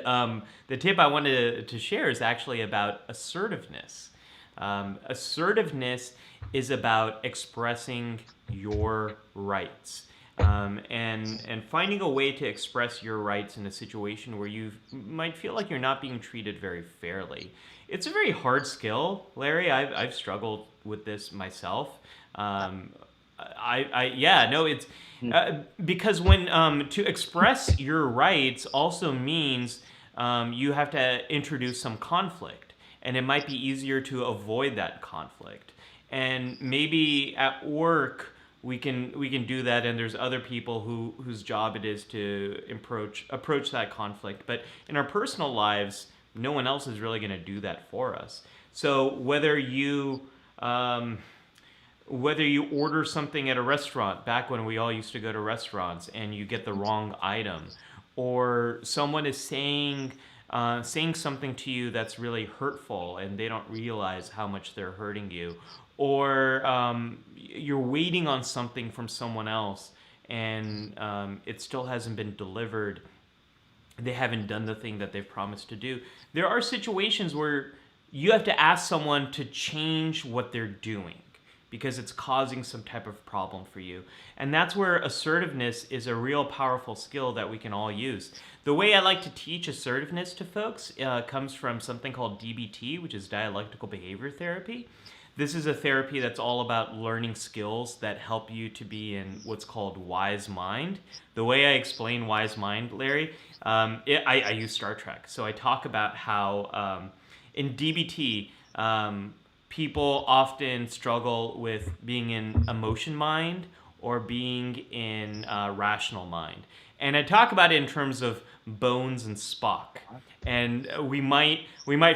the tip I wanted to share is actually about assertiveness. Assertiveness is about expressing your rights, and finding a way to express your rights in a situation where you might feel like you're not being treated very fairly. It's a very hard skill, Larry. I've struggled with this myself. Yeah, no, it's because when to express your rights also means you have to introduce some conflict, and it might be easier to avoid that conflict. And maybe at work we can do that, and there's other people whose job it is to approach that conflict. But in our personal lives, no one else is really going to do that for us. So whether you order something at a restaurant, back when we all used to go to restaurants, and you get the wrong item, or someone is saying something to you that's really hurtful and they don't realize how much they're hurting you, or you're waiting on something from someone else, and it still hasn't been delivered, they haven't done the thing that they've promised to do. There are situations where you have to ask someone to change what they're doing because it's causing some type of problem for you. And that's where assertiveness is a real powerful skill that we can all use. The way I like to teach assertiveness to folks comes from something called DBT, which is dialectical behavior therapy. This is a therapy that's all about learning skills that help you to be in what's called wise mind. The way I explain wise mind, Larry, I use Star Trek. So I talk about how in DBT, people often struggle with being in emotion mind or being in rational mind. And I talk about it in terms of Bones and Spock. And we might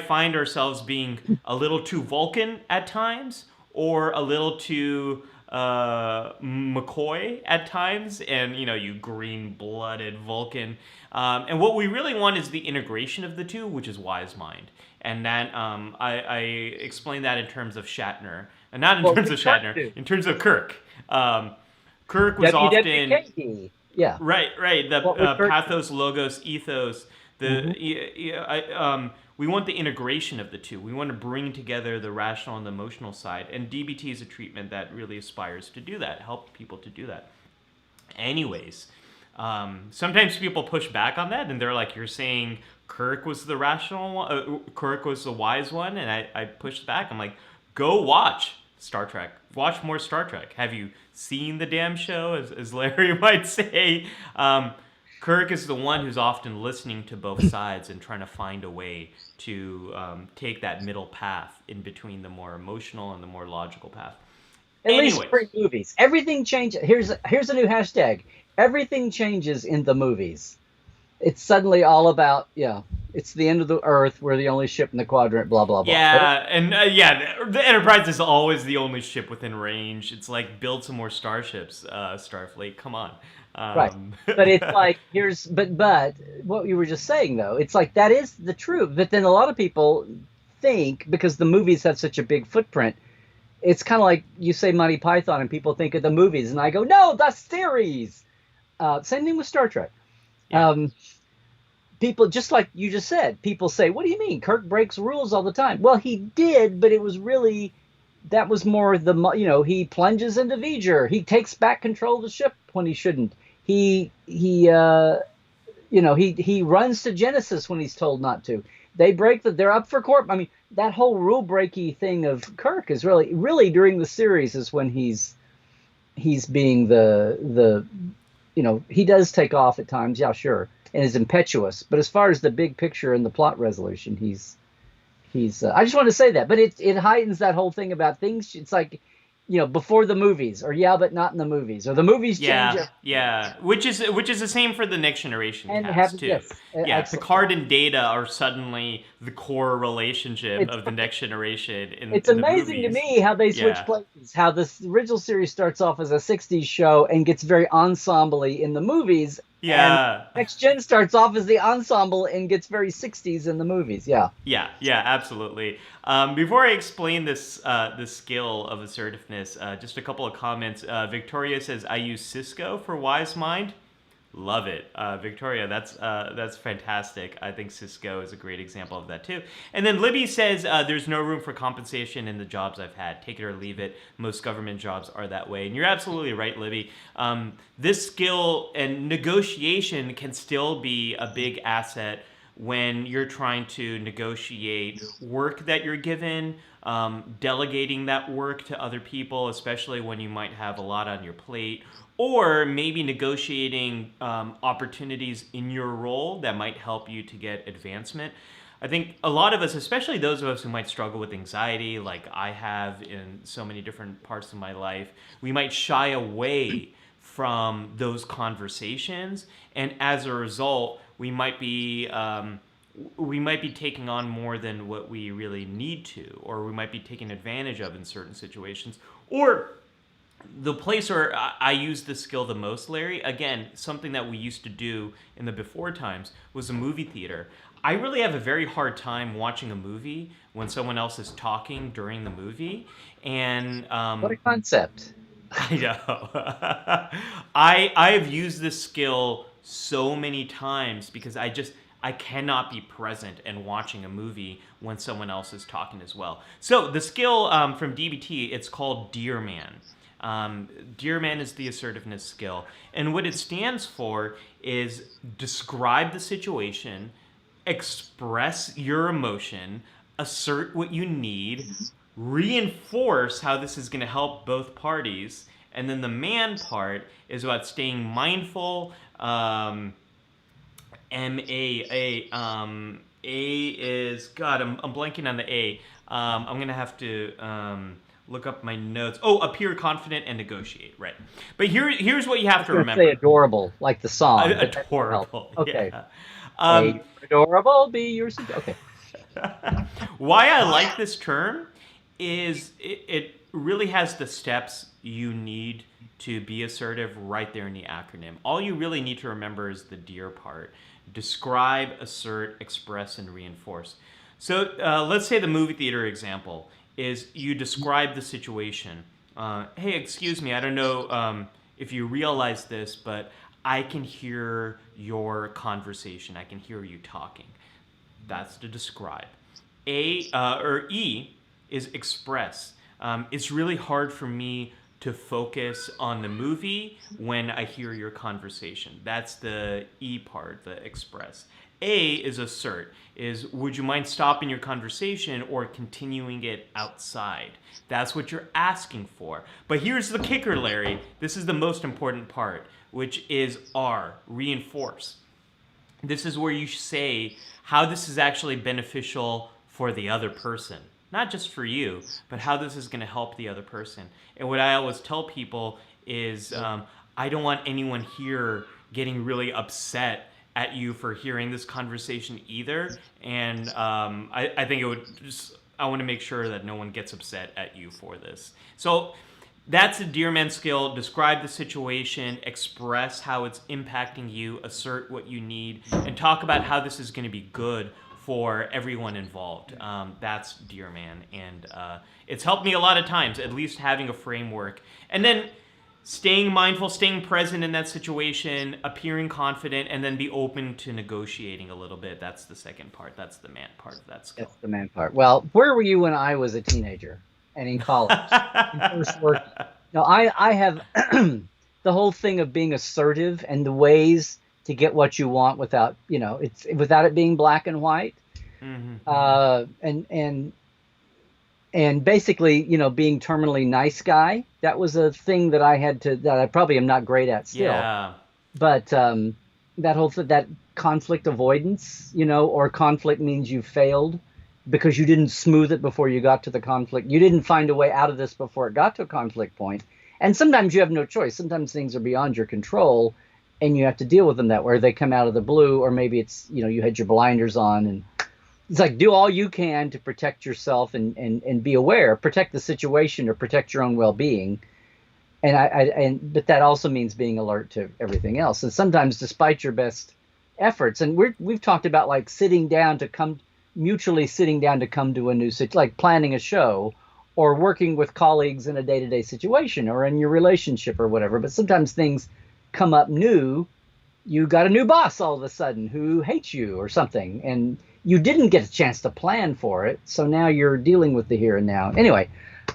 find ourselves being a little too Vulcan at times, or a little too McCoy at times, and you green-blooded Vulcan. And what we really want is the integration of the two, which is wise mind. And that I explain that in terms of Shatner, and not in terms of Shatner, in terms of Kirk. Kirk was often Yeah. right. The pathos, logos, ethos. We want the integration of the two. We want to bring together the rational and the emotional side. And DBT is a treatment that really aspires to do that, help people to do that. Anyways, sometimes people push back on that, and they're like, "You're saying Kirk was the rational one, Kirk was the wise one," and I pushed back. I'm like, "Go watch Star Trek. Watch more Star Trek. Have you seen the damn show?" As Larry might say. Kirk is the one who's often listening to both sides and trying to find a way to take that middle path in between the more emotional and the more logical path. At least for movies, everything changes. Here's a new hashtag. Everything changes in the movies. It's suddenly all about, it's the end of the Earth. We're the only ship in the quadrant. Blah blah blah. Yeah, and the Enterprise is always the only ship within range. It's like, build some more starships, Starfleet. Come on. Right, but it's like but what you were just saying though, it's like that is the truth. But then a lot of people think, because the movies have such a big footprint, it's kind of like you say Monty Python and people think of the movies, and I go, no, the series. Same thing with Star Trek. Yeah. People, just like you just said, people say, what do you mean Kirk breaks rules all the time? Well, he did, but it was really, that was more he plunges into V'ger. He takes back control of the ship when he shouldn't. He he runs to Genesis when he's told not to. They're up for court. I mean, that whole rule breaky thing of Kirk is really during the series is when he's being he does take off at times, yeah, sure, and is impetuous. But as far as the big picture and the plot resolution, he's I just want to say that. But it heightens that whole thing about things. It's like, before the movies, or yeah, but not in the movies, or the movies change. Yeah, which is the same for the Next Generation And cast too. yes, yeah, excellent. Picard and Data are suddenly the core relationship of the Next Generation. It's amazing to me how they switch places. How this original series starts off as a '60s show and gets very ensemble-y in the movies. Yeah. And Next Gen starts off as the ensemble and gets very '60s in the movies. Yeah. Yeah, absolutely. Before I explain this skill of assertiveness, just a couple of comments. Victoria says, "I use Cisco for Wise Mind." Love it, Victoria. That's fantastic. I think Cisco is a great example of that too. And then Libby says, "There's no room for compensation in the jobs I've had. Take it or leave it. Most government jobs are that way." And you're absolutely right, Libby. This skill and negotiation can still be a big asset when you're trying to negotiate work that you're given, delegating that work to other people, especially when you might have a lot on your plate, or maybe negotiating opportunities in your role that might help you to get advancement. I think a lot of us, especially those of us who might struggle with anxiety, like I have in so many different parts of my life, we might shy away from those conversations, and as a result, we might be taking on more than what we really need to, or we might be taken advantage of in certain situations. Or the place where I use this skill the most, Larry, again, something that we used to do in the before times, was a movie theater. I really have a very hard time watching a movie when someone else is talking during the movie. And what a concept. I know. I have used this skill so many times because I cannot be present and watching a movie when someone else is talking as well. So the skill from DBT, it's called Dear Man. Dear Man is the assertiveness skill. And what it stands for is describe the situation, express your emotion, assert what you need, reinforce how this is going to help both parties, and then the man part is about staying mindful. A is, God, I'm blanking on the A. I'm going to have to look up my notes. Oh, appear confident and negotiate, right. But here's what you have to remember. Say adorable, like the song. Adorable. Okay. Yeah. Adorable, be yours. Okay. Why I like this term is it really has the steps you need to be assertive right there in the acronym. All you really need to remember is the DEAR part. Describe, assert, express, and reinforce. So let's say the movie theater example is you describe the situation. Hey, excuse me, I don't know if you realize this, but I can hear your conversation. I can hear you talking. That's to describe. E is express. It's really hard for me to focus on the movie when I hear your conversation. That's the E part, the express. A is assert, is would you mind stopping your conversation or continuing it outside? That's what you're asking for. But here's the kicker, Larry. This is the most important part, which is R, reinforce. This is where you say how this is actually beneficial for the other person. Not just for you, but how this is going to help the other person. And what I always tell people is I don't want anyone here getting really upset at you for hearing this conversation either. And I think it would just, I want to make sure that no one gets upset at you for this. So that's the Dear Man skill. Describe the situation, express how it's impacting you, assert what you need, and talk about how this is going to be good for everyone involved. That's Dear Man. And it's helped me a lot of times, at least having a framework. And then staying mindful, staying present in that situation, appearing confident, and then be open to negotiating a little bit. That's the second part. That's the man part of that skill. That's the man part. Well, where were you when I was a teenager and in college? First working? No, I have the whole thing of being assertive and the ways to get what you want without, it's without it being black and white. Mm-hmm. And basically, being terminally nice guy, that was a thing that I probably am not great at still. Yeah. But that conflict avoidance, or conflict means you failed because you didn't smooth it before you got to the conflict. You didn't find a way out of this before it got to a conflict point. And sometimes you have no choice. Sometimes things are beyond your control and you have to deal with them that way. They come out of the blue, or maybe it's, you had your blinders on, and it's like do all you can to protect yourself and be aware, protect the situation or protect your own well-being. But that also means being alert to everything else. And sometimes, despite your best efforts, and we've talked about like mutually sitting down to come to a new situation, like planning a show or working with colleagues in a day-to-day situation or in your relationship or whatever. But sometimes things come up new. You got a new boss all of a sudden who hates you or something, and you didn't get a chance to plan for it. So now you're dealing with the here and now. Anyway,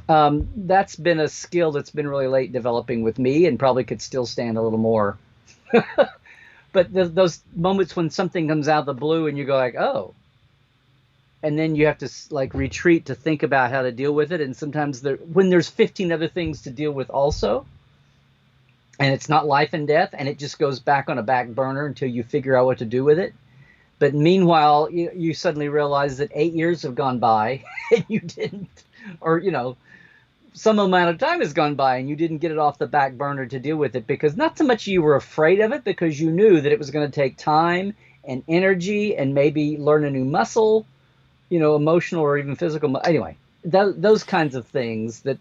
that's been a skill that's been really late developing with me and probably could still stand a little more. But those moments when something comes out of the blue and you go like, oh, and then you have to like retreat to think about how to deal with it. And sometimes when there's 15 other things to deal with also, and it's not life and death, and it just goes back on a back burner until you figure out what to do with it. But meanwhile, you suddenly realize that 8 years have gone by and you didn't, or, some amount of time has gone by and you didn't get it off the back burner to deal with it, because not so much you were afraid of it, because you knew that it was going to take time and energy and maybe learn a new muscle, emotional or even physical. Anyway, those kinds of things, that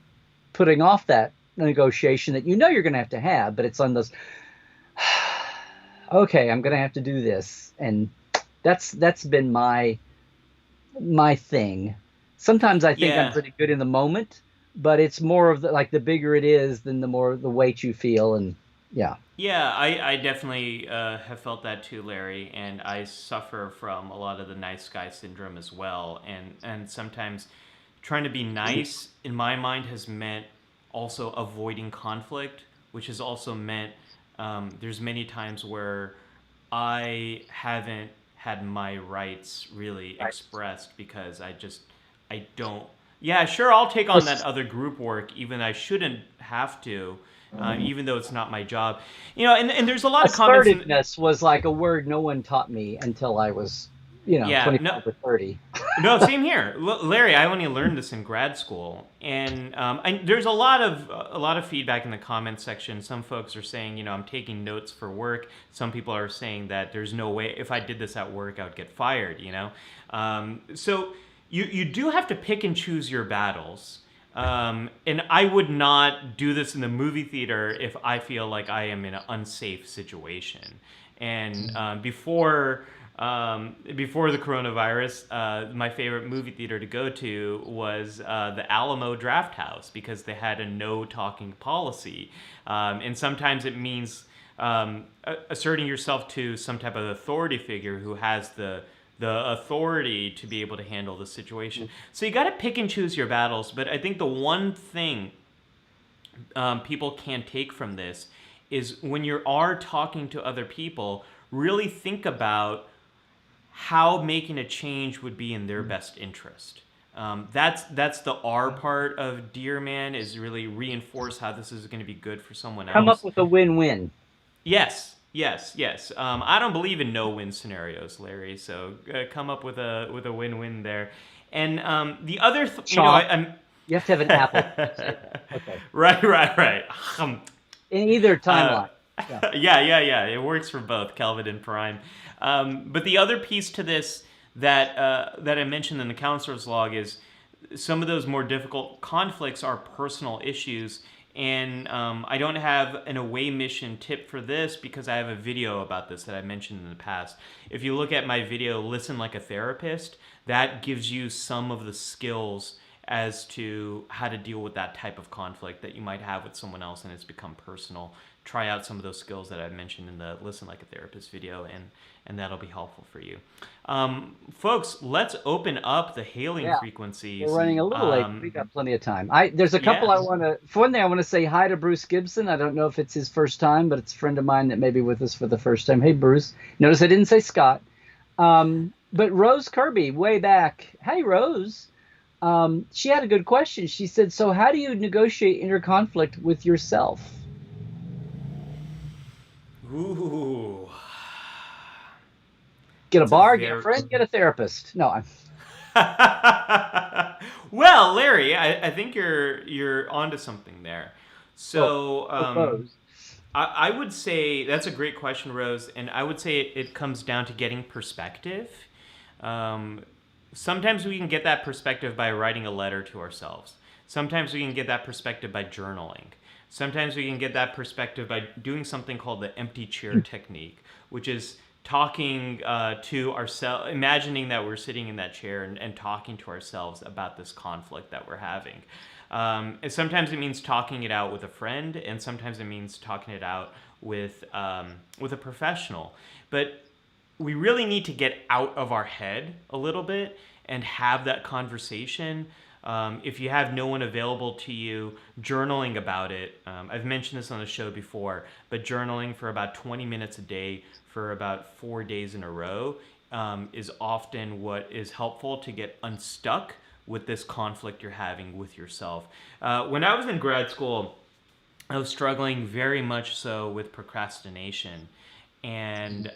putting off that negotiation that you're going to have, but it's on those, okay, I'm going to have to do this. And that's been my thing. Sometimes I think I'm pretty good in the moment, but it's more of the bigger it is, then the more the weight you feel. And yeah. Yeah, I definitely have felt that too, Larry, and I suffer from a lot of the nice guy syndrome as well. And sometimes trying to be nice, in my mind, has meant also avoiding conflict, which has also meant there's many times where I haven't had my rights really expressed because I don't. Yeah, sure, I'll take on that other group work, even I shouldn't have to. Even though it's not my job, and there's a lot of comments. Assertiveness was like a word no one taught me until I was, 25 or 30. No, same here, Larry. I only learned this in grad school, and there's a lot of feedback in the comments section. Some folks are saying, I'm taking notes for work. Some people are saying that there's no way if I did this at work, I would get fired. So you do have to pick and choose your battles. And I would not do this in the movie theater if I feel like I am in an unsafe situation. And before the coronavirus, my favorite movie theater to go to was the Alamo Drafthouse, because they had a no talking policy. And sometimes it means asserting yourself to some type of authority figure who has the authority to be able to handle the situation. So you got to pick and choose your battles. But I think the one thing people can take from this is when you are talking to other people, really think about how making a change would be in their best interest. That's the R part of Dear Man, is really reinforce how this is going to be good for someone else. Come up with a win-win. Yes. I don't believe in no-win scenarios, Larry. So come up with a win-win there. And the other, you have to have an apple. Okay. Right. In either timeline. Yeah. It works for both Kelvin and Prime. But the other piece to this that I mentioned in the counselor's log is some of those more difficult conflicts are personal issues. And I don't have an away mission tip for this because I have a video about this that I mentioned in the past. If you look at my video, Listen Like a Therapist, that gives you some of the skills as to how to deal with that type of conflict that you might have with someone else and it's become personal try out some of those skills that I've mentioned in the Listen Like a Therapist video, and that'll be helpful for you. Folks, let's open up the hailing Yeah. We're frequencies. running a little late. We got plenty of time. There's a couple Yeah. I want to. For one thing, I want to say hi to Bruce Gibson. I don't know if it's his first time, but it's a friend of mine that may be with us for the first time. Hey, Bruce. Notice I didn't say Scott. But Rose Kirby, way back. Hey, Rose. She had a good question. She said, "So how do you negotiate inner conflict with yourself?" Ooh. Get a It's a bar, get a very friend, get a therapist. No, I'm. Well, Larry, I think you're onto something there. Well, So Rose. I would say that's a great question, Rose, and I would say it comes down to getting perspective. Sometimes we can get that perspective by writing a letter to ourselves. Sometimes we can get that perspective by journaling. Sometimes we can get that perspective by doing something called the empty chair technique, which is talking to ourselves, imagining that we're sitting in that chair and talking to ourselves about this conflict that we're having. And sometimes it means talking it out with a friend, and sometimes it means talking it out with a professional. But we really need to get out of our head a little bit and have that conversation. If you have no one available to you, journaling about it. I've mentioned this on the show before, but journaling for about 20 minutes a day for about 4 days in a row is often what is helpful to get unstuck with this conflict you're having with yourself. When I was in grad school, I was struggling very much so with procrastination. And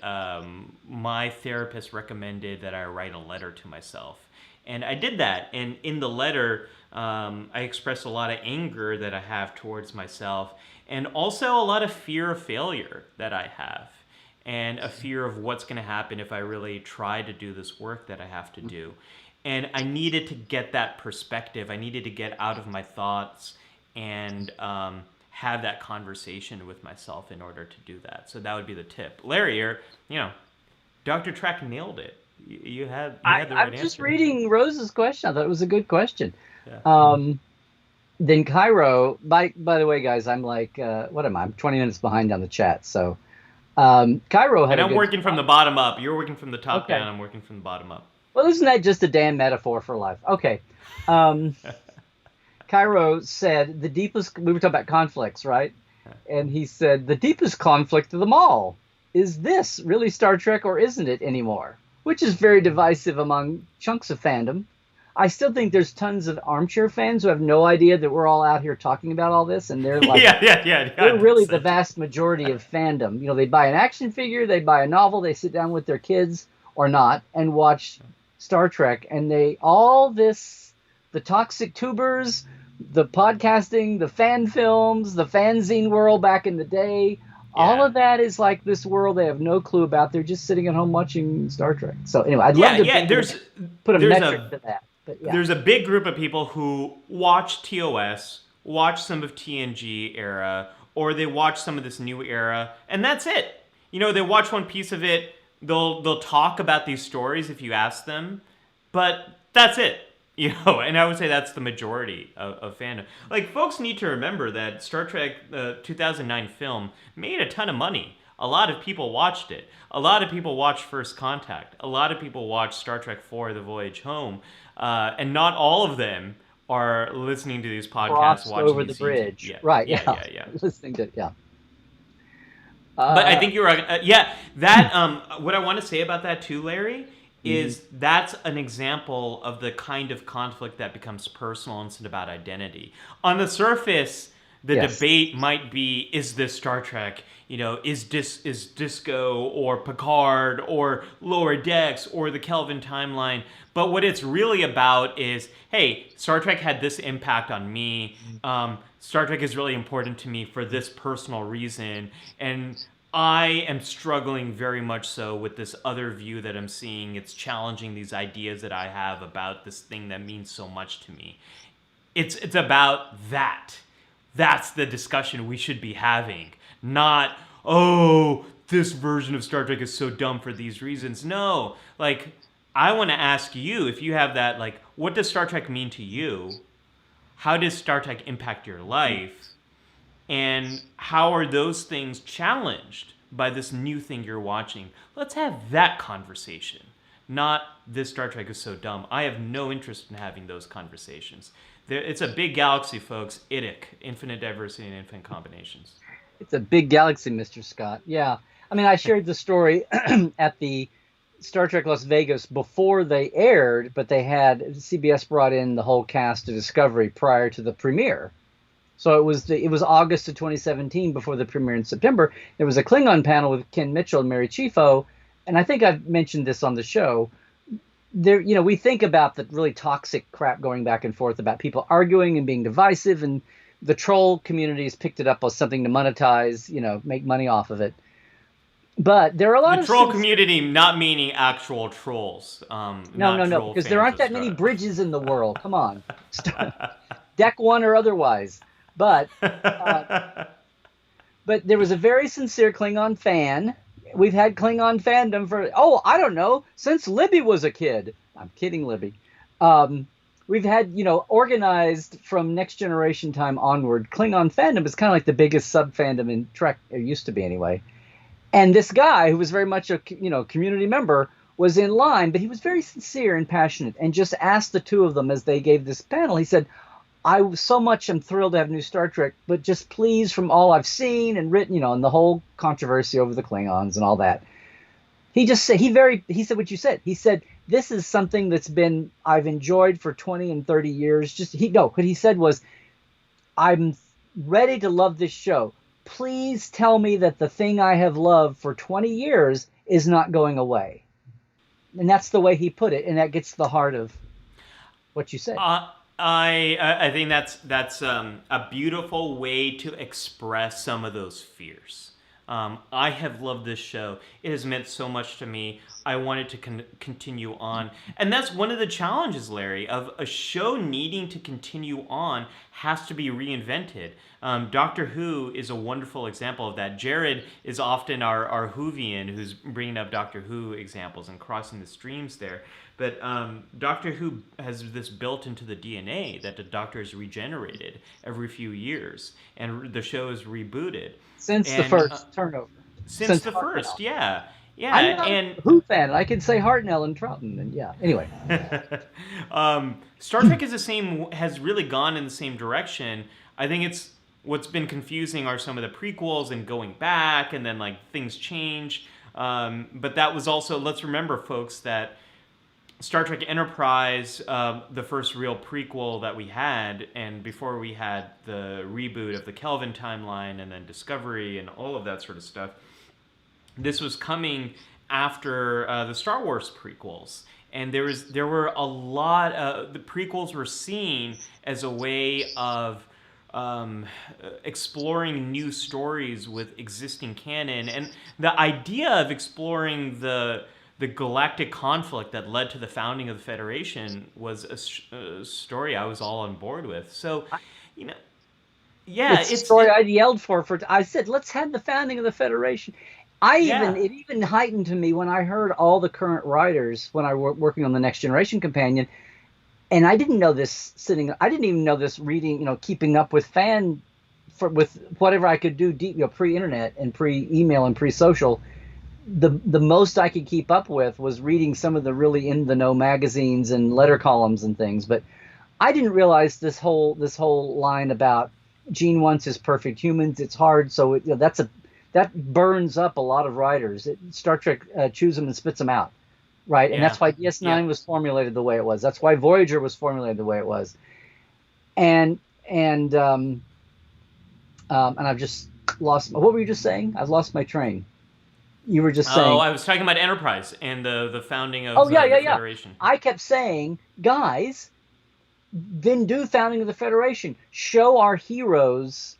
my therapist recommended that I write a letter to myself. And I did that. And in the letter, I expressed a lot of anger that I have towards myself, and also a lot of fear of failure that I have, and a fear of what's going to happen if I really try to do this work that I have to do. And I needed to get that perspective. I needed to get out of my thoughts and have that conversation with myself in order to do that. So that would be the tip. Larry, Dr. Trek nailed it. You had the right I'm answer. just reading Rose's question. I thought it was a good question. Yeah. Then Cairo, by the way, guys, I'm like, what am I? I'm 20 minutes behind on the chat. So Cairo had And a I'm good. working from the bottom up. You're working from the top Okay. down. I'm working from the bottom up. Well, isn't that just a damn metaphor for life? Okay. Cairo said the deepest. We were talking about conflicts, right? And he said the deepest conflict of them all is this really Star Trek or isn't it anymore? Which is very divisive among chunks of fandom. I still think there's tons of armchair fans who have no idea that we're all out here talking about all this, and they're like, yeah. they're really the vast majority of fandom. You know, they buy an action figure, they buy a novel, they sit down with their kids or not and watch Star Trek, and the toxic tubers, the podcasting, the fan films, the fanzine world back in the day. All of that is like this world they have no clue about. They're just sitting at home watching Star Trek. So anyway, I'd love to put a metric to that. But yeah. There's a big group of people who watch TOS, watch some of TNG era, or they watch some of this new era, and that's it. You know, they watch one piece of it. They'll talk about these stories if you ask them, but that's it. You know, and I would say that's the majority of fandom. Like, folks need to remember that Star Trek, the 2009 film, made a ton of money. A lot of people watched it. A lot of people watched First Contact. A lot of people watched Star Trek IV: The Voyage Home. And not all of them are listening to these podcasts, watching over the bridge. Yeah. Right, Yeah. Listening to, yeah. But I think you're right. That, what I want to say about that too, Larry, is that's an example of the kind of conflict that becomes personal instead about identity. On the surface, the debate might be, is this Star Trek? You know, is Disco or Picard or Lower Decks or the Kelvin timeline? But what it's really about is, hey, Star Trek had this impact on me. Star Trek is really important to me for this personal reason. And I am struggling very much so with this other view that I'm seeing. It's challenging these ideas that I have about this thing that means so much to me. It's about that. That's the discussion we should be having. Not, oh, this version of Star Trek is so dumb for these reasons. No, like, I want to ask you, if you have that, like, what does Star Trek mean to you? How does Star Trek impact your life? And how are those things challenged by this new thing you're watching? Let's have that conversation. Not this Star Trek is so dumb. I have no interest in having those conversations. It's a big galaxy, folks. IDIC, infinite diversity and infinite combinations. It's a big galaxy, Mr. Scott. Yeah. I mean, I shared the story at the Star Trek Las Vegas before they aired, but CBS brought in the whole cast of Discovery prior to the premiere. So it was August of 2017 before the premiere in September. There was a Klingon panel with Ken Mitchell and Mary Chieffo, and I think I've mentioned this on the show. There, we think about the really toxic crap going back and forth about people arguing and being divisive, and the troll community has picked it up as something to monetize, make money off of it. But there are a lot of troll community, not meaning actual trolls. No, because there aren't that many bridges in the world. Come on, deck one or otherwise. But there was a very sincere Klingon fan. We've had Klingon fandom for, I don't know, since Libby was a kid. I'm kidding, Libby. We've had, organized from Next Generation time onward. Klingon fandom is kind of like the biggest sub-fandom in Trek. It used to be anyway. And this guy, who was very much a community member, was in line, but he was very sincere and passionate and just asked the two of them as they gave this panel. He said, I so much am thrilled to have new Star Trek, but just please, from all I've seen and written, and the whole controversy over the Klingons and all that. He just said, he said what you said. He said, this is something I've enjoyed for 20 and 30 years. What he said was, I'm ready to love this show. Please tell me that the thing I have loved for 20 years is not going away. And that's the way he put it. And that gets to the heart of what you said. I think that's a beautiful way to express some of those fears. I have loved this show. It has meant so much to me. I want it to continue on. And that's one of the challenges, Larry, of a show needing to continue on has to be reinvented. Doctor Who is a wonderful example of that. Jared is often our Whovian who's bringing up Doctor Who examples and crossing the streams there. But Doctor Who has this built into the DNA that the Doctor is regenerated every few years, and the show is rebooted. Since the first turnover. Since the first, yeah. I'm not a Who fan. I can say Hartnell and Troughton, and anyway. Star Trek has really gone in the same direction. I think what's been confusing are some of the prequels and going back, and then things change. But that was also, let's remember, folks, that Star Trek Enterprise, the first real prequel that we had, and before we had the reboot of the Kelvin timeline and then Discovery and all of that sort of stuff, this was coming after the Star Wars prequels. And there were a lot of, the prequels were seen as a way of exploring new stories with existing canon. And the idea of exploring the galactic conflict that led to the founding of the Federation was a story I was all on board with. So, it's a story I yelled for. I said, let's have the founding of the Federation. It even heightened to me when I heard all the current writers when I was working on the Next Generation Companion, and I didn't know this I didn't even know this reading, keeping up with with whatever I could do deep, pre-internet and pre-email and pre-social. The most I could keep up with was reading some of the really in the know magazines and letter columns and things. But I didn't realize this whole line about Gene wants his perfect humans. It's hard, so that burns up a lot of writers. Star Trek chews them and spits them out, right? And that's why DS9 was formulated the way it was. That's why Voyager was formulated the way it was. And I've just lost. What were you just saying? I've lost my train. You were just saying. Oh, I was talking about Enterprise and the founding of the Federation. I kept saying, guys, then do founding of the Federation. Show our heroes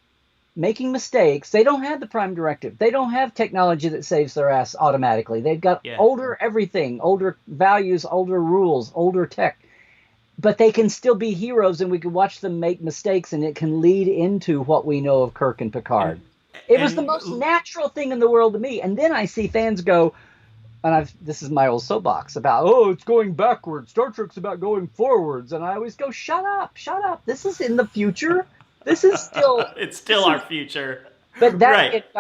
making mistakes. They don't have the Prime Directive. They don't have technology that saves their ass automatically. They've got older everything, older values, older rules, older tech. But they can still be heroes, and we can watch them make mistakes, and it can lead into what we know of Kirk and Picard. It was the most natural thing in the world to me. And then I see fans go, and this is my old soapbox about, it's going backwards. Star Trek's about going forwards. And I always go, shut up. This is in the future. This is still It's still this our is future. but that Right. gets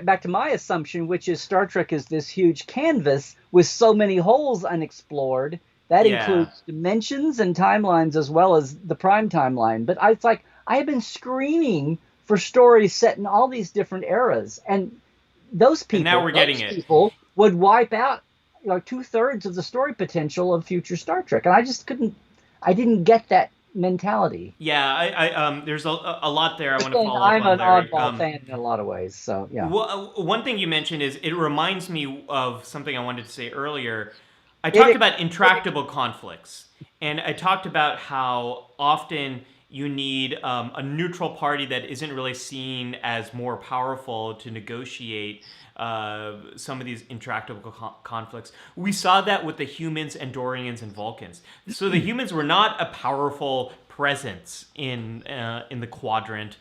back to my assumption, which is Star Trek is this huge canvas with so many holes unexplored. That Yeah. includes dimensions and timelines as well as the prime timeline. But it's like I have been screaming for stories set in all these different eras, and And now we're getting those it. people would wipe out like 2/3 of the story potential of future Star Trek, and I just couldn't. I didn't get that mentality. Yeah, there's a lot there I want to Understand, follow up I'm on, an Larry. oddball fan in a lot of ways, so yeah. One thing you mentioned is it reminds me of something I wanted to say earlier. I It, talked it, about it intractable conflicts, and I talked about how often you need a neutral party that isn't really seen as more powerful to negotiate some of these intractable conflicts. We saw that with the humans, Andorians, and Vulcans. So the humans were not a powerful presence in the quadrant,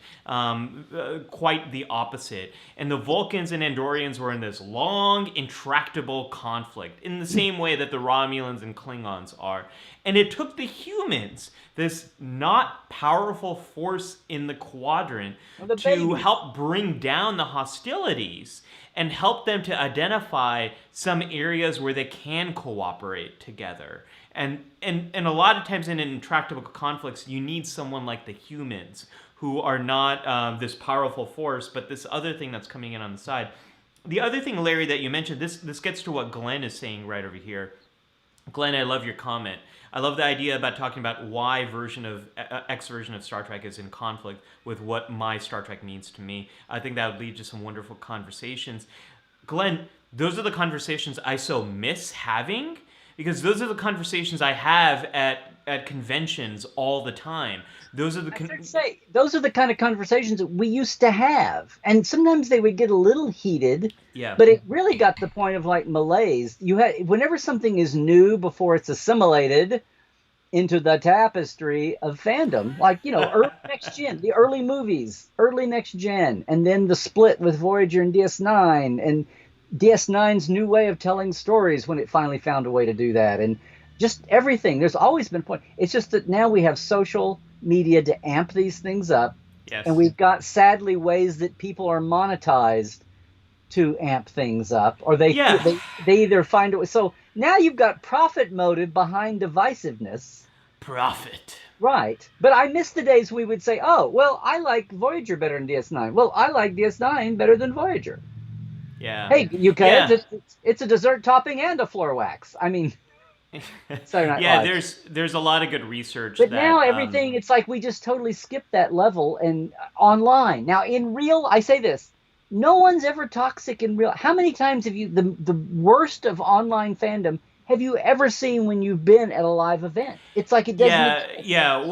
quite the opposite. And the Vulcans and Andorians were in this long, intractable conflict, in the same way that the Romulans and Klingons are. And it took the humans, this not powerful force in the quadrant, the to babies. help bring down the hostilities and help them to identify some areas where they can cooperate together. And a lot of times in intractable conflicts, you need someone like the humans who are not this powerful force, but this other thing that's coming in on the side. The other thing, Larry, that you mentioned, this gets to what Glenn is saying right over here. Glenn, I love your comment. I love the idea about talking about why X version of Star Trek is in conflict with what my Star Trek means to me. I think that would lead to some wonderful conversations. Glenn, those are the conversations I so miss having, because those are the conversations I have at conventions all the time. Those are the I should say those are the kind of conversations that we used to have, and sometimes they would get a little heated. yeah. But it really got to the point of like malaise. You had whenever something is new before it's assimilated into the tapestry of fandom, like early next gen, the early movies, early next gen, and then the split with Voyager and DS9, and DS9's new way of telling stories when it finally found a way to do that, and just everything. There's always been point. It's just that now we have social media to amp these things up, and Yes. we've got sadly ways that people are monetized to amp things up, or Yeah. they either find it. So now you've got profit motive behind divisiveness. Profit. Right. But I miss the days we would say, oh, well, I like Voyager better than DS9. Well, I like DS9 better than Voyager. Yeah. Hey, you kids, Yeah. it's a dessert topping and a floor wax. I mean, Saturday Night Yeah, Live. there's a lot of good research But now that everything, it's like we just totally skipped that level and online. Now, in real, I say this, no one's ever toxic in real. How many times have you, the worst of online fandom, have you ever seen when you've been at a live event? It's like it doesn't yeah, exist. yeah. When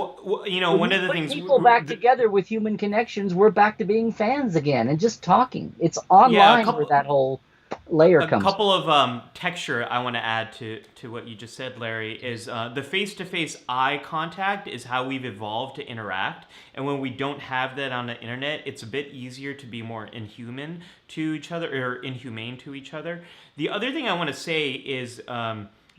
One you of the put things people back together with human connections, we're back to being fans again and just talking. It's yeah, a online where couple that whole layer a comes from. couple of texture I want to add to what you just said, Larry, is the face-to-face eye contact is how we've evolved to interact, and when we don't have that on the internet, it's a bit easier to be more inhuman to each other, or inhumane to each other. The other thing I want to say is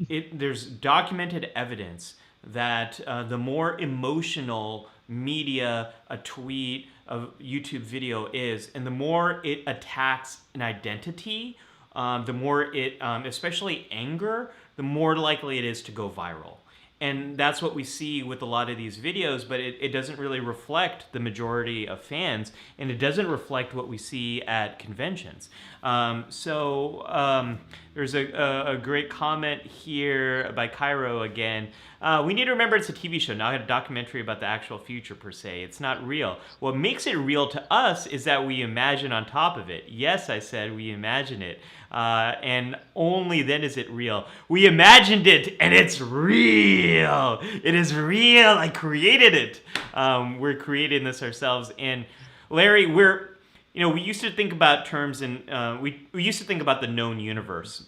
there's documented evidence that the more emotional media a tweet, a YouTube video is, and the more it attacks an identity, the more it, especially anger, the more likely it is to go viral. And that's what we see with a lot of these videos, but it doesn't really reflect the majority of fans, and it doesn't reflect what we see at conventions. There's a great comment here by Cairo again. We need to remember it's a TV show, not a documentary about the actual future per se. It's not real. What makes it real to us is that we imagine on top of it. Yes, I said we imagine it. And only then is it real. We imagined it, and it's real. It is real. I created it. We're creating this ourselves. And Larry, we used to think about terms, and we used to think about the known universe,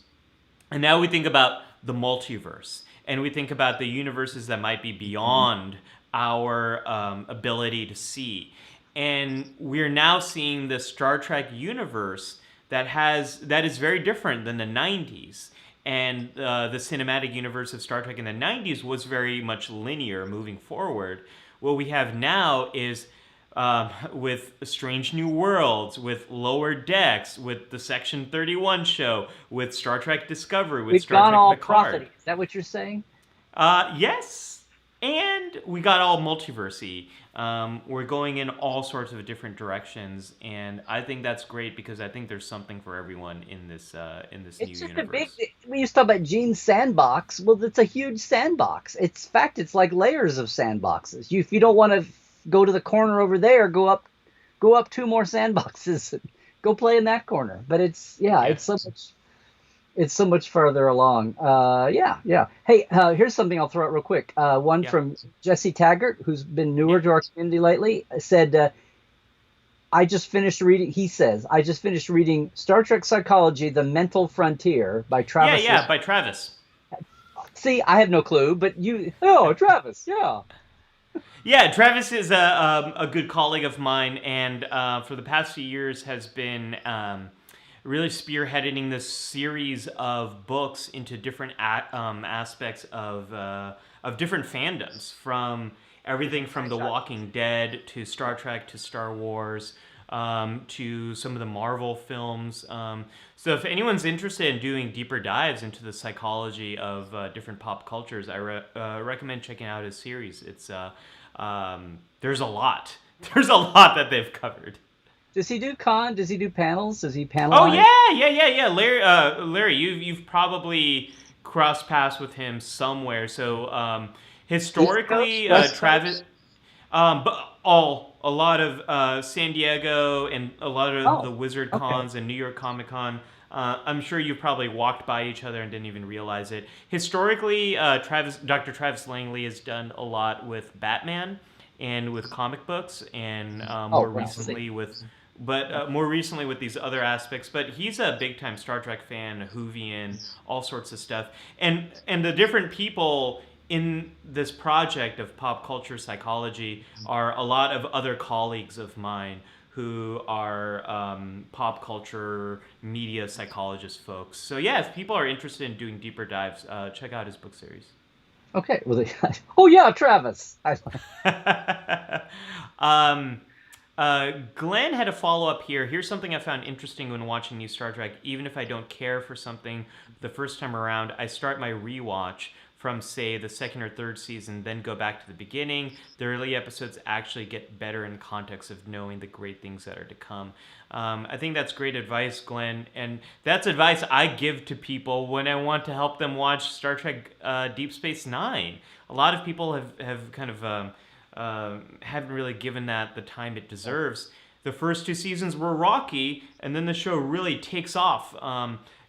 and now we think about the multiverse, and we think about the universes that might be beyond our ability to see. And we're now seeing the Star Trek universe that is very different than the 90s. And the cinematic universe of Star Trek in the 90s was very much linear moving forward. What we have now is with Strange New Worlds, with Lower Decks, with the Section 31 show, with Star Trek Discovery, with We've Star gone Trek all Picard. profiting. Is that what you're saying? Yes, and we got all multiversy. We're going in all sorts of different directions, and I think that's great because I think there's something for everyone in this new It's just a big. universe. We used to talk about Gene's sandbox. Well, it's a huge sandbox. It's in fact, it's like layers of sandboxes. If you don't want to go to the corner over there, go up two more sandboxes. And go play in that corner. But it's yeah, Yeah, it's so much further along. Yeah, yeah. Hey, here's something I'll throw out real quick. One yeah, from Jesse Taggart, who's been yeah, newer to our community lately, said, "I just finished reading." He says, "I just finished reading Star Trek Psychology: The Mental Frontier by yeah, Travis." yeah. By Travis. See, I have no clue, but you. Oh, Travis, yeah. Yeah, Travis is a good colleague of mine, and for the past few years has been really spearheading this series of books into different aspects of different fandoms, from everything from The Walking Dead to Star Trek to Star Wars. To some of the Marvel films. So, if anyone's interested in doing deeper dives into the psychology of different pop cultures, I recommend checking out his series. There's a lot. There's a lot that they've covered. Does he do con? Does he do panels? Does he Oh panelize? yeah, yeah, yeah, yeah. Larry, you've probably crossed paths with him somewhere. So East Coast, historically, West Travis, Coast? but all a lot of San Diego and a lot of Oh, the Wizard okay. Cons and New York Comic Con. I'm sure you've probably walked by each other and didn't even realize it. Historically, Dr. Travis Langley has done a lot with Batman and with comic books, and Oh, well, see. more recently with these other aspects. But he's a big time Star Trek fan, Whovian, all sorts of stuff, and the different people in this project of pop culture psychology are a lot of other colleagues of mine who are pop culture media psychologist folks. So yeah, if people are interested in doing deeper dives, check out his book series. Okay. Well, oh yeah, Travis. um, Glenn had a follow up here. Here's something I found interesting when watching new Star Trek. Even if I don't care for something the first time around, I start my rewatch from, say, the second or third season, then go back to the beginning. The early episodes actually get better in context of knowing the great things that are to come. I think that's great advice, Glenn. And that's advice I give to people when I want to help them watch Star Trek Deep Space Nine. A lot of people have kind of haven't really given that the time it deserves. The first two seasons were rocky, and then the show really takes off.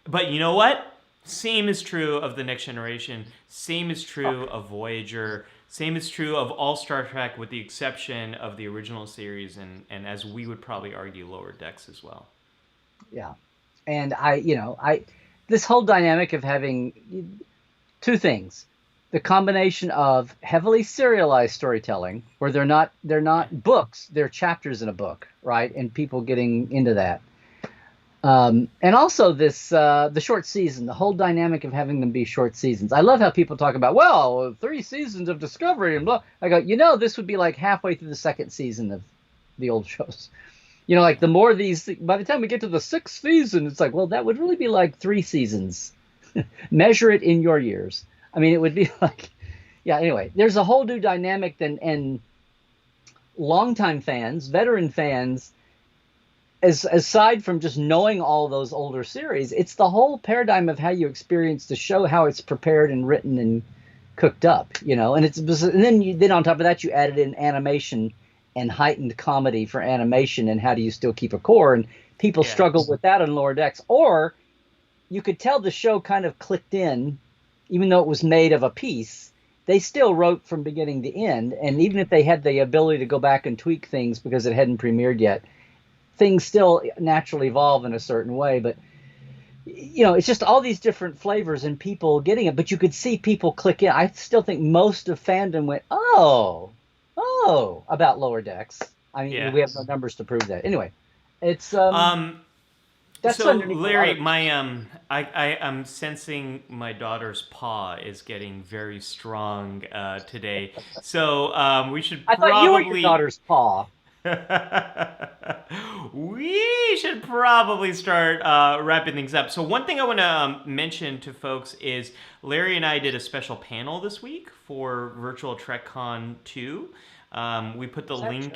But you know what? Same is true of The Next Generation. Same is true of Voyager. Same is true of all Star Trek, with the exception of the original series, and as we would probably argue, Lower Decks as well. Yeah. And this whole dynamic of having two things. The combination of heavily serialized storytelling, where they're Yeah. not books, they're chapters in a book, right? And people getting into that. And also this the short season, the whole dynamic of having them be short seasons. I love how people talk about, well, 3 seasons of Discovery and blah. I go, this would be like halfway through the second season of the old shows. Like the more these, by the time we get to the sixth season, it's like, well, that would really be like 3 seasons. Measure it in your years. I mean, it would be like, yeah. Anyway, there's a whole new dynamic then, and longtime fans, veteran fans, as aside from just knowing all those older series, it's the whole paradigm of how you experience the show, how it's prepared and written and cooked up, and then on top of that you added in animation and heightened comedy for animation, and how do you still keep a core, and people Yeah. struggle with that on Lower Decks, or you could tell the show kind of clicked in, even though it was made of a piece. They still wrote from beginning to end, and even if they had the ability to go back and tweak things because it hadn't premiered yet, things still naturally evolve in a certain way. But it's just all these different flavors and people getting it. But you could see people click in. I still think most of fandom went, oh, about Lower Decks. I mean, Yeah. we have no numbers to prove that. Anyway, it's Um, that's So underneath a lot Larry, of this. I'm sensing my daughter's paw is getting very strong today. So we should I thought you were your probably. daughter's paw. We should probably start wrapping things up. So one thing I want to mention to folks is Larry and I did a special panel this week for Virtual TrekCon 2. We put the link.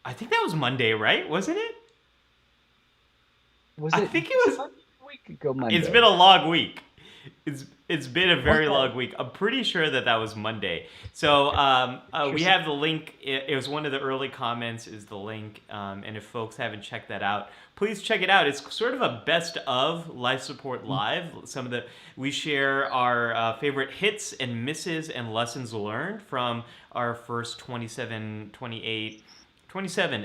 I think that was Monday, right? Wasn't it? I think it was a week ago Monday. It's been a long week. It's been a very long week. I'm pretty sure that was Monday. So we have the link. It was one of the early comments is the link. And if folks haven't checked that out, please check it out. It's sort of a best of Life Support Live. We share our favorite hits and misses and lessons learned from our first 27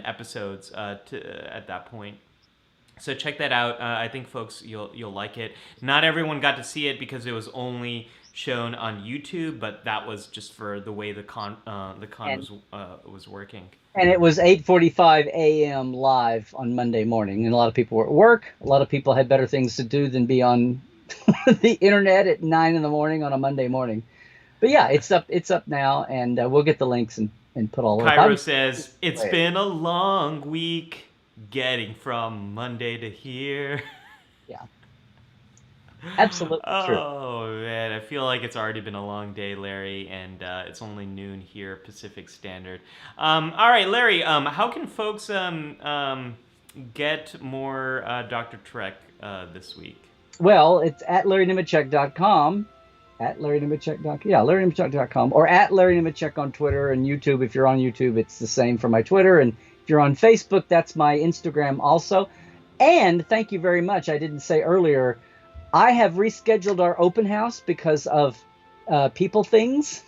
episodes at that point. So check that out. I think folks, you'll like it. Not everyone got to see it because it was only shown on YouTube, but that was just for the way the con was working. And it was 8:45 a.m. live on Monday morning, and a lot of people were at work. A lot of people had better things to do than be on the internet at 9 in the morning on a Monday morning. But yeah, it's up now, and we'll get the links and put all of it. Cairo says it's been a long week. Getting from Monday to here. Yeah. Absolutely true. Oh, man. I feel like it's already been a long day, Larry, and it's only noon here, Pacific Standard. All right, Larry, how can folks get more Dr. Trek this week? Well, it's at LarryNemecek.com. At LarryNemecek.com. Yeah, LarryNemecek.com. Or at Larry Nemecek on Twitter and YouTube. If you're on YouTube, it's the same for my Twitter. And if you're on Facebook, that's my Instagram also. And thank you very much. I didn't say earlier, I have rescheduled our open house because of people things.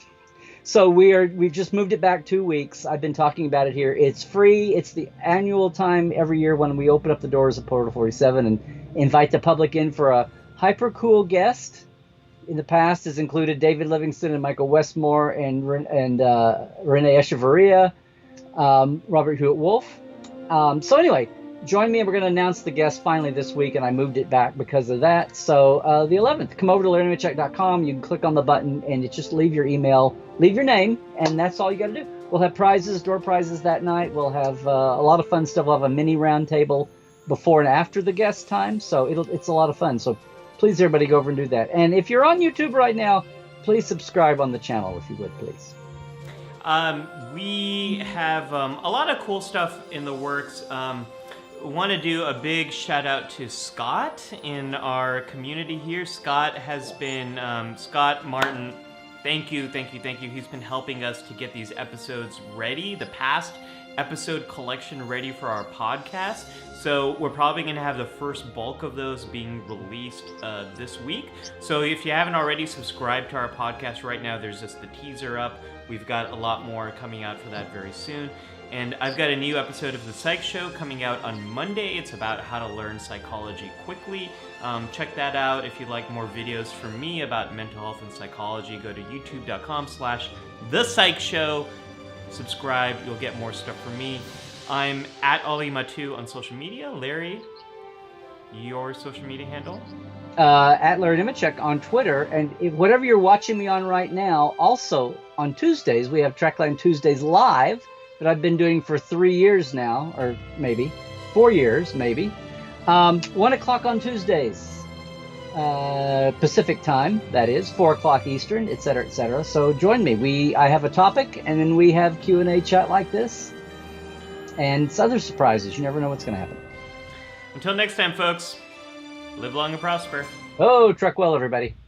So we've just moved it back 2 weeks. I've been talking about it here. It's free. It's the annual time every year when we open up the doors of Portal 47 and invite the public in for a hyper cool guest. In the past has included David Livingston and Michael Westmore and Renee Echevarria. Robert Hewitt-Wolf. So anyway, join me, and we're going to announce the guest finally this week, and I moved it back because of that. So the 11th, come over to LarryNemecek.com. You can click on the button, and it just leave your email, leave your name, and that's all you got to do. We'll have prizes, door prizes that night. We'll have a lot of fun stuff. We'll have a mini round table before and after the guest time, so it's a lot of fun. So please, everybody, go over and do that. And if you're on YouTube right now, please subscribe on the channel, if you would, please. We have a lot of cool stuff in the works. Want to do a big shout out to Scott in our community here. Scott has been, Scott Martin, thank you. He's been helping us to get these episodes ready, the past episode collection ready for our podcast. So we're probably going to have the first bulk of those being released this week. So if you haven't already subscribed to our podcast right now, there's just the teaser up. We've got a lot more coming out for that very soon. And I've got a new episode of The Psych Show coming out on Monday. It's about how to learn psychology quickly. Check that out. If you'd like more videos from me about mental health and psychology, go to youtube.com/The Psych Show. Subscribe. You'll get more stuff from me. I'm at Mattu on social media. Larry, your social media handle? At Larry Nemecek on Twitter. And whatever you're watching me on right now, also on Tuesdays, we have Trekland Tuesdays Live that I've been doing for 3 years now, or maybe 4 years, maybe. 1 o'clock on Tuesdays, Pacific time, that is, 4 o'clock Eastern, etc., etc. So join me. I have a topic, and then we have Q&A chat like this, and other surprises. You never know what's going to happen. Until next time, folks, live long and prosper. Oh, Trek well, everybody.